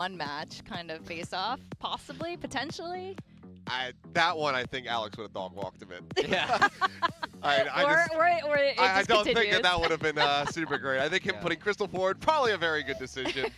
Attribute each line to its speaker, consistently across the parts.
Speaker 1: one match kind of face off, possibly, potentially.
Speaker 2: That one, I think Alex would have dog walked him in.
Speaker 3: Yeah.
Speaker 2: I don't think
Speaker 1: continues.
Speaker 2: that would have been super great. I think him putting Crystal forward, probably a very good decision.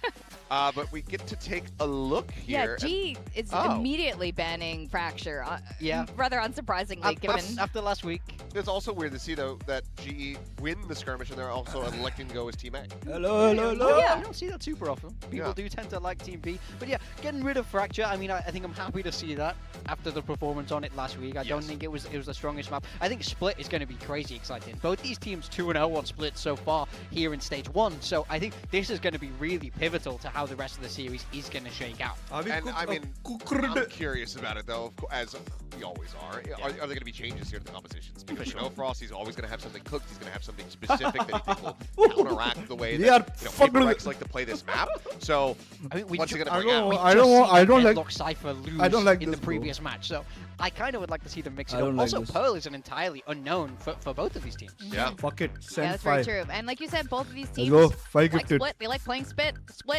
Speaker 2: But we get to take a look here.
Speaker 1: Yeah, G is immediately banning Fracture.
Speaker 3: Yeah.
Speaker 1: Rather unsurprisingly, given...
Speaker 3: After last week.
Speaker 2: It's also weird to see, though, that GE win the skirmish and they're also electing to go as Team A.
Speaker 3: Hello.
Speaker 1: Yeah.
Speaker 3: We don't see that super often. People do tend to like Team B. But yeah, getting rid of Fracture, I mean, I think I'm happy to see that after the performance on it last week. I don't think it was the strongest map. I think Split is going to be crazy exciting. Both these teams 2-0 on Split so far here in Stage 1. So I think this is going to be really pivotal to how the rest of the series is going to shake out.
Speaker 2: And I mean, I'm curious about it, though, as we always are. Are there going to be changes here to the compositions? Because you know Frosty's always going to have something cooked. He's going to have something specific that he think will counteract the way that PRX like to play this map. So,
Speaker 3: I mean,
Speaker 2: what's he going to bring out?
Speaker 3: I don't like Cypher lose in the previous match. So I kind of would like to see them mix it up. Also, Pearl is an entirely unknown for both of these teams.
Speaker 2: Yeah.
Speaker 4: Fuck it. Send
Speaker 1: Yeah, that's
Speaker 4: 5.
Speaker 1: very true. And like you said, both of these teams
Speaker 4: like
Speaker 1: Split. They like playing Split.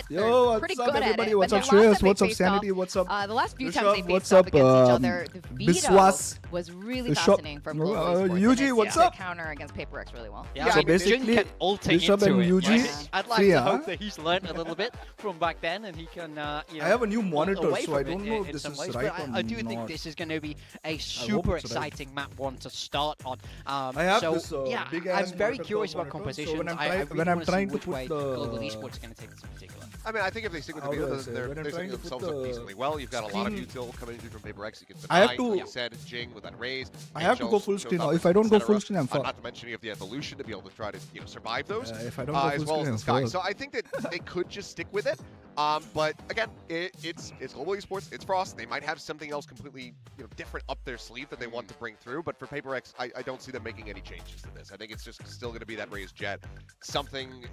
Speaker 4: Yo,
Speaker 1: They're pretty
Speaker 4: what's up,
Speaker 1: good
Speaker 4: everybody?
Speaker 1: at it.
Speaker 4: What's up,
Speaker 1: But the last
Speaker 4: Shreyas?
Speaker 1: time
Speaker 4: What's
Speaker 1: they
Speaker 4: up,
Speaker 1: faced
Speaker 4: Sanity?
Speaker 1: off,
Speaker 4: What's up?
Speaker 1: the last few
Speaker 4: Rishabh,
Speaker 1: times they
Speaker 4: what's
Speaker 1: faced off
Speaker 4: up,
Speaker 1: against each other, the
Speaker 4: Biswas?
Speaker 1: veto was really
Speaker 4: Rishabh,
Speaker 1: fascinating from Global Esports.
Speaker 4: Yuji,
Speaker 1: and
Speaker 4: what's
Speaker 1: it's
Speaker 4: up?
Speaker 1: to counter against PRX really well.
Speaker 3: Yeah,
Speaker 4: So
Speaker 3: I mean, Jin
Speaker 4: basically,
Speaker 3: kept ulting
Speaker 4: Rishabh
Speaker 3: into
Speaker 4: and
Speaker 3: it.
Speaker 4: Yuji,
Speaker 3: Right? I'd like
Speaker 4: three,
Speaker 3: to
Speaker 4: huh?
Speaker 3: hope that he's learned a little bit from back then and he can, you know,
Speaker 4: I have a new monitor,
Speaker 3: away
Speaker 4: so I
Speaker 3: from
Speaker 4: don't
Speaker 3: it
Speaker 4: know
Speaker 3: in
Speaker 4: if this
Speaker 3: some
Speaker 4: is
Speaker 3: ways,
Speaker 4: right
Speaker 3: but
Speaker 4: or
Speaker 3: I do think
Speaker 4: not.
Speaker 3: this is going to be a super
Speaker 4: it's right.
Speaker 3: exciting map one to start on.
Speaker 4: I have
Speaker 3: so,
Speaker 4: this
Speaker 3: yeah,
Speaker 4: big-ass
Speaker 3: I'm very
Speaker 4: monitor
Speaker 3: curious about
Speaker 4: monitor,
Speaker 3: compositions.
Speaker 4: so when I'm
Speaker 3: I
Speaker 4: trying-
Speaker 3: really
Speaker 4: when I'm
Speaker 3: want to see
Speaker 4: trying to
Speaker 3: which
Speaker 4: put
Speaker 3: way
Speaker 4: the-
Speaker 3: Global Esports is going to take this in particular.
Speaker 2: I mean, I think if they stick with the
Speaker 4: How do I
Speaker 2: video,
Speaker 4: say?
Speaker 2: they're
Speaker 4: When I'm
Speaker 2: setting
Speaker 4: trying to put
Speaker 2: themselves up
Speaker 4: the
Speaker 2: decently well. You've got a lot of
Speaker 4: screen-
Speaker 2: util coming through from PRX. You can
Speaker 4: I have
Speaker 2: deny,
Speaker 4: to-
Speaker 2: like you said, Jing with that raise.
Speaker 4: I have to go full
Speaker 2: shows
Speaker 4: screen
Speaker 2: up
Speaker 4: now.
Speaker 2: as
Speaker 4: If I don't go
Speaker 2: etc.
Speaker 4: full screen, I'm fucked.
Speaker 2: Not to mention you have the evolution to be able to try to survive those.
Speaker 4: If I don't go
Speaker 2: as
Speaker 4: full
Speaker 2: well as
Speaker 4: screen,
Speaker 2: the sky.
Speaker 4: I'm
Speaker 2: So I think that they could just stick with it. But again, it's Global Esports, it's Frost. They might have something else completely different up their sleeve that they want to bring through. But for PRX, I don't see them making any changes to this. I think it's just still going to be that raised jet. Something,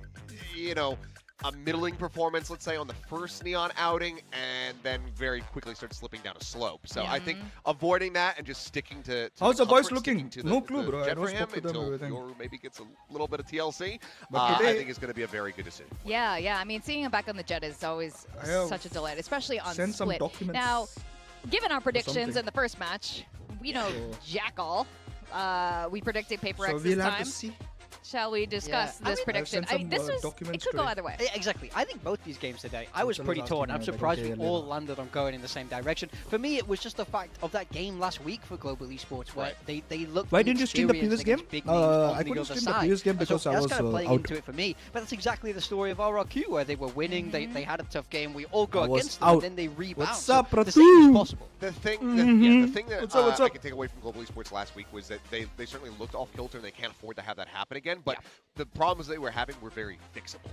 Speaker 2: a middling performance, let's say, on the first Neon outing, and then very quickly start slipping down a slope. So I think avoiding that and just sticking to
Speaker 4: How's the boys
Speaker 2: comfort, sticking
Speaker 4: looking?
Speaker 2: to
Speaker 4: No clue, bro. I
Speaker 2: jet
Speaker 4: don't
Speaker 2: for him
Speaker 4: spoke to them
Speaker 2: until
Speaker 4: or anything.
Speaker 2: Yoru maybe gets a little bit of TLC.
Speaker 4: But
Speaker 2: I
Speaker 4: today-
Speaker 2: think it's going to be a very good decision.
Speaker 1: Yeah. I mean, seeing him back on the jet is always
Speaker 4: I have
Speaker 1: such a delight, especially on
Speaker 4: send some
Speaker 1: Split.
Speaker 4: documents
Speaker 1: Now, given our predictions
Speaker 4: something.
Speaker 1: in the first match, jack all. We predicted PRX
Speaker 4: So
Speaker 1: this
Speaker 4: we'll have
Speaker 1: time.
Speaker 4: to see.
Speaker 1: Shall we discuss
Speaker 3: Yeah. I
Speaker 1: this
Speaker 3: mean,
Speaker 1: prediction?
Speaker 4: I've sent some,
Speaker 1: this was, it
Speaker 4: documents
Speaker 1: could go
Speaker 4: today.
Speaker 1: either way.
Speaker 3: Exactly. I think both these games today, I was
Speaker 4: Someone
Speaker 3: pretty
Speaker 4: was
Speaker 3: torn.
Speaker 4: asking
Speaker 3: I'm
Speaker 4: me, but
Speaker 3: surprised
Speaker 4: okay,
Speaker 3: we
Speaker 4: yeah,
Speaker 3: all
Speaker 4: later.
Speaker 3: landed on going in the same direction. For me, it was just the fact of that game last week for Global Esports where they looked
Speaker 4: Why didn't you stream the previous game?
Speaker 3: experienced against big names on
Speaker 4: I
Speaker 3: the
Speaker 4: couldn't
Speaker 3: other
Speaker 4: stream the
Speaker 3: side.
Speaker 4: previous game
Speaker 3: So
Speaker 4: because I
Speaker 3: that's
Speaker 4: was
Speaker 3: kind of playing
Speaker 4: out.
Speaker 3: into it for me. But that's exactly the story of RRQ where they were winning, they had a tough game, we all go
Speaker 4: I was
Speaker 3: against them,
Speaker 4: out.
Speaker 3: and then they rebound.
Speaker 4: What's
Speaker 3: So
Speaker 4: up,
Speaker 3: the same is
Speaker 4: Ratu?
Speaker 3: possible.
Speaker 2: The thing,
Speaker 4: Mhm.
Speaker 2: the thing that
Speaker 4: What's up?
Speaker 2: I can take away from Global Esports last week was that they certainly looked off kilter and they can't afford to have that happen again. But the problems they were having were very fixable.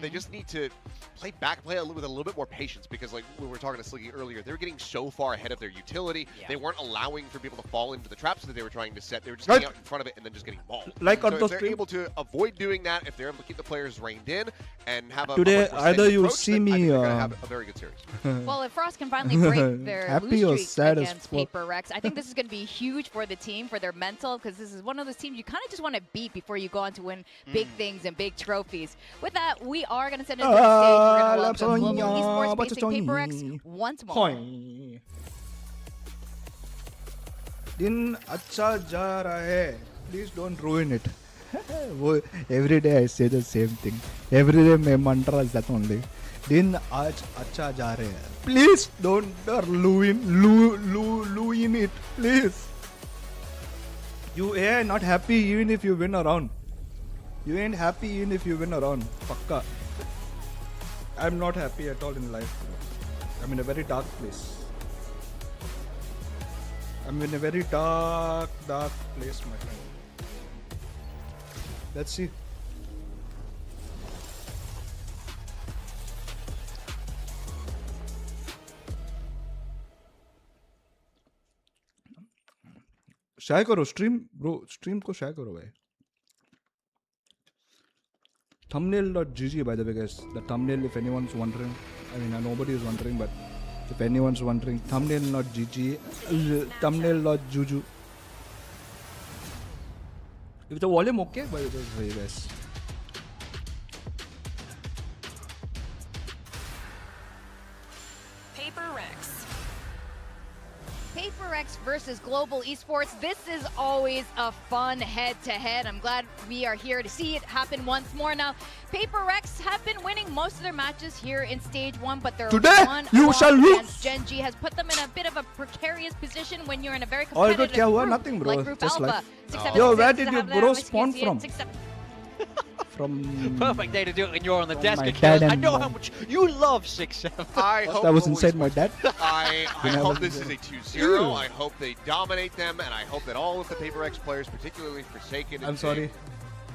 Speaker 2: They just need to play with a little bit more patience because, like we were talking to Sliggy earlier, they were getting so far ahead of their utility.
Speaker 3: Yeah.
Speaker 2: They weren't allowing for people to fall into the traps that they were trying to set. They were just getting out in front of it and then just getting mauled.
Speaker 4: Like on
Speaker 2: So
Speaker 4: the
Speaker 2: if they're
Speaker 4: stream.
Speaker 2: able to avoid doing that, if they're able to keep the players reined in and have a
Speaker 4: Today,
Speaker 2: much more
Speaker 4: either
Speaker 2: steady
Speaker 4: you
Speaker 2: approach,
Speaker 4: see
Speaker 2: then I
Speaker 4: me,
Speaker 2: think they're gonna have a very good series.
Speaker 1: Well, if Frost can finally break their
Speaker 4: Happy or
Speaker 1: lose streak
Speaker 4: sad as
Speaker 1: against
Speaker 4: fuck?
Speaker 1: PRX, I think this is going to be huge for the team, for their mental, because this is one of those teams you kind of just want to beat before you go on to win big things and big trophies. With that, we are going to send it to the stage. We're going to welcome Global Esports facing PRX once more.
Speaker 4: Point. दिन अच्छा जा रहा है. Please don't ruin it. Every day I say the same thing. Every day my mantra is that only. दिन आज अच्छा जा रहा है. Please don't ruin it. Please. You ain't not happy even if you win a round. You ain't happy even if you win a round. Pakka. I'm not happy at all in life. I'm in a very dark place. I'm in a very dark place, my friend. Let's see. Share करो stream bro stream को share करो भाई thumbnail.gg by the way guys the thumbnail if anyone's wondering I mean nobody is wondering but if anyone's wondering thumbnail.gg thumbnail.juju if the volume okay but it was very nice
Speaker 5: PRX.
Speaker 1: PRX versus Global Esports. This is always a fun head-to-head. I'm glad we are here to see it happen once more. Now, PRX have been winning most of their matches here in Stage 1, but their
Speaker 4: Today,
Speaker 1: one
Speaker 4: you
Speaker 1: loss
Speaker 4: shall lose.
Speaker 1: against Gen G has put them in a bit of a precarious position when you're in a very
Speaker 4: All good,
Speaker 1: competitive
Speaker 4: kya hua?
Speaker 1: group
Speaker 4: Nothing, bro.
Speaker 1: like Group
Speaker 4: Just
Speaker 1: Alpha.
Speaker 4: like-
Speaker 1: 6-7-6
Speaker 4: Yo, where
Speaker 1: to
Speaker 4: did
Speaker 1: have
Speaker 4: your
Speaker 1: that
Speaker 4: bro
Speaker 1: MSQC
Speaker 4: spawn
Speaker 1: and
Speaker 4: from?
Speaker 1: 6-7
Speaker 4: From
Speaker 3: Perfect day to do it when you're on the
Speaker 4: From
Speaker 3: desk
Speaker 4: my
Speaker 3: because
Speaker 4: dad
Speaker 3: I
Speaker 4: and
Speaker 3: know
Speaker 4: mom.
Speaker 3: how much you love 6-7.
Speaker 2: I hope
Speaker 4: that was
Speaker 2: Global
Speaker 4: inside my
Speaker 2: Esports-
Speaker 4: dad.
Speaker 2: I
Speaker 4: never
Speaker 2: hope this
Speaker 4: did.
Speaker 2: is a 2-0.
Speaker 4: Ew.
Speaker 2: I hope they dominate them, and I hope that all of the PRX players, particularly Forsaken,
Speaker 4: I'm
Speaker 2: and
Speaker 4: sorry.
Speaker 2: Jake,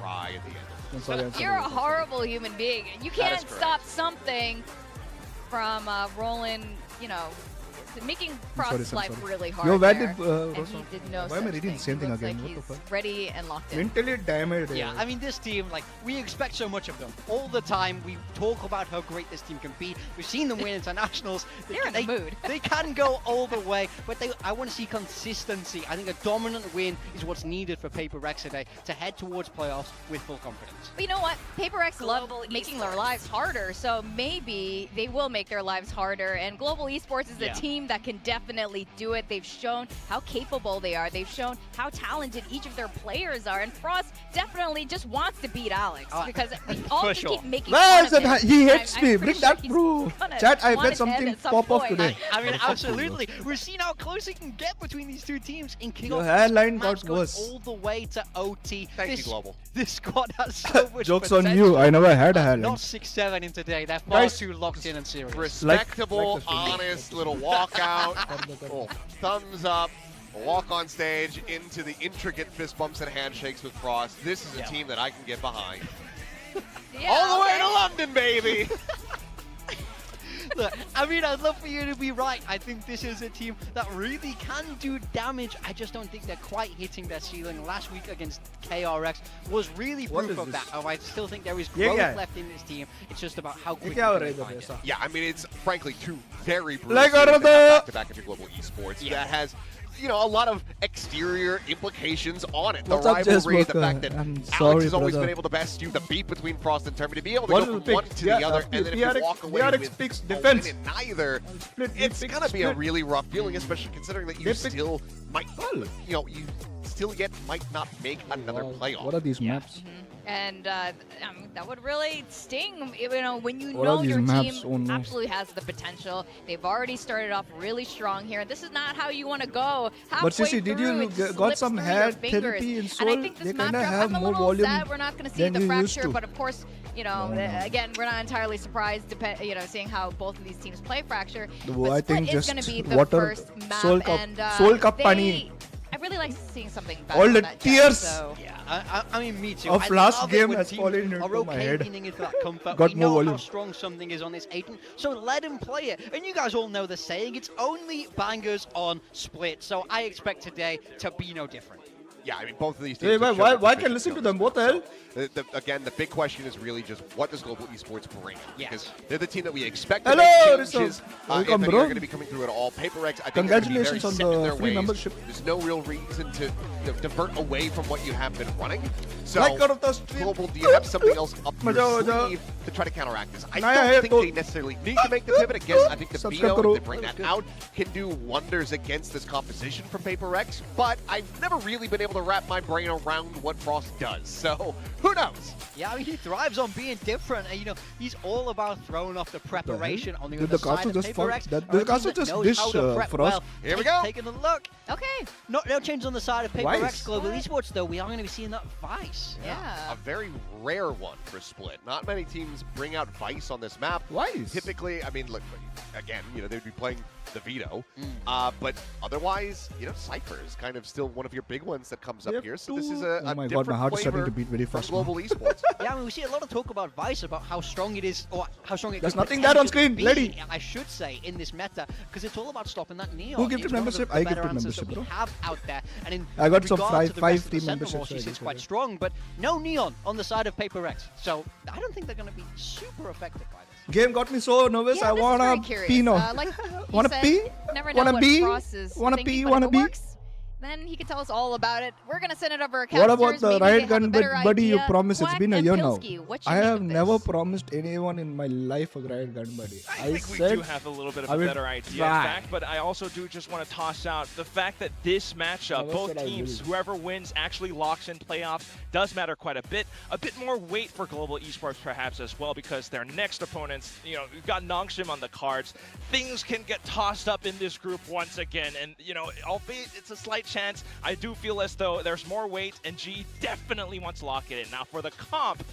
Speaker 2: cry at the end.
Speaker 4: I'm sorry. I'm sorry.
Speaker 1: You're a horrible human being. You
Speaker 2: That
Speaker 1: can't
Speaker 2: is correct.
Speaker 1: stop something from rolling, making Frost's
Speaker 4: I'm
Speaker 1: life
Speaker 4: sorry.
Speaker 1: really hard.
Speaker 4: Yo, where
Speaker 1: there.
Speaker 4: did
Speaker 1: and
Speaker 4: Rosa-
Speaker 1: he did no
Speaker 4: Why am I
Speaker 1: such
Speaker 4: reading
Speaker 1: thing.
Speaker 4: the same
Speaker 1: He
Speaker 4: thing
Speaker 1: looks
Speaker 4: again?
Speaker 1: like
Speaker 4: What the
Speaker 1: he's
Speaker 4: fuck?
Speaker 1: ready and locked in.
Speaker 4: Mentally damaged.
Speaker 3: Yeah, I mean, this team, like, we expect so much of them. All the time, we talk about how great this team can be. We've seen them win internationals.
Speaker 1: They're in the mood.
Speaker 3: They can go all the way, but I want to see consistency. I think a dominant win is what's needed for PRX today to head towards playoffs with full confidence.
Speaker 1: But you know what? PRX love
Speaker 5: Global
Speaker 1: making their
Speaker 5: Esports.
Speaker 1: lives harder, so maybe they will make their lives harder. And Global Esports is a
Speaker 3: Yeah.
Speaker 1: team that can definitely do it. They've shown how capable they are. They've shown how talented each of their players are. And Frost definitely just wants to beat Alex because we all
Speaker 3: For
Speaker 1: just
Speaker 3: sure.
Speaker 1: keep making
Speaker 4: Where
Speaker 1: fun
Speaker 4: is
Speaker 1: of
Speaker 4: it?
Speaker 1: him.
Speaker 4: He hates
Speaker 1: I'm
Speaker 4: me.
Speaker 1: pretty
Speaker 4: Bring
Speaker 1: sure
Speaker 4: that,
Speaker 1: he's
Speaker 4: bro.
Speaker 1: gonna
Speaker 4: Chat, I
Speaker 1: want
Speaker 4: bet
Speaker 1: his head
Speaker 4: something
Speaker 1: at some
Speaker 4: pop off
Speaker 1: point.
Speaker 4: today.
Speaker 3: I mean,
Speaker 4: Motherfucker,
Speaker 3: absolutely. We've seen how close it can get between these two teams in kickoff.
Speaker 4: Your hairline
Speaker 3: Match
Speaker 4: got
Speaker 3: goes
Speaker 4: worse.
Speaker 3: all the way to OT.
Speaker 2: Thank you,
Speaker 3: This-
Speaker 2: Global.
Speaker 3: This squad has so much
Speaker 4: Joke's on
Speaker 3: potential.
Speaker 4: you. I never had a hairline.
Speaker 3: Not 6-7 in today. They're far
Speaker 4: Guys,
Speaker 3: too locked in and serious.
Speaker 2: Respectable,
Speaker 4: like the film.
Speaker 2: honest little walkout. Oh, thumbs up. A walk on stage into the intricate fist bumps and handshakes with Frost. This is a
Speaker 3: Yeah.
Speaker 2: team that I can get behind.
Speaker 1: Yeah,
Speaker 2: All the way
Speaker 1: okay.
Speaker 2: to London, baby!
Speaker 3: Look, I mean, I'd love for you to be right. I think this is a team that really can do damage. I just don't think they're quite hitting their ceiling. Last week against KRX was really
Speaker 4: What
Speaker 3: proof
Speaker 4: is
Speaker 3: of
Speaker 4: this?
Speaker 3: that. I still think there is
Speaker 4: Yeah,
Speaker 3: growth
Speaker 4: yeah.
Speaker 3: left in this team. It's just about how
Speaker 4: ये
Speaker 3: quickly
Speaker 4: क्या हो
Speaker 3: they
Speaker 4: रहा है
Speaker 3: find
Speaker 4: इधर
Speaker 3: it.
Speaker 4: ऐसा?
Speaker 2: Yeah, I mean, it's frankly two very brutal
Speaker 4: Like
Speaker 2: teams that
Speaker 4: another-
Speaker 2: have back-to-back into Global Esports
Speaker 3: Yeah.
Speaker 2: that has, a lot of exterior implications on it. The
Speaker 4: What's up, Jess
Speaker 2: rivalry, the
Speaker 4: Walker?
Speaker 2: fact that
Speaker 4: I'm
Speaker 2: Alex
Speaker 4: sorry,
Speaker 2: has always
Speaker 4: brother.
Speaker 2: been able to best you, the beat between Frost and Termi, to be able to
Speaker 4: What
Speaker 2: go
Speaker 4: is
Speaker 2: from
Speaker 4: the
Speaker 2: one
Speaker 4: pick?
Speaker 2: to
Speaker 4: Yeah,
Speaker 2: the other, and then if
Speaker 4: PRX
Speaker 2: you walk away
Speaker 4: PRX
Speaker 2: with
Speaker 4: picks
Speaker 2: a
Speaker 4: defense.
Speaker 2: win in neither,
Speaker 4: Split,
Speaker 2: it's
Speaker 4: split,
Speaker 2: gonna be a
Speaker 4: split.
Speaker 2: really rough feeling, especially considering that you
Speaker 4: They pick-
Speaker 2: still might,
Speaker 4: Well.
Speaker 2: you still yet might not make another
Speaker 4: Wow.
Speaker 2: playoff.
Speaker 4: What are these
Speaker 3: Yeah.
Speaker 4: maps?
Speaker 1: And that would really sting, when you
Speaker 4: What
Speaker 1: know
Speaker 4: are these
Speaker 1: your
Speaker 4: maps?
Speaker 1: team
Speaker 4: Oh, no.
Speaker 1: absolutely has the potential. They've already started off really strong here. This is not how you want to go. Halfway
Speaker 4: Sissy, did you
Speaker 1: through, it
Speaker 4: got
Speaker 1: slips
Speaker 4: some
Speaker 1: through
Speaker 4: hair
Speaker 1: your fingers.
Speaker 4: therapy in
Speaker 1: And I
Speaker 4: Seoul?
Speaker 1: think this
Speaker 4: They
Speaker 1: map
Speaker 4: kinda
Speaker 1: drop,
Speaker 4: have
Speaker 1: I'm a
Speaker 4: more
Speaker 1: little
Speaker 4: volume
Speaker 1: sad we're not going to see
Speaker 4: than
Speaker 1: the
Speaker 4: you used
Speaker 1: fracture,
Speaker 4: to.
Speaker 1: but of course,
Speaker 4: No.
Speaker 1: again, we're not entirely surprised, seeing how both of these teams play fracture.
Speaker 4: Well,
Speaker 1: But
Speaker 4: I
Speaker 1: Split
Speaker 4: think
Speaker 1: is
Speaker 4: just
Speaker 1: going to be the
Speaker 4: water,
Speaker 1: first map,
Speaker 4: Soul Cup-
Speaker 1: and
Speaker 4: Soul Cup
Speaker 1: they-
Speaker 4: pani.
Speaker 1: I really like seeing something better
Speaker 4: All
Speaker 1: on
Speaker 4: the
Speaker 1: that
Speaker 4: tears.
Speaker 1: Jet, so.
Speaker 3: Yeah, I mean, me too.
Speaker 4: Of
Speaker 3: I
Speaker 4: last
Speaker 3: love it
Speaker 4: game
Speaker 3: when
Speaker 4: has
Speaker 3: teams
Speaker 4: fallen into
Speaker 3: are
Speaker 4: my
Speaker 3: okay
Speaker 4: head.
Speaker 3: leaning into that comfort.
Speaker 4: Got
Speaker 3: we
Speaker 4: more
Speaker 3: know
Speaker 4: volume.
Speaker 3: how strong something is on this Aiden, so let him play it. And you guys all know the saying, it's only bangers on Split. So I expect today to be no different.
Speaker 2: Yeah, I mean, both of these teams.
Speaker 4: Hey,
Speaker 2: have
Speaker 4: why-
Speaker 2: shown
Speaker 4: why-
Speaker 2: their
Speaker 4: why can't
Speaker 2: proficiency
Speaker 4: listen to
Speaker 2: on
Speaker 4: them?
Speaker 2: this
Speaker 4: What the
Speaker 2: front.
Speaker 4: hell?
Speaker 2: Again, the big question is really just what does Global Esports bring?
Speaker 3: Yes.
Speaker 2: Because they're the team that we expect to
Speaker 4: Hello,
Speaker 2: make
Speaker 4: Rizzo.
Speaker 2: changes.
Speaker 4: Welcome,
Speaker 2: if any
Speaker 4: bro.
Speaker 2: are going to be coming through at all. PRX, I think they're gonna be very
Speaker 4: Congratulations on
Speaker 2: set in
Speaker 4: the
Speaker 2: their
Speaker 4: free
Speaker 2: ways.
Speaker 4: membership.
Speaker 2: There's no real reason to divert away from what you have been running. So,
Speaker 4: Like out of the stream.
Speaker 2: Global, do you have something else up your
Speaker 4: Maja, maja.
Speaker 2: sleeve to try to counteract this? I
Speaker 4: Naya
Speaker 2: don't
Speaker 4: hai
Speaker 2: think
Speaker 4: to-
Speaker 2: they necessarily need to make the pivot. Again, I think the
Speaker 4: Subscribe
Speaker 2: Vito,
Speaker 4: karo.
Speaker 2: if they bring that out, can do wonders against this competition from PRX. But I've never really been able to wrap my brain around what Frost does. So, who knows?
Speaker 3: Yeah, I mean, he thrives on being different. And, he's all about throwing off the preparation on the
Speaker 4: Did
Speaker 3: other
Speaker 4: the castle
Speaker 3: side of
Speaker 4: just fuck?
Speaker 3: PRX.
Speaker 4: Did
Speaker 3: are
Speaker 4: the
Speaker 3: a team
Speaker 4: castle
Speaker 3: that
Speaker 4: just
Speaker 3: knows
Speaker 4: dish,
Speaker 3: how to prep
Speaker 4: Frost?
Speaker 3: well.
Speaker 2: Here we go.
Speaker 3: Taking a look.
Speaker 1: Okay.
Speaker 3: No change on the side of
Speaker 4: Vice.
Speaker 3: PRX Global Esports, though. We are going to be seeing that Vice.
Speaker 1: Yeah.
Speaker 2: A very rare one for Split. Not many teams bring out Vice on this map.
Speaker 4: Vice?
Speaker 2: Typically, I mean, look, again, they'd be playing the Vito. But otherwise, Cypher is kind of still one of your big ones that comes up
Speaker 4: Yep.
Speaker 2: here. So this is a,
Speaker 4: Oh
Speaker 2: a
Speaker 4: my God,
Speaker 2: different
Speaker 4: my heart is starting
Speaker 2: flavor
Speaker 4: to beat very
Speaker 2: for
Speaker 4: fast
Speaker 2: Global Esports.
Speaker 3: Yeah, I mean, we see a lot of talk about Vice, about how strong it is, or how strong it
Speaker 4: There's
Speaker 3: could
Speaker 4: nothing there on
Speaker 3: potentially
Speaker 4: screen,
Speaker 3: be,
Speaker 4: lady.
Speaker 3: I should say, in this meta, because it's all about stopping that Neon.
Speaker 4: Who gifted
Speaker 3: It's one of
Speaker 4: membership?
Speaker 3: the
Speaker 4: I
Speaker 3: better
Speaker 4: gifted
Speaker 3: answers that
Speaker 4: membership,
Speaker 3: we have out there. And in
Speaker 4: I got some
Speaker 3: regard to the
Speaker 4: five
Speaker 3: rest of the
Speaker 4: free
Speaker 3: center wall,
Speaker 4: memberships,
Speaker 3: she
Speaker 4: I
Speaker 3: sits
Speaker 4: gifted
Speaker 3: quite
Speaker 4: it.
Speaker 3: strong, but no Neon on the side of PRX. So I don't think they're going to be super affected by this.
Speaker 4: Game got me so nervous.
Speaker 1: Yeah,
Speaker 4: I
Speaker 1: this is
Speaker 4: wanna
Speaker 1: very curious.
Speaker 4: pee now.
Speaker 1: Like you
Speaker 4: Wanna
Speaker 1: said,
Speaker 4: pee?
Speaker 1: Never know
Speaker 4: Wanna
Speaker 1: what
Speaker 4: pee?
Speaker 1: Frost is
Speaker 4: Wanna
Speaker 1: thinking,
Speaker 4: pee?
Speaker 1: but
Speaker 4: Wanna
Speaker 1: if it
Speaker 4: pee?
Speaker 1: works, then he can tell us all about it. We're going to send it over our
Speaker 4: What
Speaker 1: casters.
Speaker 4: about the
Speaker 1: Maybe they
Speaker 4: riot
Speaker 1: have
Speaker 4: gun
Speaker 1: a better
Speaker 4: buddy you
Speaker 1: idea.
Speaker 4: promised? It's
Speaker 1: Quack
Speaker 4: been a
Speaker 1: and
Speaker 4: year now.
Speaker 1: Pilsky, what you
Speaker 4: I
Speaker 1: make
Speaker 4: have
Speaker 1: of
Speaker 4: never
Speaker 1: this?
Speaker 4: promised anyone in my life a riot gun buddy.
Speaker 5: I think we do have a little bit of a better idea, in fact, but I also do just want to toss out the fact that this matchup, both teams, whoever wins actually locks in playoffs, does matter quite a bit. A bit more weight for Global Esports perhaps as well, because their next opponents, you know, we've got Nongshim on the cards. Things can get tossed up in this group once again, and, you know, albeit it's a slight chance, I do feel as though there's more weight, and G definitely wants to lock it in. Now, for the comp,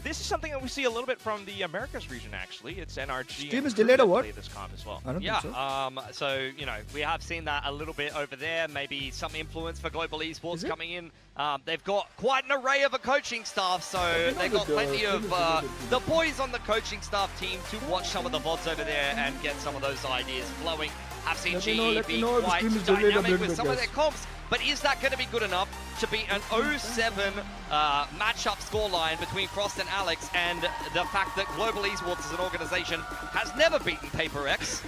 Speaker 5: this is something that we see a little bit from the Americas region, actually. It's NRG.
Speaker 4: Stream is delayed or what?
Speaker 5: This comp as well.
Speaker 4: I don't
Speaker 6: Yeah,
Speaker 4: think so.
Speaker 6: so, you know, we have seen that a little bit over there. Maybe some influence for Global Esports coming in. They've got quite an array of a coaching staff, so they've got plenty of the boys on the coaching staff team to watch some of the VODs over there and get some of those ideas flowing. I've seen GE be quite dynamic with some of their comps, but is that going to be good enough to beat an 0-7 matchup scoreline between Frost and Alex, and the fact that Global Esports as an organization has never beaten PRX?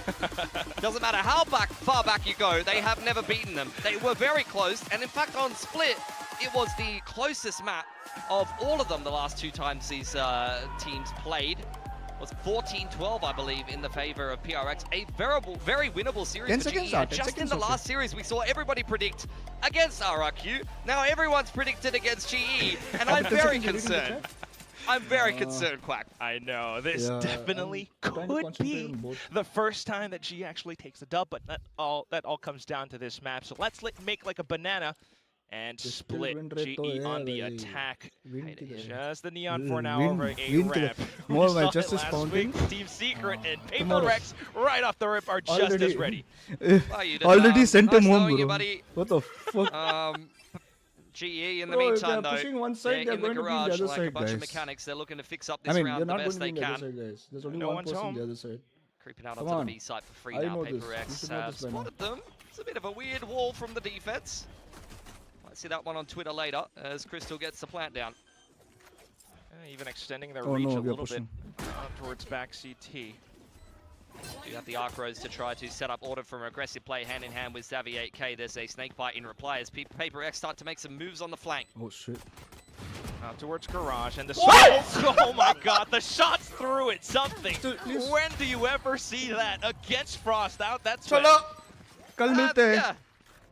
Speaker 6: Doesn't matter how far back you go, they have never beaten them. They were very close, and in fact on Split, it was the closest map of all of them the last two times these teams played. Was 14-12, I believe, in the favor of PRX. A very winnable series
Speaker 4: 10
Speaker 6: for
Speaker 4: seconds
Speaker 6: GE.
Speaker 4: out,
Speaker 6: And
Speaker 4: 10
Speaker 6: just in
Speaker 4: seconds
Speaker 6: the
Speaker 4: okay.
Speaker 6: last series, we saw everybody predict against RRQ. Now everyone's predicted against GE, and I'm very concerned. I'm very concerned, Quack.
Speaker 5: I know, this definitely
Speaker 4: I'm trying to
Speaker 5: could
Speaker 4: concentrate
Speaker 5: be
Speaker 4: on both.
Speaker 5: the first time that G actually takes a dub, but that all comes down to this map. So let's make like a banana and
Speaker 4: Just
Speaker 5: split
Speaker 4: win rate
Speaker 5: GE
Speaker 4: to
Speaker 5: on the
Speaker 4: hai,
Speaker 5: attack.
Speaker 4: Win to the-
Speaker 5: Just the Neon for now
Speaker 4: Win-
Speaker 5: over
Speaker 4: win
Speaker 5: a
Speaker 4: to the-
Speaker 5: ramp.
Speaker 4: More
Speaker 5: We
Speaker 4: my
Speaker 5: saw it
Speaker 4: Justice
Speaker 5: last
Speaker 4: Fountain.
Speaker 5: week. Team Secret and
Speaker 4: Tomorrow.
Speaker 5: PRX right off the rip are just
Speaker 4: Already-
Speaker 5: as ready.
Speaker 6: Well, you did,
Speaker 4: Already sent him
Speaker 6: nice
Speaker 4: home,
Speaker 6: knowing you,
Speaker 4: bro.
Speaker 6: buddy.
Speaker 4: What the fuck?
Speaker 6: GE in the
Speaker 4: Bro, if
Speaker 6: meantime,
Speaker 4: they're
Speaker 6: though,
Speaker 4: pushing one side, they're
Speaker 6: in the
Speaker 4: going to be in the
Speaker 6: garage
Speaker 4: other
Speaker 6: like a
Speaker 4: side,
Speaker 6: bunch of
Speaker 4: guys.
Speaker 6: mechanics. They're looking to fix up
Speaker 4: I
Speaker 6: this
Speaker 4: mean, they're
Speaker 6: round the
Speaker 4: not going
Speaker 6: best
Speaker 4: to be
Speaker 6: they
Speaker 4: in the other
Speaker 6: can.
Speaker 4: side, guys. There's only
Speaker 5: No
Speaker 4: one
Speaker 5: one's
Speaker 4: person on
Speaker 5: home.
Speaker 4: the other side.
Speaker 6: Creeping out
Speaker 4: Come
Speaker 6: onto
Speaker 4: on.
Speaker 6: the B site for free
Speaker 4: I
Speaker 6: now.
Speaker 4: know this. You
Speaker 6: PRX
Speaker 4: should know this by now.
Speaker 6: spotted them. It's a bit of a weird wall from the defense. Might see that one on Twitter later as Crystal gets the plant down.
Speaker 5: Even extending their
Speaker 4: Oh
Speaker 5: reach
Speaker 4: no,
Speaker 5: a
Speaker 4: we are
Speaker 5: little bit
Speaker 4: pushing.
Speaker 5: towards back CT.
Speaker 6: You have the Arc Rose to try to set up order from aggressive play hand in hand with Xavi 8K. There's a snake bite in reply as PRX start to make some moves on the flank.
Speaker 4: Oh shit.
Speaker 5: Out towards garage and the smoke. Oh my god, the shots through it. Something.
Speaker 4: Please.
Speaker 5: When do you ever see that against Frost? That's when.
Speaker 4: Chalo! Kal milte hain.
Speaker 6: Yeah.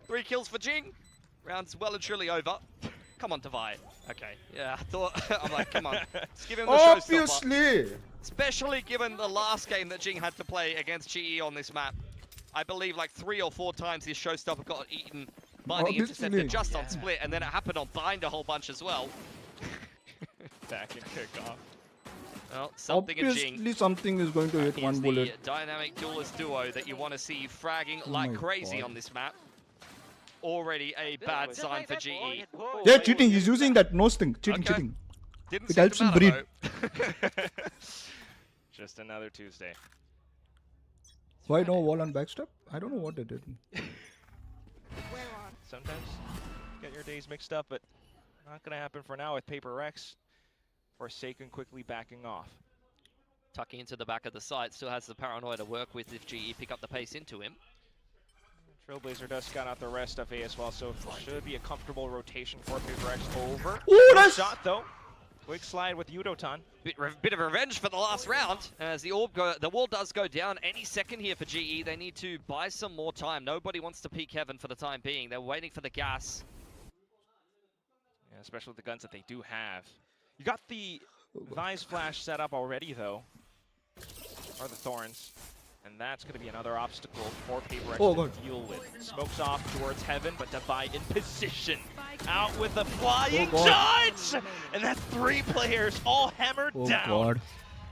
Speaker 6: 3 kills for Jing. Round's well and truly over. Come on, Divide. Okay. Yeah, I thought. I'm like, come on. Let's give him the showstopper.
Speaker 4: Obviously!
Speaker 6: Especially given the last game that Jing had to play against GE on this map. I believe like 3 or 4 times his showstopper got eaten by the interceptor just on split, and then it happened on bind a whole bunch as well.
Speaker 5: Back and kick off.
Speaker 6: Well, something in Jing.
Speaker 4: Obviously something is going to hit
Speaker 6: Here's
Speaker 4: one
Speaker 6: the
Speaker 4: bullet.
Speaker 6: dynamic duelist duo that you want to see fragging
Speaker 4: Oh
Speaker 6: like
Speaker 4: my
Speaker 6: crazy
Speaker 4: God.
Speaker 6: on this map. Already a bad sign for GE.
Speaker 4: Yeah, cheating. He's using that nose thing. Cheating,
Speaker 6: Okay.
Speaker 4: cheating.
Speaker 6: Didn't
Speaker 4: It
Speaker 6: seem
Speaker 4: helps
Speaker 6: to
Speaker 4: him
Speaker 6: matter,
Speaker 4: breathe.
Speaker 6: though.
Speaker 5: Just another Tuesday.
Speaker 4: Why no wall on backstep? I don't know what they did.
Speaker 5: Sometimes get your days mixed up, but not going to happen for now with PRX. Forsaken quickly backing off.
Speaker 6: Tucking into the back of the site, still has the paranoia to work with if GE pick up the pace into him.
Speaker 5: Trailblazer does scout out the rest of A as well, so should be a comfortable rotation for PRX over.
Speaker 4: Ooh,
Speaker 5: Good
Speaker 4: nice!
Speaker 5: shot though. Quick slide with Yudotan.
Speaker 6: Bit of revenge for the last round, as the wall does go down any second here for GE. They need to buy some more time. Nobody wants to peek heaven for the time being. They're waiting for the gas.
Speaker 5: Yeah, especially with the guns that they do have. You got the Vise Flash set up already though, or the Thorns. And that's going to be another obstacle for PRX to deal with. Smokes off towards heaven, but Divide in position. Out with a flying dodge! And that's 3 players all hammered down.
Speaker 4: God.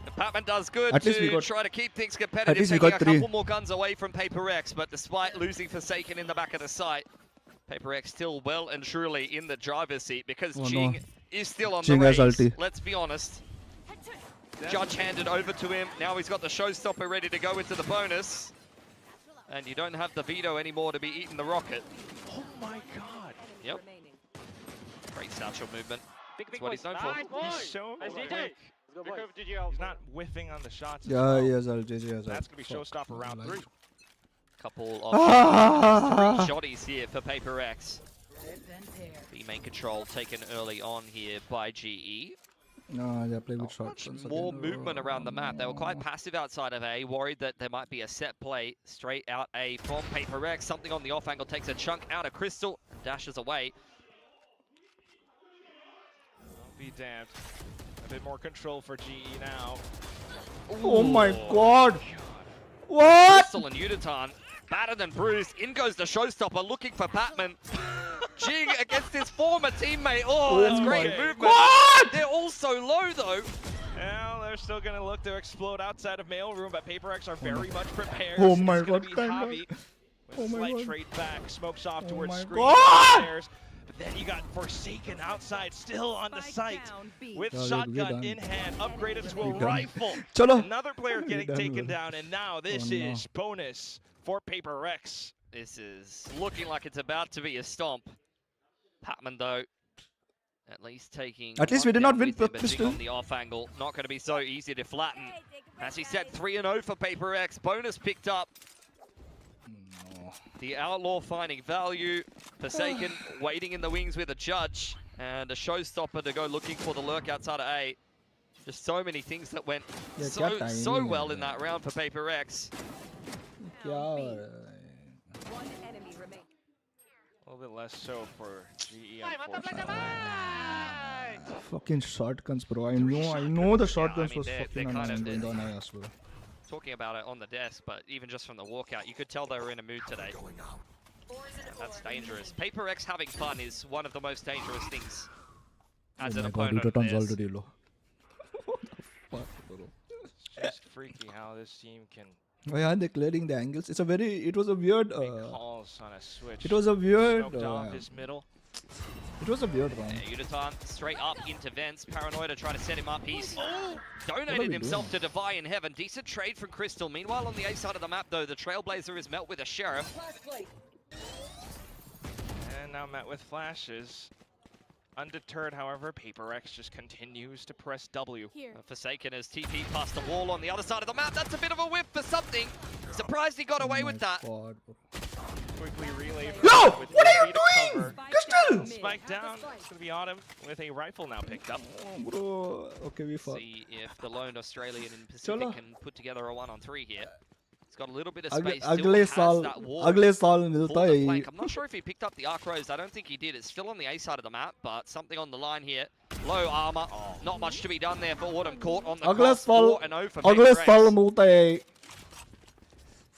Speaker 6: The Patman does good
Speaker 4: At least we
Speaker 6: to
Speaker 4: got-
Speaker 6: try to keep things
Speaker 4: at
Speaker 6: competitive,
Speaker 4: least we
Speaker 6: taking
Speaker 4: got
Speaker 6: a
Speaker 4: 3.
Speaker 6: couple more guns away from PRX, but despite losing Forsaken in the back of the site, PRX still well and truly in the driver's seat because Jing is still on
Speaker 4: Jing
Speaker 6: the
Speaker 4: has
Speaker 6: race.
Speaker 4: ulti.
Speaker 6: Let's be honest. Judge handed over to him. Now he's got the showstopper ready to go into the bonus. And you don't have the veto anymore to be eating the rocket.
Speaker 5: Oh my god.
Speaker 6: Yep. Great satchel movement. That's what he's known for.
Speaker 5: He's so quick. He's not whiffing on the shots. as
Speaker 4: Yeah,
Speaker 5: well.
Speaker 4: he has ult. JJ has ult.
Speaker 5: That's going to be showstopper round 3.
Speaker 6: Couple of 3 shotties here for PRX. The main control taken early on here by GE.
Speaker 4: No, they play with
Speaker 6: Not
Speaker 4: shotguns
Speaker 6: much more
Speaker 4: again.
Speaker 6: movement around the map. They were quite passive outside of A, worried that there might be a set play straight out A from PRX. Something on the off angle takes a chunk out of Crystal and dashes away.
Speaker 5: I'll be damned. A bit more control for GE now.
Speaker 4: Oh my god! What?
Speaker 6: Crystal and Uditan, battered and bruised. In goes the showstopper looking for Patman. Jing against his former teammate. Oh, that's great movement.
Speaker 4: What?
Speaker 6: They're all so low though.
Speaker 5: Well, they're still going to look to explode outside of mailroom, but PRX are very much prepared.
Speaker 4: Oh my
Speaker 5: It's gonna
Speaker 4: god,
Speaker 5: be
Speaker 4: thank
Speaker 5: Javi
Speaker 4: God.
Speaker 5: with
Speaker 4: Oh
Speaker 5: a
Speaker 4: my
Speaker 5: slight
Speaker 4: God.
Speaker 5: trade back, smokes off
Speaker 4: Oh
Speaker 5: towards
Speaker 4: my
Speaker 5: screen
Speaker 4: God.
Speaker 5: upstairs. But then you got Forsaken outside, still on the site, with
Speaker 4: Yeah, we're
Speaker 5: shotgun
Speaker 4: done.
Speaker 5: in hand, upgraded to a
Speaker 4: We're done.
Speaker 5: rifle.
Speaker 4: Chalo.
Speaker 5: Another player
Speaker 4: We're
Speaker 5: getting
Speaker 4: done,
Speaker 5: taken
Speaker 4: bro.
Speaker 5: down, and now this
Speaker 4: Oh, no.
Speaker 5: is bonus for PRX.
Speaker 6: This is looking like it's about to be a stomp. Patman though, at least taking.
Speaker 4: At least
Speaker 6: one
Speaker 4: we did
Speaker 6: down
Speaker 4: not win
Speaker 6: with him, but Jing
Speaker 4: pistol.
Speaker 6: on the off angle, not going to be so easy to flatten. As he said, 3-0 for PRX. Bonus picked up.
Speaker 4: No.
Speaker 6: The Outlaw finding value. Forsaken waiting in the wings with a judge. And a showstopper to go looking for the lurk outside of A. Just so many things that went
Speaker 4: Yeah,
Speaker 6: so
Speaker 4: क्या timing है
Speaker 6: well in
Speaker 4: यार.
Speaker 6: that round for PRX.
Speaker 4: क्या हो रहा है?
Speaker 5: A little bit less so for GE, unfortunately.
Speaker 4: Fucking shotguns, bro. I know the shotguns
Speaker 6: mean,
Speaker 4: was
Speaker 6: they're
Speaker 4: fucking
Speaker 6: kind of-
Speaker 4: annoying going on as well.
Speaker 6: Talking about it on the desk, but even just from the walkout, you could tell they were in a mood today. That's dangerous. PRX having fun is one of the most dangerous things as
Speaker 4: Oh
Speaker 6: an
Speaker 4: my god,
Speaker 6: opponent.
Speaker 4: Uditan's
Speaker 6: of theirs.
Speaker 4: already low. What the fuck, bro?
Speaker 5: Just freaky how this team can
Speaker 4: Oh yeah, they're clearing the angles. It was a weird,
Speaker 5: make calls on a switch.
Speaker 4: it was a weird,
Speaker 5: Smoked off his middle.
Speaker 4: it was a weird round.
Speaker 6: Uditan straight up into Vents. Paranoia to try to set him up. He's
Speaker 4: What are
Speaker 6: donated
Speaker 4: we
Speaker 6: himself to Defy in Heaven. Decent trade from Crystal. Meanwhile, on the A side of the map, though, the Trailblazer is met with a Sheriff.
Speaker 5: And now met with flashes. Undeterred, however, PRX just continues to press W.
Speaker 6: Forsaken has TP past the wall on the other side of the map. That's a bit of a whiff for something. Surprised he got away with that.
Speaker 4: God, bro.
Speaker 5: Quickly relay.
Speaker 4: Yo!
Speaker 5: with
Speaker 4: What are you
Speaker 5: Ruby to
Speaker 4: doing?
Speaker 5: cover.
Speaker 4: Crystal!
Speaker 5: Spike down. It's going to be Autumn with a rifle now picked up.
Speaker 4: Oh, bro. Okay, we fought.
Speaker 6: See if the lone Australian in Pacific
Speaker 4: Chalo.
Speaker 6: can put together a 1-on-3 here. He's got a little bit of
Speaker 4: अगले
Speaker 6: space. Still
Speaker 4: अगले
Speaker 6: has
Speaker 4: साल
Speaker 6: that wall
Speaker 4: अगले साल
Speaker 6: for
Speaker 4: मिलता
Speaker 6: the
Speaker 4: है
Speaker 6: flank. I'm not sure if he picked up the Arc Rose. I don't think he did. It's still on the A side of the map, but something on the line here. Low armor. Not much to be done there for Autumn. Caught on the
Speaker 4: अगले
Speaker 6: cross.
Speaker 4: साल
Speaker 6: 4-0 for
Speaker 4: अगले
Speaker 6: PRX.
Speaker 4: साल मिलता है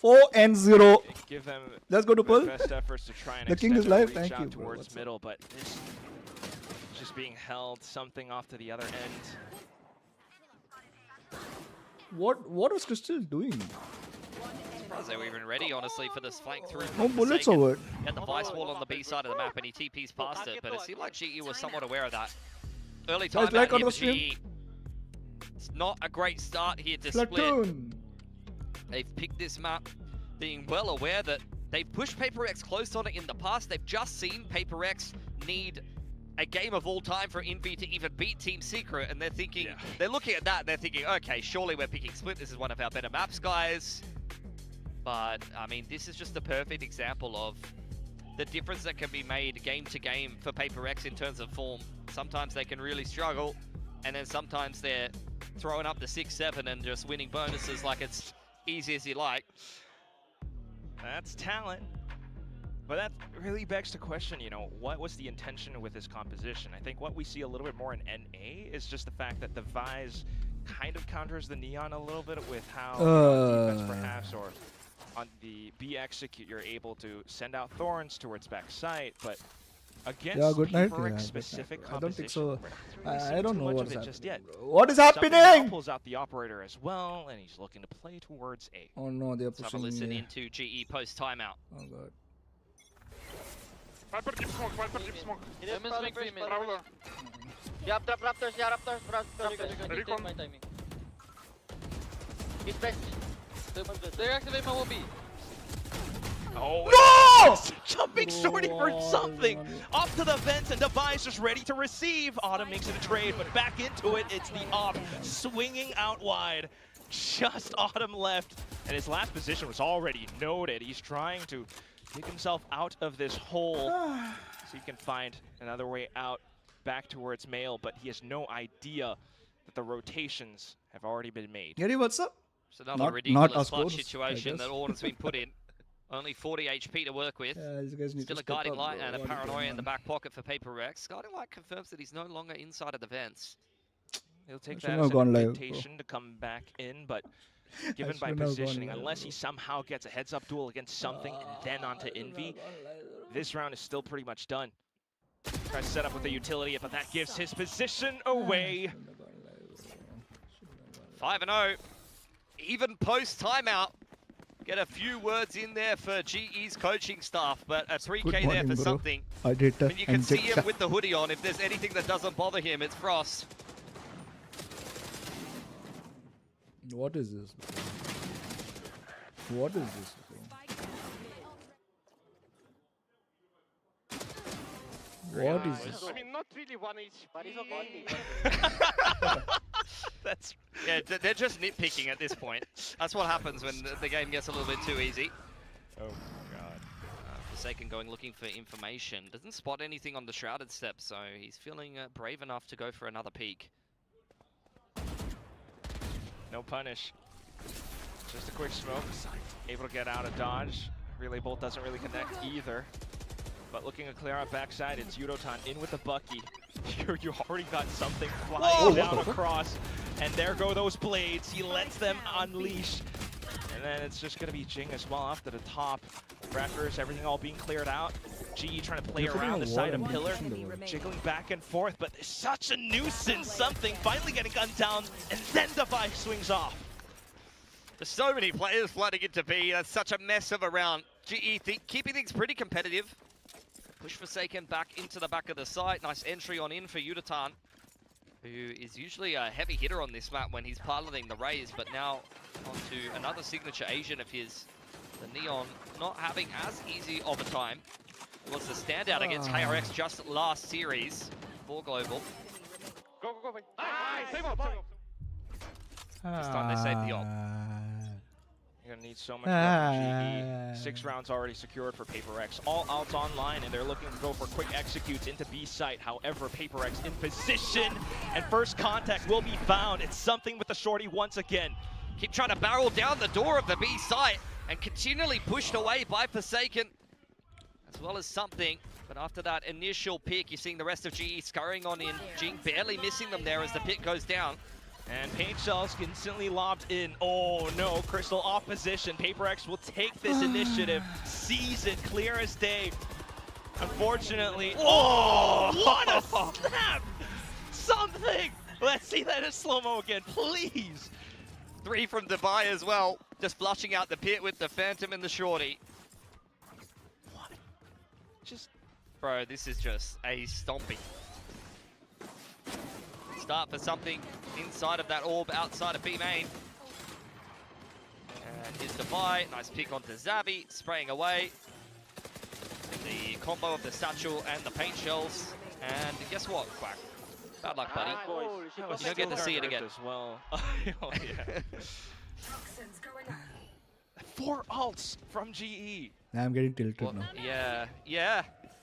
Speaker 4: 4-0.
Speaker 5: Give them
Speaker 4: Let's go to
Speaker 5: their
Speaker 4: Pearl.
Speaker 5: best efforts to try and
Speaker 4: The king
Speaker 5: extend
Speaker 4: is
Speaker 5: the
Speaker 4: live.
Speaker 5: reach
Speaker 4: Thank
Speaker 5: out
Speaker 4: you, bro.
Speaker 5: towards
Speaker 4: What's up?
Speaker 5: middle, but this just being held something off to the other end.
Speaker 4: What was Crystal doing?
Speaker 6: Surprised they were even ready, honestly, for this flank through.
Speaker 4: No
Speaker 6: from
Speaker 4: bullets
Speaker 6: Forsaken.
Speaker 4: over it.
Speaker 6: He had the vice wall on the B side of the map and he TP's past it, but it seemed like GE was somewhat aware of that. Early
Speaker 4: Guys,
Speaker 6: time
Speaker 4: like
Speaker 6: out
Speaker 4: on
Speaker 6: here
Speaker 4: the
Speaker 6: for
Speaker 4: stream.
Speaker 6: GE. It's not a great start here to split.
Speaker 4: Platoon.
Speaker 6: They've picked this map being well aware that they've pushed PRX close on it in the past. They've just seen PRX need a game of all time for Envy to even beat Team Secret, and they're thinking, they're looking at that and they're thinking, okay, surely we're picking Split. This is one of our better maps, guys. But, I mean, this is just the perfect example of the difference that can be made game to game for PRX in terms of form. Sometimes they can really struggle, and then sometimes they're throwing up the 6-7 and just winning bonuses like it's easy as you like.
Speaker 5: That's talent. But that really begs the question, you know, what was the intention with this composition? I think what we see a little bit more in NA is just the fact that the Vise kind of counters the Neon a little bit with how you know, on defense perhaps, or on the B execute you're able to send out Thorns towards backside, but against
Speaker 4: good night.
Speaker 5: PRX
Speaker 4: Yeah,
Speaker 5: specific
Speaker 4: good night. I don't think
Speaker 5: composition,
Speaker 4: so.
Speaker 5: we're not really
Speaker 4: I
Speaker 5: seeing
Speaker 4: don't
Speaker 5: too
Speaker 4: know
Speaker 5: much
Speaker 4: what
Speaker 5: of
Speaker 4: is
Speaker 5: it
Speaker 4: happening.
Speaker 5: just yet.
Speaker 4: What is
Speaker 5: Something now
Speaker 4: happening?
Speaker 5: pulls out the operator as well, and he's looking to play towards A.
Speaker 4: Oh no, they're
Speaker 6: Let's have a
Speaker 4: pushing
Speaker 6: listen
Speaker 4: me.
Speaker 6: into GE post timeout.
Speaker 4: Oh god.
Speaker 7: Viper deep smoke, Viper deep smoke.
Speaker 8: Yeah, Raptors, Raptors.
Speaker 7: Recon.
Speaker 8: My timing. He's best.
Speaker 7: They activate my lobby.
Speaker 5: Oh, no! Jumping shorty for
Speaker 4: Oh,
Speaker 5: something.
Speaker 4: man.
Speaker 5: Off to the vents, and Device just ready to receive. Autumn makes it a trade, but back into it, it's the op swinging out wide. Just Autumn left, and his last position was already noted. He's trying to dig himself out of this hole. See if he can find another way out back towards Mail, but he has no idea that the rotations have already been made.
Speaker 4: Gary, what's up?
Speaker 6: It's another
Speaker 4: Not
Speaker 6: ridiculous
Speaker 4: us
Speaker 6: clutch
Speaker 4: both,
Speaker 6: situation
Speaker 4: I
Speaker 6: that
Speaker 4: guess.
Speaker 6: Orn's been put in. Only 40 HP to work with.
Speaker 4: These guys need
Speaker 6: Still
Speaker 4: to
Speaker 6: a guiding
Speaker 4: step up,
Speaker 6: light
Speaker 4: bro.
Speaker 6: and a
Speaker 4: What are you
Speaker 6: paranoia
Speaker 4: doing,
Speaker 6: in the
Speaker 4: man?
Speaker 6: back pocket for PaperX. Guiding light confirms that he's no longer inside of the vents.
Speaker 5: He'll take
Speaker 4: I should
Speaker 5: that
Speaker 4: have
Speaker 5: as an
Speaker 4: gone live,
Speaker 5: invitation to come back in, but given by
Speaker 4: shouldn't have gone
Speaker 5: positioning,
Speaker 4: live,
Speaker 5: unless
Speaker 4: bro.
Speaker 5: he somehow gets a heads-up duel against something and then onto Envy, this round is still pretty much done. Tries to set up with the utility, but that gives his position away.
Speaker 6: 5-0. Even post timeout. Get a few words in there for GE's coaching staff, but a 3K
Speaker 4: Good
Speaker 6: there
Speaker 4: morning,
Speaker 6: for
Speaker 4: bro.
Speaker 6: something.
Speaker 4: I did
Speaker 6: I mean, you can see him with the hoodie on. If there's anything that doesn't bother him, it's Frost.
Speaker 4: What is this? What is this? What is this?
Speaker 8: I mean, not really one HP.
Speaker 6: That's yeah. They're just nitpicking at this point. That's what happens when the game gets a little bit too easy.
Speaker 5: Oh my god.
Speaker 6: Forsaken going looking for information. Doesn't spot anything on the shrouded step, so he's feeling brave enough to go for another peek.
Speaker 5: No punish. Just a quick smoke. Able to get out of dodge. Relay bolt doesn't really connect either. But looking to clear out backside, it's Yudotan in with the Bucky. You already got something flying down across. And there go those blades. He lets them unleash. And then it's just going to be Jing as well off to the top. Wreckers, everything all being cleared out. GE trying to play around the side of Pillar. Jiggling back and forth, but it's such a nuisance. Something finally getting gunned down, and then Device swings off.
Speaker 6: There's so many players flooding into B. That's such a mess of a round. GE keeping things pretty competitive. Push Forsaken back into the back of the site. Nice entry on in for Yudotan, who is usually a heavy hitter on this map when he's piloting the Rays, but now onto another signature Asian of his. The Neon not having as easy of a time. It was the standout against PRX just last series for Global.
Speaker 8: Go, go, go. Save up, save up.
Speaker 6: This time they saved the ult.
Speaker 5: You're gonna need so much love from GE. 6 rounds already secured for PaperX. All outs online, and they're looking to go for quick executes into B site. However, PaperX in position, and first contact will be found. It's something with the shorty once again.
Speaker 6: Keep trying to barrel down the door of the B site and continually pushed away by Forsaken, as well as something. But after that initial pick, you're seeing the rest of GE scurrying on in. Jing barely missing them there as the pick goes down.
Speaker 5: And Paint Shells instantly lobbed in. Oh no, Crystal off position. PaperX will take this initiative, seize it clear as day. Unfortunately, oh, what a snap! Something! Let's see that in slow-mo again, please!
Speaker 6: 3 from Dubai as well, just flushing out the pit with the Phantom and the Shorty.
Speaker 5: What? Just...
Speaker 6: Bro, this is just a stomping. Start for something inside of that orb outside of B main. And here's Dubai, nice pick onto Zabi, spraying away. The combo of the satchel and the paint shells. And guess what, Quack? Bad luck, buddy. You don't get to see it again.
Speaker 5: As well. Oh, yeah. 4 ults from GE.
Speaker 4: I'm getting tilted
Speaker 6: Well,
Speaker 4: now.
Speaker 6: yeah.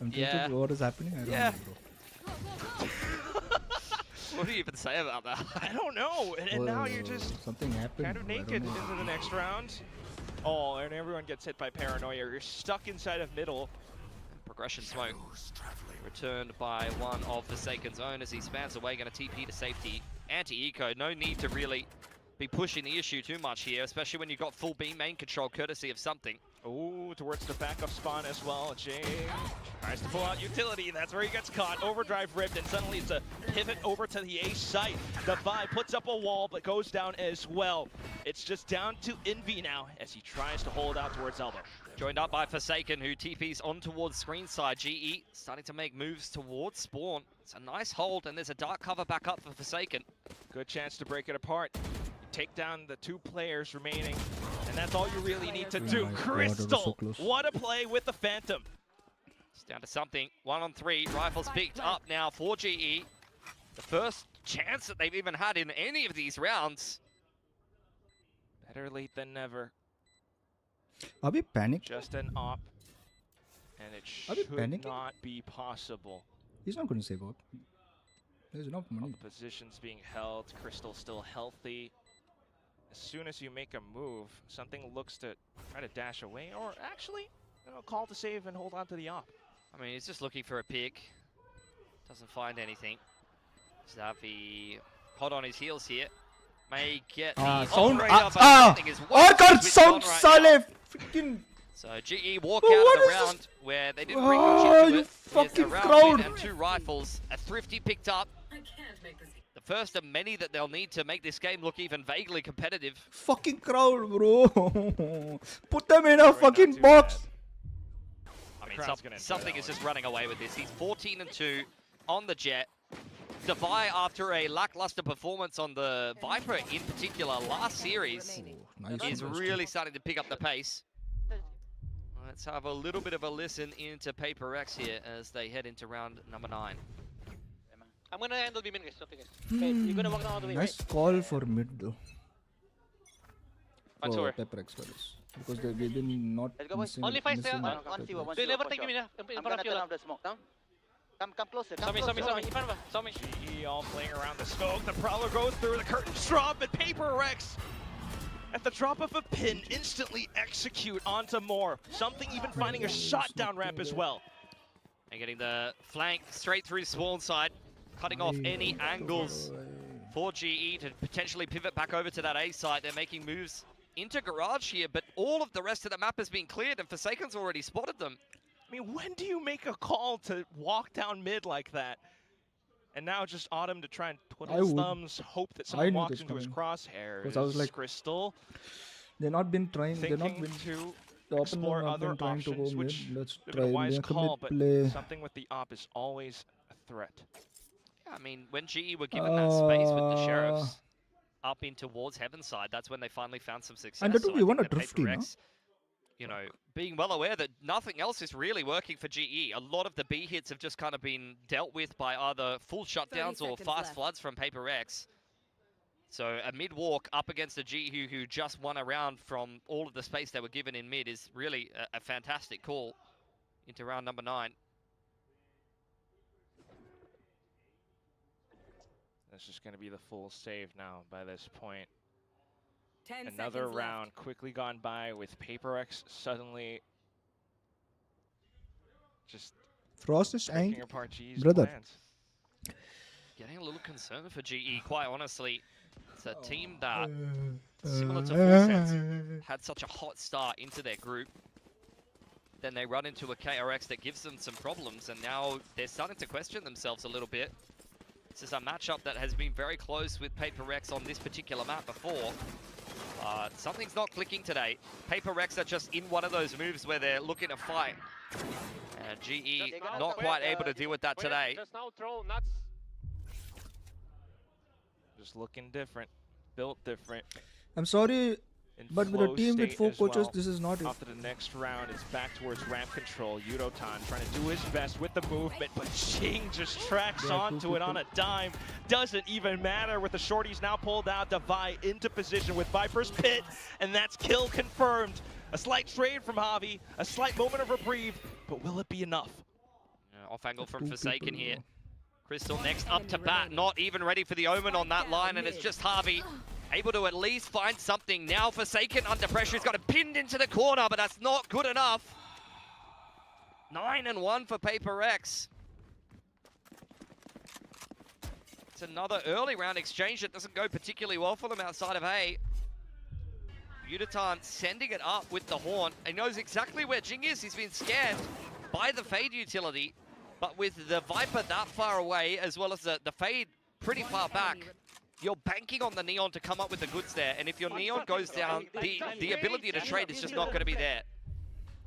Speaker 4: I'm tilted.
Speaker 6: Yeah.
Speaker 4: What is happening? I don't
Speaker 6: Yeah.
Speaker 4: know, bro.
Speaker 6: What do you even say about that?
Speaker 5: I don't know. And now you're just
Speaker 4: something happened.
Speaker 5: kind of
Speaker 4: bro. I don't
Speaker 5: naked
Speaker 4: know.
Speaker 5: into the next round. Oh, and everyone gets hit by Paranoia. You're stuck inside of middle.
Speaker 6: Progression smoke. Returned by one of Forsaken's own as he spans away, going to TP to safety. Anti-eco, no need to really be pushing the issue too much here, especially when you've got full B main control courtesy of something.
Speaker 5: Oh, towards the backup spawn as well. Jing tries to pull out utility. That's where he gets caught. Overdrive ripped, and suddenly it's a pivot over to the A site. Devi puts up a wall, but goes down as well. It's just down to Envy now as he tries to hold out towards Elbow.
Speaker 6: Joined up by Forsaken, who TPs on towards screen side. GE starting to make moves towards spawn. It's a nice hold, and there's a dark cover back up for Forsaken.
Speaker 5: Good chance to break it apart. Take down the 2 players remaining, and that's all you really need to do.
Speaker 4: my God,
Speaker 5: Crystal,
Speaker 4: that was so close.
Speaker 5: what a play with the Phantom.
Speaker 6: It's down to something. 1 on 3. Rifles picked up now for GE. The first chance that they've even had in any of these rounds.
Speaker 5: Better late than never.
Speaker 4: Are we panicked?
Speaker 5: Just an op, and it
Speaker 4: Are we
Speaker 5: should
Speaker 4: panicking?
Speaker 5: not be possible.
Speaker 4: He's not going to save out. There's enough
Speaker 5: All
Speaker 4: money.
Speaker 5: the positions being held, Crystal still healthy. As soon as you make a move, something looks to try to dash away, or actually, call to save and hold on to the op.
Speaker 6: I mean, he's just looking for a pick. Doesn't find anything. Xavi hot on his heels here. May get the
Speaker 4: sound.
Speaker 6: operator, but something is way
Speaker 4: God,
Speaker 6: switched
Speaker 4: sound
Speaker 6: on right
Speaker 4: Saleh.
Speaker 6: now.
Speaker 4: Freaking.
Speaker 6: So GE walk
Speaker 4: Oh,
Speaker 6: out
Speaker 4: what
Speaker 6: of the
Speaker 4: is this?
Speaker 6: round where they didn't bring much
Speaker 4: Oh,
Speaker 6: into
Speaker 4: you
Speaker 6: it. Here's a
Speaker 4: fucking
Speaker 6: round
Speaker 4: crowd.
Speaker 6: win and 2 rifles. A Thrifty picked up. The first of many that they'll need to make this game look even vaguely competitive.
Speaker 4: Fucking crowd, bro. Put them in a
Speaker 5: Probably
Speaker 4: fucking
Speaker 5: not too
Speaker 4: box.
Speaker 6: I mean,
Speaker 5: crowd's gonna enjoy
Speaker 6: something
Speaker 5: that
Speaker 6: is
Speaker 5: one.
Speaker 6: just running away with this. He's 14-2 on the Jet. Devi, after a lackluster performance on the Viper in particular last series,
Speaker 4: Nice.
Speaker 6: is really starting to pick up the pace. Let's have a little bit of a listen into Paper X here as they head into round number 9.
Speaker 7: I'm gonna handle B-min, guys. Okay, guys. Okay, you're gonna walk down all the way,
Speaker 4: Nice
Speaker 7: right?
Speaker 4: call for mid though.
Speaker 7: One
Speaker 4: For
Speaker 7: tour.
Speaker 4: Pepper X fellas. Because they did not
Speaker 9: Let's go, boys.
Speaker 4: missing,
Speaker 7: Only 5
Speaker 4: missing
Speaker 7: seconds.
Speaker 4: that
Speaker 9: One
Speaker 4: Pepper
Speaker 9: fewer,
Speaker 4: X.
Speaker 9: one
Speaker 7: They
Speaker 9: fewer,
Speaker 7: never
Speaker 9: for
Speaker 7: take
Speaker 9: sure.
Speaker 7: me in
Speaker 9: I'm
Speaker 7: front
Speaker 9: gonna
Speaker 7: of you.
Speaker 9: turn off the smoke. Come closer.
Speaker 7: Saw
Speaker 9: Come
Speaker 7: me,
Speaker 9: closer.
Speaker 7: in front of us. Saw me.
Speaker 5: GE all playing around the smoke. The Prowler goes through, the curtains drop, and Paper X, at the drop of a pin, instantly execute onto more. Something even finding a shot down ramp as well.
Speaker 6: And getting the flank straight through Swan side, cutting off any angles for GE to potentially pivot back over to that A side. They're making moves into Garage here, but all of the rest of the map has been cleared and Forsaken's already spotted them.
Speaker 5: I mean, when do you make a call to walk down mid like that? And now just Autumn to try and twiddle
Speaker 4: I
Speaker 5: his
Speaker 4: would.
Speaker 5: thumbs, hope that
Speaker 4: I
Speaker 5: someone
Speaker 4: knew
Speaker 5: walks
Speaker 4: this
Speaker 5: into his
Speaker 4: coming.
Speaker 5: crosshairs.
Speaker 4: 'Cause I was like,
Speaker 5: Crystal
Speaker 4: They're not been trying. They're
Speaker 5: thinking
Speaker 4: not been.
Speaker 5: to
Speaker 4: The open
Speaker 5: explore
Speaker 4: not
Speaker 5: other
Speaker 4: been trying to go
Speaker 5: options,
Speaker 4: mid.
Speaker 5: which
Speaker 4: Let's
Speaker 5: would have
Speaker 4: try
Speaker 5: been a wise
Speaker 4: make a
Speaker 5: call,
Speaker 4: mid
Speaker 5: but
Speaker 4: play.
Speaker 5: something with the op is always a threat.
Speaker 6: Yeah, I mean, when GE were given that space with the Sheriffs up in towards Heaven's side, that's when they finally found some success.
Speaker 4: And that
Speaker 6: So
Speaker 4: we
Speaker 6: I
Speaker 4: won
Speaker 6: think
Speaker 4: a
Speaker 6: that
Speaker 4: Drifty,
Speaker 6: Paper
Speaker 4: no?
Speaker 6: X, you know, being well aware that nothing else is really working for GE. A lot of the B hits have just kind of been dealt with by either full shutdowns or fast floods from Paper X. So a mid walk up against a GE who just won a round from all of the space they were given in mid is really a fantastic call into round number 9.
Speaker 5: That's just going to be the full save now by this point. Another round quickly gone by with Paper X suddenly just
Speaker 4: Frost is
Speaker 5: taking
Speaker 4: angry.
Speaker 5: apart GE's
Speaker 4: Brother.
Speaker 5: plans.
Speaker 6: Getting a little concerned for GE, quite honestly. It's a team that, similar to Forsense, had such a hot start into their group. Then they run into a KRX that gives them some problems, and now they're starting to question themselves a little bit. This is a matchup that has been very close with Paper X on this particular map before. Something's not clicking today. Paper X are just in one of those moves where they're looking to fight. And GE not quite able to deal with that today.
Speaker 8: Just now throw nuts.
Speaker 5: Just looking different, built different.
Speaker 4: I'm sorry,
Speaker 5: In
Speaker 4: but with a
Speaker 5: flow
Speaker 4: team with
Speaker 5: state
Speaker 4: 4
Speaker 5: as
Speaker 4: coaches,
Speaker 5: well.
Speaker 4: this is not it.
Speaker 5: After the next round, it's back towards ramp control. Yudotan trying to do his best with the movement, but Ching just tracks
Speaker 4: Yeah,
Speaker 5: onto it on a dime. Doesn't even matter with the shorties now pulled out. Devi into position with Viper's Pit, and that's kill confirmed. A slight trade from Javi, a slight moment of reprieve, but will it be enough?
Speaker 6: Off angle from
Speaker 4: Two
Speaker 6: Forsaken
Speaker 4: people,
Speaker 6: here.
Speaker 4: bro.
Speaker 6: Crystal next up to bat, not even ready for the Omen on that line, and it's just Harvey able to at least find something. Now Forsaken under pressure, he's got it pinned into the corner, but that's not good enough. 9-1 for Paper X. It's another early round exchange that doesn't go particularly well for them outside of A. Yudotan sending it up with the Horn. He knows exactly where Jing is. He's been scanned by the Fade utility. But with the Viper that far away, as well as the Fade pretty far back, you're banking on the Neon to come up with the goods there. And if your Neon goes down, the ability to trade is just not going to be there.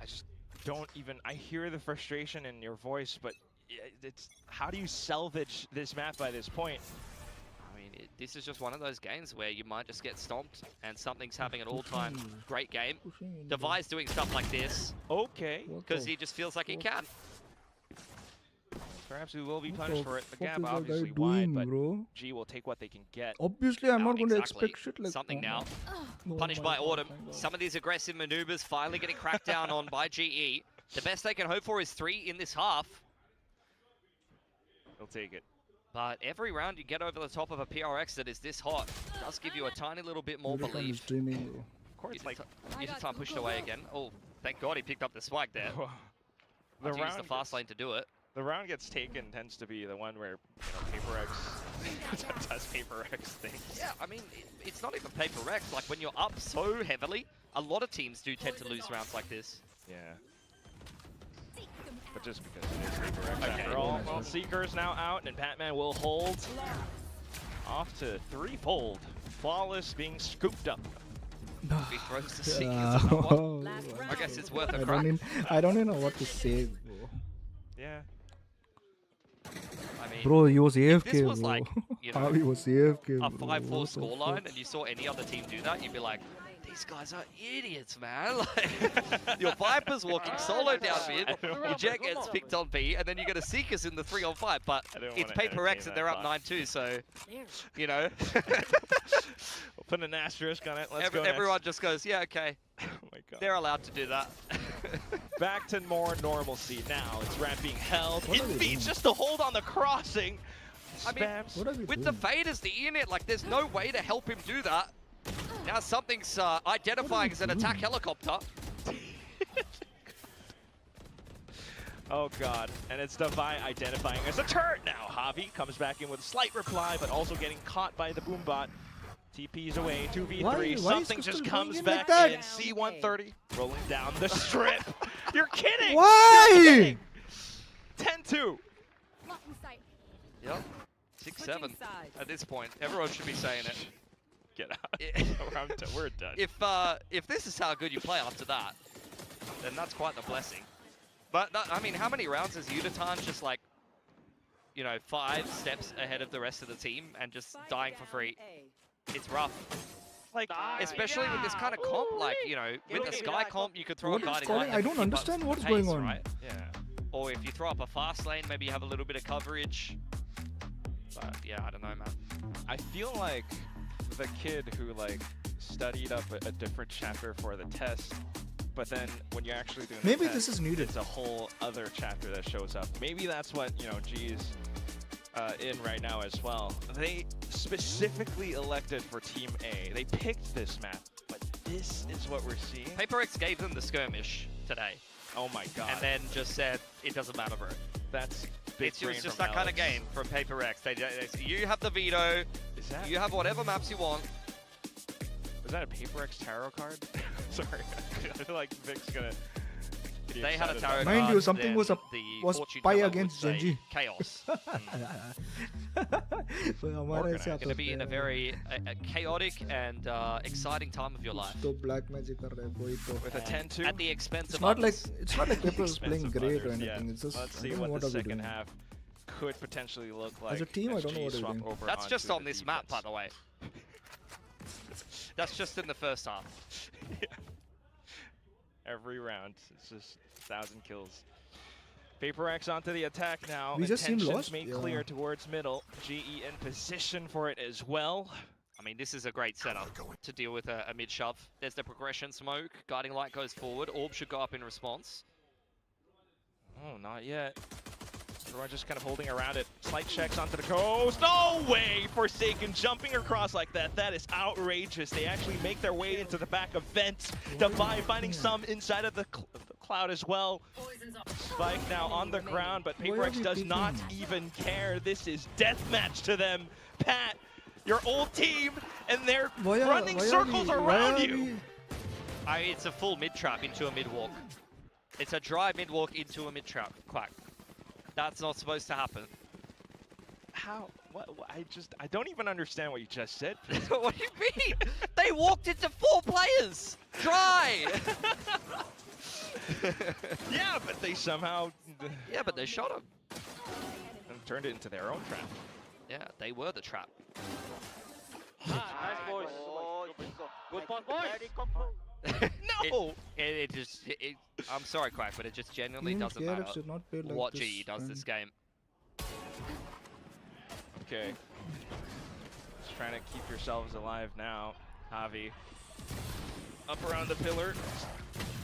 Speaker 5: I just don't even, I hear the frustration in your voice, but it's, how do you salvage this map by this point?
Speaker 6: I mean, this is just one of those games where you might just get stomped and something's having an all-time great game. Devi's doing stuff like this
Speaker 5: Okay,
Speaker 6: because he just feels like he can.
Speaker 5: perhaps we will be
Speaker 4: What
Speaker 5: punished
Speaker 4: the
Speaker 5: for it. The
Speaker 4: fuck
Speaker 5: gap
Speaker 4: is that
Speaker 5: obviously
Speaker 4: guy
Speaker 5: wide,
Speaker 4: doing,
Speaker 5: but
Speaker 4: bro?
Speaker 5: G will take what they can get.
Speaker 4: Obviously, I'm
Speaker 6: No,
Speaker 4: not going to
Speaker 6: exactly.
Speaker 4: expect shit like
Speaker 6: Something
Speaker 4: oh
Speaker 6: now.
Speaker 4: my-
Speaker 6: Punished
Speaker 4: oh my
Speaker 6: by
Speaker 4: God,
Speaker 6: Autumn.
Speaker 4: thank God.
Speaker 6: Some of these aggressive maneuvers finally getting cracked down on by GE. The best they can hope for is 3 in this half.
Speaker 5: He'll take it.
Speaker 6: But every round you get over the top of a PRX that is this hot does give you a tiny little bit more belief.
Speaker 5: Of course,
Speaker 6: You just can't push it away again. Oh, thank God he picked up the swag there.
Speaker 5: The
Speaker 6: Use the fast lane to do it.
Speaker 5: The round gets taken tends to be the one where PaperX does PaperX things.
Speaker 6: Yeah, I mean, it's not even PaperX. Like when you're up so heavily, a lot of teams do tend to lose rounds like this.
Speaker 5: Yeah. But just because it is PaperX after all. Well, Seeker's now out, and Batman will hold off to threefold. Flawless being scooped up.
Speaker 6: He throws the Seekers. I guess it's worth a crack.
Speaker 4: I don't even know what to say, bro.
Speaker 5: Yeah.
Speaker 6: I mean,
Speaker 4: Bro, he was AFK,
Speaker 6: if this was
Speaker 4: bro.
Speaker 6: like, you know,
Speaker 4: He was AFK,
Speaker 6: a
Speaker 4: bro.
Speaker 6: 5-4
Speaker 4: What the
Speaker 6: scoreline,
Speaker 4: fuck?
Speaker 6: and you saw any other team do that, you'd be like, these guys are idiots, man. Like, your Viper's walking solo down mid, your Jet gets picked on B, and then you get a Seekers in the 3-on-5. But it's PaperX and they're up 9-2, so, you know.
Speaker 5: We'll put an asterisk on it. Let's go
Speaker 6: Everyone
Speaker 5: next.
Speaker 6: just goes, yeah, okay.
Speaker 5: Oh my God.
Speaker 6: They're allowed to do that.
Speaker 5: Back to more normalcy now. It's Rat being held.
Speaker 4: What are
Speaker 5: It
Speaker 4: they
Speaker 5: beats
Speaker 4: doing?
Speaker 5: just to hold on the crossing.
Speaker 6: I mean,
Speaker 5: Spams.
Speaker 4: What are we
Speaker 6: with
Speaker 4: doing?
Speaker 6: the faders, the unit, like, there's no way to help him do that. Now something's identifying as an attack helicopter.
Speaker 5: Oh God, and it's Devi identifying as a turret now. Javi comes back in with a slight reply, but also getting caught by the boombot. TP's away, 2v3,
Speaker 4: Why
Speaker 5: something
Speaker 4: is
Speaker 5: just
Speaker 4: Crystal
Speaker 5: comes
Speaker 4: going in
Speaker 5: back
Speaker 4: like that?
Speaker 5: in. C-130 rolling down the strip. You're kidding!
Speaker 4: Why?
Speaker 5: 10-2.
Speaker 6: Yep. 6-7 at this point. Everyone should be saying it.
Speaker 5: Get out. We're done.
Speaker 6: If this is how good you play after that, then that's quite the blessing. But I mean, how many rounds has Uditan just like, you know, 5 steps ahead of the rest of the team and just dying for free? It's rough.
Speaker 5: Like,
Speaker 6: especially with this kind of comp, like, you know, with the Sky comp, you could throw
Speaker 4: What
Speaker 6: a
Speaker 4: is
Speaker 6: guiding
Speaker 4: going-
Speaker 6: light.
Speaker 4: I
Speaker 6: and
Speaker 4: don't
Speaker 6: keep up
Speaker 4: understand what's
Speaker 6: pace,
Speaker 4: going on.
Speaker 6: Right?
Speaker 5: Yeah.
Speaker 6: Or if you throw up a fast lane, maybe you have a little bit of coverage. But yeah, I don't know, man.
Speaker 5: I feel like the kid who like studied up a different chapter for the test, but then when you're actually doing
Speaker 4: Maybe
Speaker 5: the
Speaker 4: this
Speaker 5: test,
Speaker 4: is needed.
Speaker 5: it's a whole other chapter that shows up. Maybe that's what, you know, G's in right now as well. They specifically elected for Team A. They picked this map, but this is what we're seeing.
Speaker 6: PaperX gave them the skirmish today.
Speaker 5: Oh my God.
Speaker 6: And then just said, it doesn't matter, bro.
Speaker 5: That's big
Speaker 6: It's
Speaker 5: brain
Speaker 6: just
Speaker 5: from
Speaker 6: that kind of
Speaker 5: Alex.
Speaker 6: game from PaperX. They say, you have the veto,
Speaker 5: Is that,
Speaker 6: you have whatever maps you want.
Speaker 5: was that a PaperX tarot card? Sorry, I feel like Vic's gonna. get
Speaker 6: They had a
Speaker 5: excited
Speaker 6: tarot
Speaker 5: about
Speaker 6: card.
Speaker 4: Mind you, something
Speaker 6: then
Speaker 4: was
Speaker 6: the fortune
Speaker 4: spy
Speaker 6: teller
Speaker 4: against
Speaker 6: would say
Speaker 4: Genji.
Speaker 6: Chaos.
Speaker 4: So हमारे ऐसे
Speaker 6: Going to be in a very chaotic and exciting time of your life.
Speaker 4: तो black magic कर रहा है कोई तो.
Speaker 5: with a 10-2.
Speaker 6: At the expense
Speaker 4: It's
Speaker 6: of
Speaker 4: not like
Speaker 6: others.
Speaker 4: people is playing
Speaker 5: Expensive
Speaker 4: great or
Speaker 5: others,
Speaker 4: anything.
Speaker 5: yeah.
Speaker 4: It's just
Speaker 5: Let's
Speaker 4: I
Speaker 5: see
Speaker 4: don't know
Speaker 5: what
Speaker 4: what
Speaker 5: the
Speaker 4: are we
Speaker 5: second
Speaker 4: doing.
Speaker 5: half could potentially look like.
Speaker 4: As a team, I don't know what
Speaker 5: SG
Speaker 4: we're
Speaker 5: swap
Speaker 4: doing.
Speaker 5: over
Speaker 6: That's just
Speaker 5: onto
Speaker 6: on
Speaker 5: the
Speaker 6: this map, by
Speaker 5: defense.
Speaker 6: the way. That's just in the first half.
Speaker 5: Every round, it's just 1,000 kills. PaperX onto the attack now.
Speaker 4: We just seem
Speaker 5: Intentions
Speaker 4: lost,
Speaker 5: made
Speaker 4: yeah.
Speaker 5: clear towards middle. GE in position for it as well.
Speaker 6: I mean, this is a great setup to deal with a mid shove. There's the progression smoke. Guiding light goes forward. Orb should go up in response.
Speaker 5: Oh, not yet. Everyone just kind of holding around it. Slight checks onto the coast. No way! Forsaken jumping across like that. That is outrageous. They actually make their way into the back of Vent. Devi finding some inside of the cloud as well. Spike now on the ground, but
Speaker 4: Why are
Speaker 5: PaperX
Speaker 4: we
Speaker 5: does not
Speaker 4: picking?
Speaker 5: even care. This is deathmatch to them. Pat, your old team, and they're running circles around you.
Speaker 6: It's a full mid trap into a mid walk. It's a dry mid walk into a mid trap. Quack. That's not supposed to happen.
Speaker 5: How? What? I don't even understand what you just said.
Speaker 6: What do you mean? They walked into 4 players. Dry.
Speaker 5: Yeah, but they somehow
Speaker 6: Yeah, but they shot him.
Speaker 5: turned it into their own trap.
Speaker 6: Yeah, they were the trap.
Speaker 8: Nice boys. Good pass, boys.
Speaker 5: No!
Speaker 6: I'm sorry, Quack, but it just genuinely
Speaker 4: Even
Speaker 6: doesn't
Speaker 4: KRX
Speaker 6: matter
Speaker 4: should not play like
Speaker 6: what
Speaker 4: this,
Speaker 6: GE does this game.
Speaker 5: Okay. Just trying to keep yourselves alive now, Javi. Up around the pillar.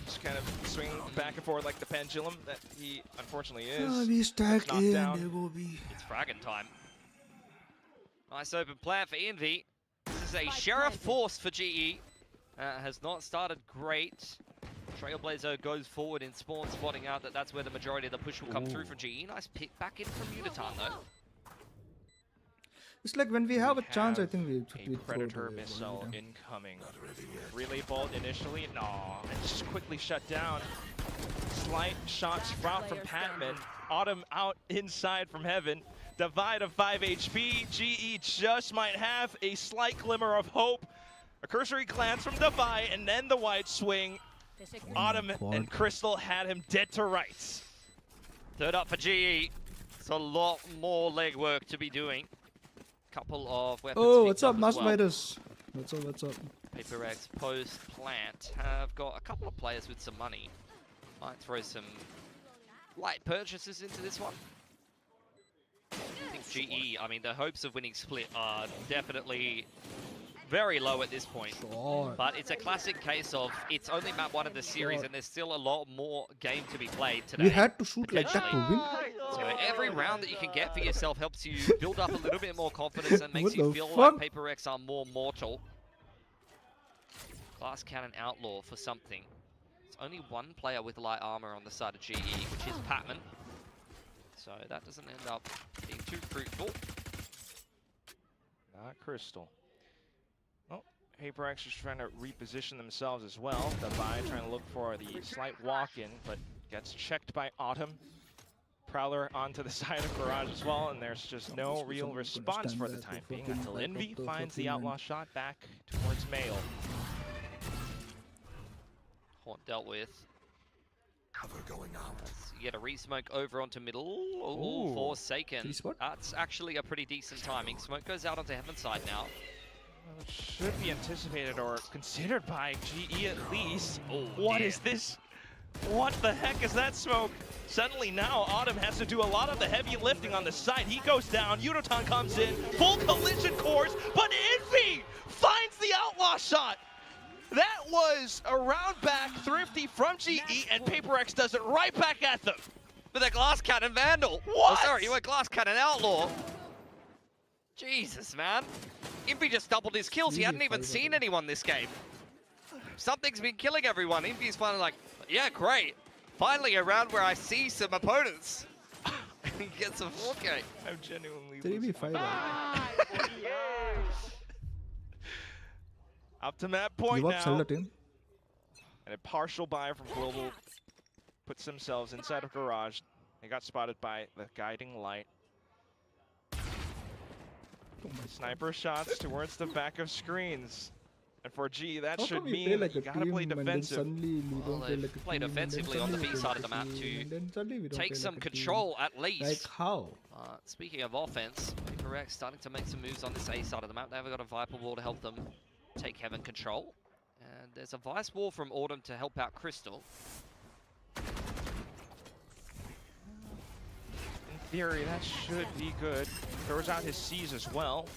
Speaker 5: Just kind of swing back and forth like the pendulum that he unfortunately is.
Speaker 4: We stack
Speaker 5: knocked
Speaker 4: A
Speaker 5: down.
Speaker 4: and they go B.
Speaker 6: It's fragging time. Nice open plan for Envy. This is a Sheriff force for GE. Has not started great. Trailblazer goes forward in spawn, spotting out that that's where the majority of the push will come through from GE. Nice pick back in from Unitard though.
Speaker 4: It's like when we have a chance, I think we
Speaker 5: A Predator missile incoming. Relay bolt initially. No, it's just quickly shut down. Slight shot sprout from Patman. Autumn out inside from Heaven. Divide of 5 HP. GE just might have a slight glimmer of hope. A cursory glance from Divide and then the wide swing. Autumn and Crystal had him dead to rights.
Speaker 6: Third up for GE. It's a lot more legwork to be doing. Couple of weapons.
Speaker 4: Oh, what's up, Mass
Speaker 6: well.
Speaker 4: Virus? What's up, what's up?
Speaker 6: PRX post plant have got a couple of players with some money. Might throw some light purchases into this one. I think GE, I mean, the hopes of winning split are definitely very low at this point.
Speaker 4: Sure.
Speaker 6: But it's a classic case of it's only map 1 of the series and there's still a lot more game to be played today.
Speaker 4: We had to shoot like that to win.
Speaker 6: So every round that you can get for yourself helps you build up a little bit more confidence and makes you feel
Speaker 4: fuck?
Speaker 6: like PRX are more mortal. Glass Cannon Outlaw for something. It's only one player with light armor on the side of GE, which is Patman. So that doesn't end up being too fruitful.
Speaker 5: Not Crystal. Oh, PRX just trying to reposition themselves as well. Divide trying to look for the slight walk-in, but gets checked by Autumn. Prowler onto the side of Garage as well, and there's just no real response for the time being until Envy finds the outlaw shot back towards Mail.
Speaker 6: Haunt dealt with. Cover going out. You get a re-smoke over onto middle. Oh, Forsaken. That's actually a pretty decent timing. Smoke goes out onto Heaven side now.
Speaker 5: Well, it should be anticipated or considered by GE at least. What is this? What the heck is that smoke? Suddenly now Autumn has to do a lot of the heavy lifting on the side. He goes down, Unoton comes in, full collision course, but Envy finds the outlaw shot. That was a round back thrifty from GE, and PRX does it right back at them.
Speaker 6: With a Glass Cannon Vandal.
Speaker 5: What?
Speaker 6: Oh, sorry, you went Glass Cannon Outlaw. Jesus, man. Envy just doubled his kills. He hadn't even seen anyone this game. Something's been killing everyone. Envy's finally like, yeah, great. Finally a round where I see some opponents. He gets a 4K.
Speaker 5: I'm genuinely
Speaker 4: 3v5.
Speaker 5: Up to map point
Speaker 4: You
Speaker 5: now.
Speaker 4: team?
Speaker 5: And a partial buy from Global puts themselves inside of Garage. They got spotted by the guiding light. Sniper shots towards the back of screens. And for G, that should mean you gotta play defensive.
Speaker 6: Well, they've played offensively on the B side of the map to take some control at least.
Speaker 4: Like how?
Speaker 6: Speaking of offense, PRX starting to make some moves on this A side of the map. They've got a Viper Wall to help them take Heaven control. And there's a Vice Wall from Autumn to help out Crystal.
Speaker 5: In theory, that should be good. Throws out his C's as well.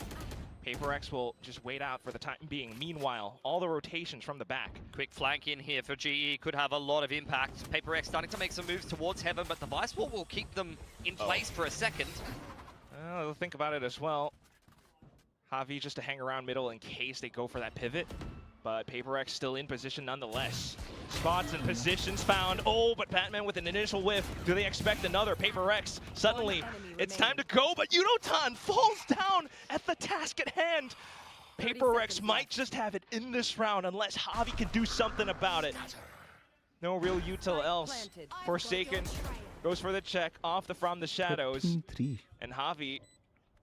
Speaker 5: PRX will just wait out for the time being. Meanwhile, all the rotations from the back.
Speaker 6: Quick flank in here for GE could have a lot of impact. PRX starting to make some moves towards Heaven, but the Vice Wall will keep them in place for a second.
Speaker 5: Well, think about it as well. Javi just to hang around middle in case they go for that pivot. But PRX still in position nonetheless. Spots and positions found. Oh, but Batman with an initial whiff. Do they expect another? PRX suddenly, it's time to go, but Unoton falls down at the task at hand. PRX might just have it in this round unless Javi can do something about it. No real util else. Forsaken goes for the check off from the shadows. And Javi,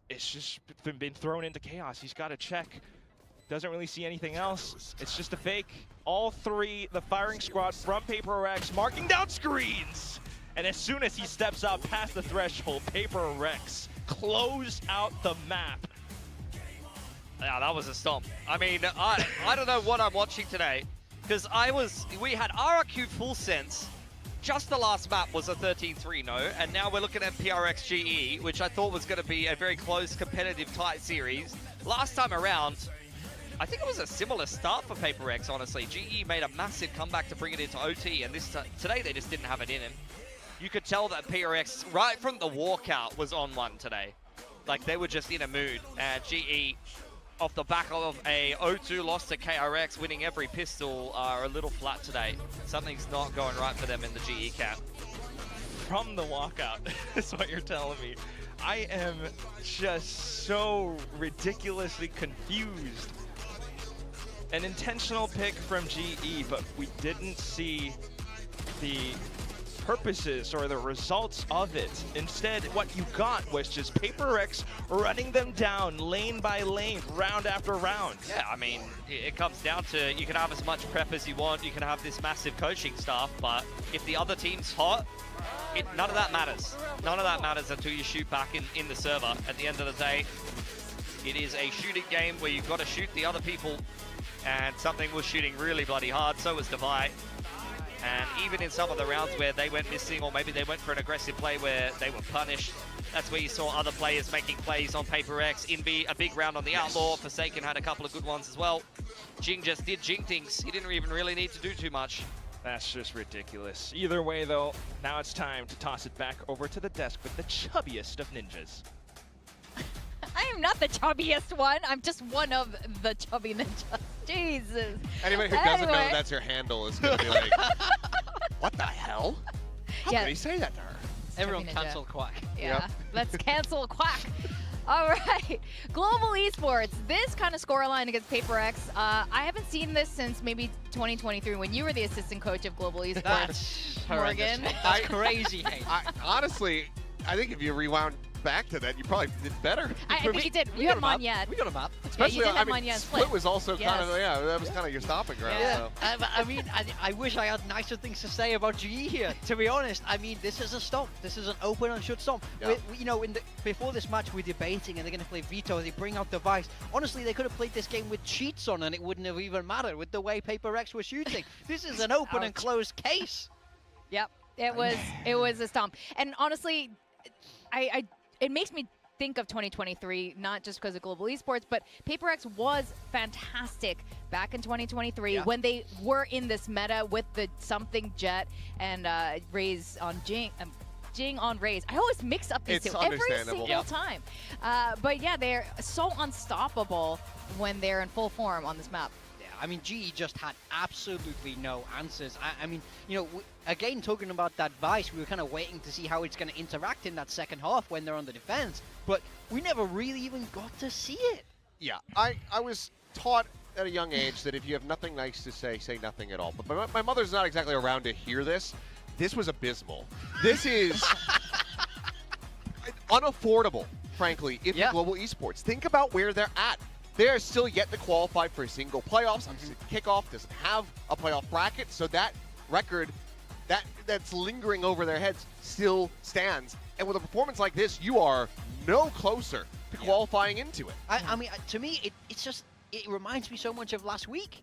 Speaker 5: it's just been thrown into chaos. He's got to check. Doesn't really see anything else. It's just a fake. All three, the firing squad from PRX, marking down screens. And as soon as he steps out past the threshold, PRX close out the map.
Speaker 6: Yeah, that was a stomp. I mean, I don't know what I'm watching today, because we had RRQ full sense. Just the last map was a 13-3, no, and now we're looking at PRX GE, which I thought was going to be a very close, competitive, tight series. Last time around, I think it was a similar start for PaperX, honestly. GE made a massive comeback to bring it into OT, and today they just didn't have it in him. You could tell that PRX, right from the walkout, was on one today. Like, they were just in a mood. And GE, off the back of a 0-2 loss to KRX, winning every pistol, are a little flat today. Something's not going right for them in the GE camp.
Speaker 5: From the walkout, is what you're telling me. I am just so ridiculously confused. An intentional pick from GE, but we didn't see the purposes or the results of it. Instead, what you got was just PaperX running them down lane by lane, round after round.
Speaker 6: Yeah, I mean, it comes down to you can have as much prep as you want, you can have this massive coaching staff, but if the other team's hot, none of that matters. None of that matters until you shoot back in the server. At the end of the day, it is a shooting game where you've got to shoot the other people, and something was shooting really bloody hard, so was Devi. And even in some of the rounds where they went missing, or maybe they went for an aggressive play where they were punished, that's where you saw other players making plays on PaperX. Invi, a big round on the Outlaw. Forsaken had a couple of good ones as well. Jing just did Jing things. He didn't even really need to do too much.
Speaker 5: That's just ridiculous. Either way, though, now it's time to toss it back over to the desk with the chubbiest of ninjas.
Speaker 1: I am not the chubbiest one. I'm just one of the chubby ninjas. Jesus.
Speaker 2: Anybody who doesn't know that's your handle is going to be like, what the hell? How
Speaker 1: Yeah.
Speaker 2: could he say that to her?
Speaker 3: Everyone
Speaker 1: Ninja.
Speaker 3: cancel Quack.
Speaker 1: Yeah,
Speaker 2: Yep.
Speaker 1: let's cancel Quack. All right, Global Esports. This kind of scoreline against PaperX, I haven't seen this since maybe 2023 when you were the assistant coach of Global Esports.
Speaker 3: That's
Speaker 1: Morgan.
Speaker 3: horrendous. That's crazy.
Speaker 2: Honestly, I think if you rewound back to that, you probably did better.
Speaker 1: I think you did. You had Monyet.
Speaker 3: We got a map.
Speaker 2: Especially,
Speaker 1: did have
Speaker 2: I mean,
Speaker 1: Monyet
Speaker 2: Split was also kind of,
Speaker 1: Yes.
Speaker 2: that was kind of your stopping ground.
Speaker 1: Yeah.
Speaker 2: So.
Speaker 3: I mean, I wish I had nicer things to say about GE here. To be honest, I mean, this is a stomp. This is an open and shut stomp.
Speaker 2: Yeah.
Speaker 3: You know, before this match, we're debating, and they're going to play Veto. They bring out Device. Honestly, they could have played this game with cheats on, and it wouldn't have even mattered with the way PaperX were shooting. This is an open and closed case.
Speaker 1: Yep, it was a stomp. And honestly, it makes me think of 2023, not just because of Global Esports, but PaperX was fantastic back in 2023 when they were in this meta with the something Jet and Raze on Jing. Jing on Raze. I always mix up these two every single time. But yeah, they're so unstoppable when they're in full form on this map.
Speaker 3: I mean, GE just had absolutely no answers. I mean, you know, again, talking about that Vice, we were kind of waiting to see how it's going to interact in that second half when they're on the defense, but we never really even got to see it.
Speaker 2: Yeah, I was taught at a young age that if you have nothing nice to say nothing at all. But my mother's not exactly around to hear this. This was abysmal. This is unaffordable, frankly, if you're Global Esports. Think about where they're at. They are still yet to qualify for a single playoffs. Kickoff doesn't have a playoff bracket, so that record that's lingering over their heads still stands. And with a performance like this, you are no closer to qualifying into it.
Speaker 3: I mean, to me, it's just, it reminds me so much of last week.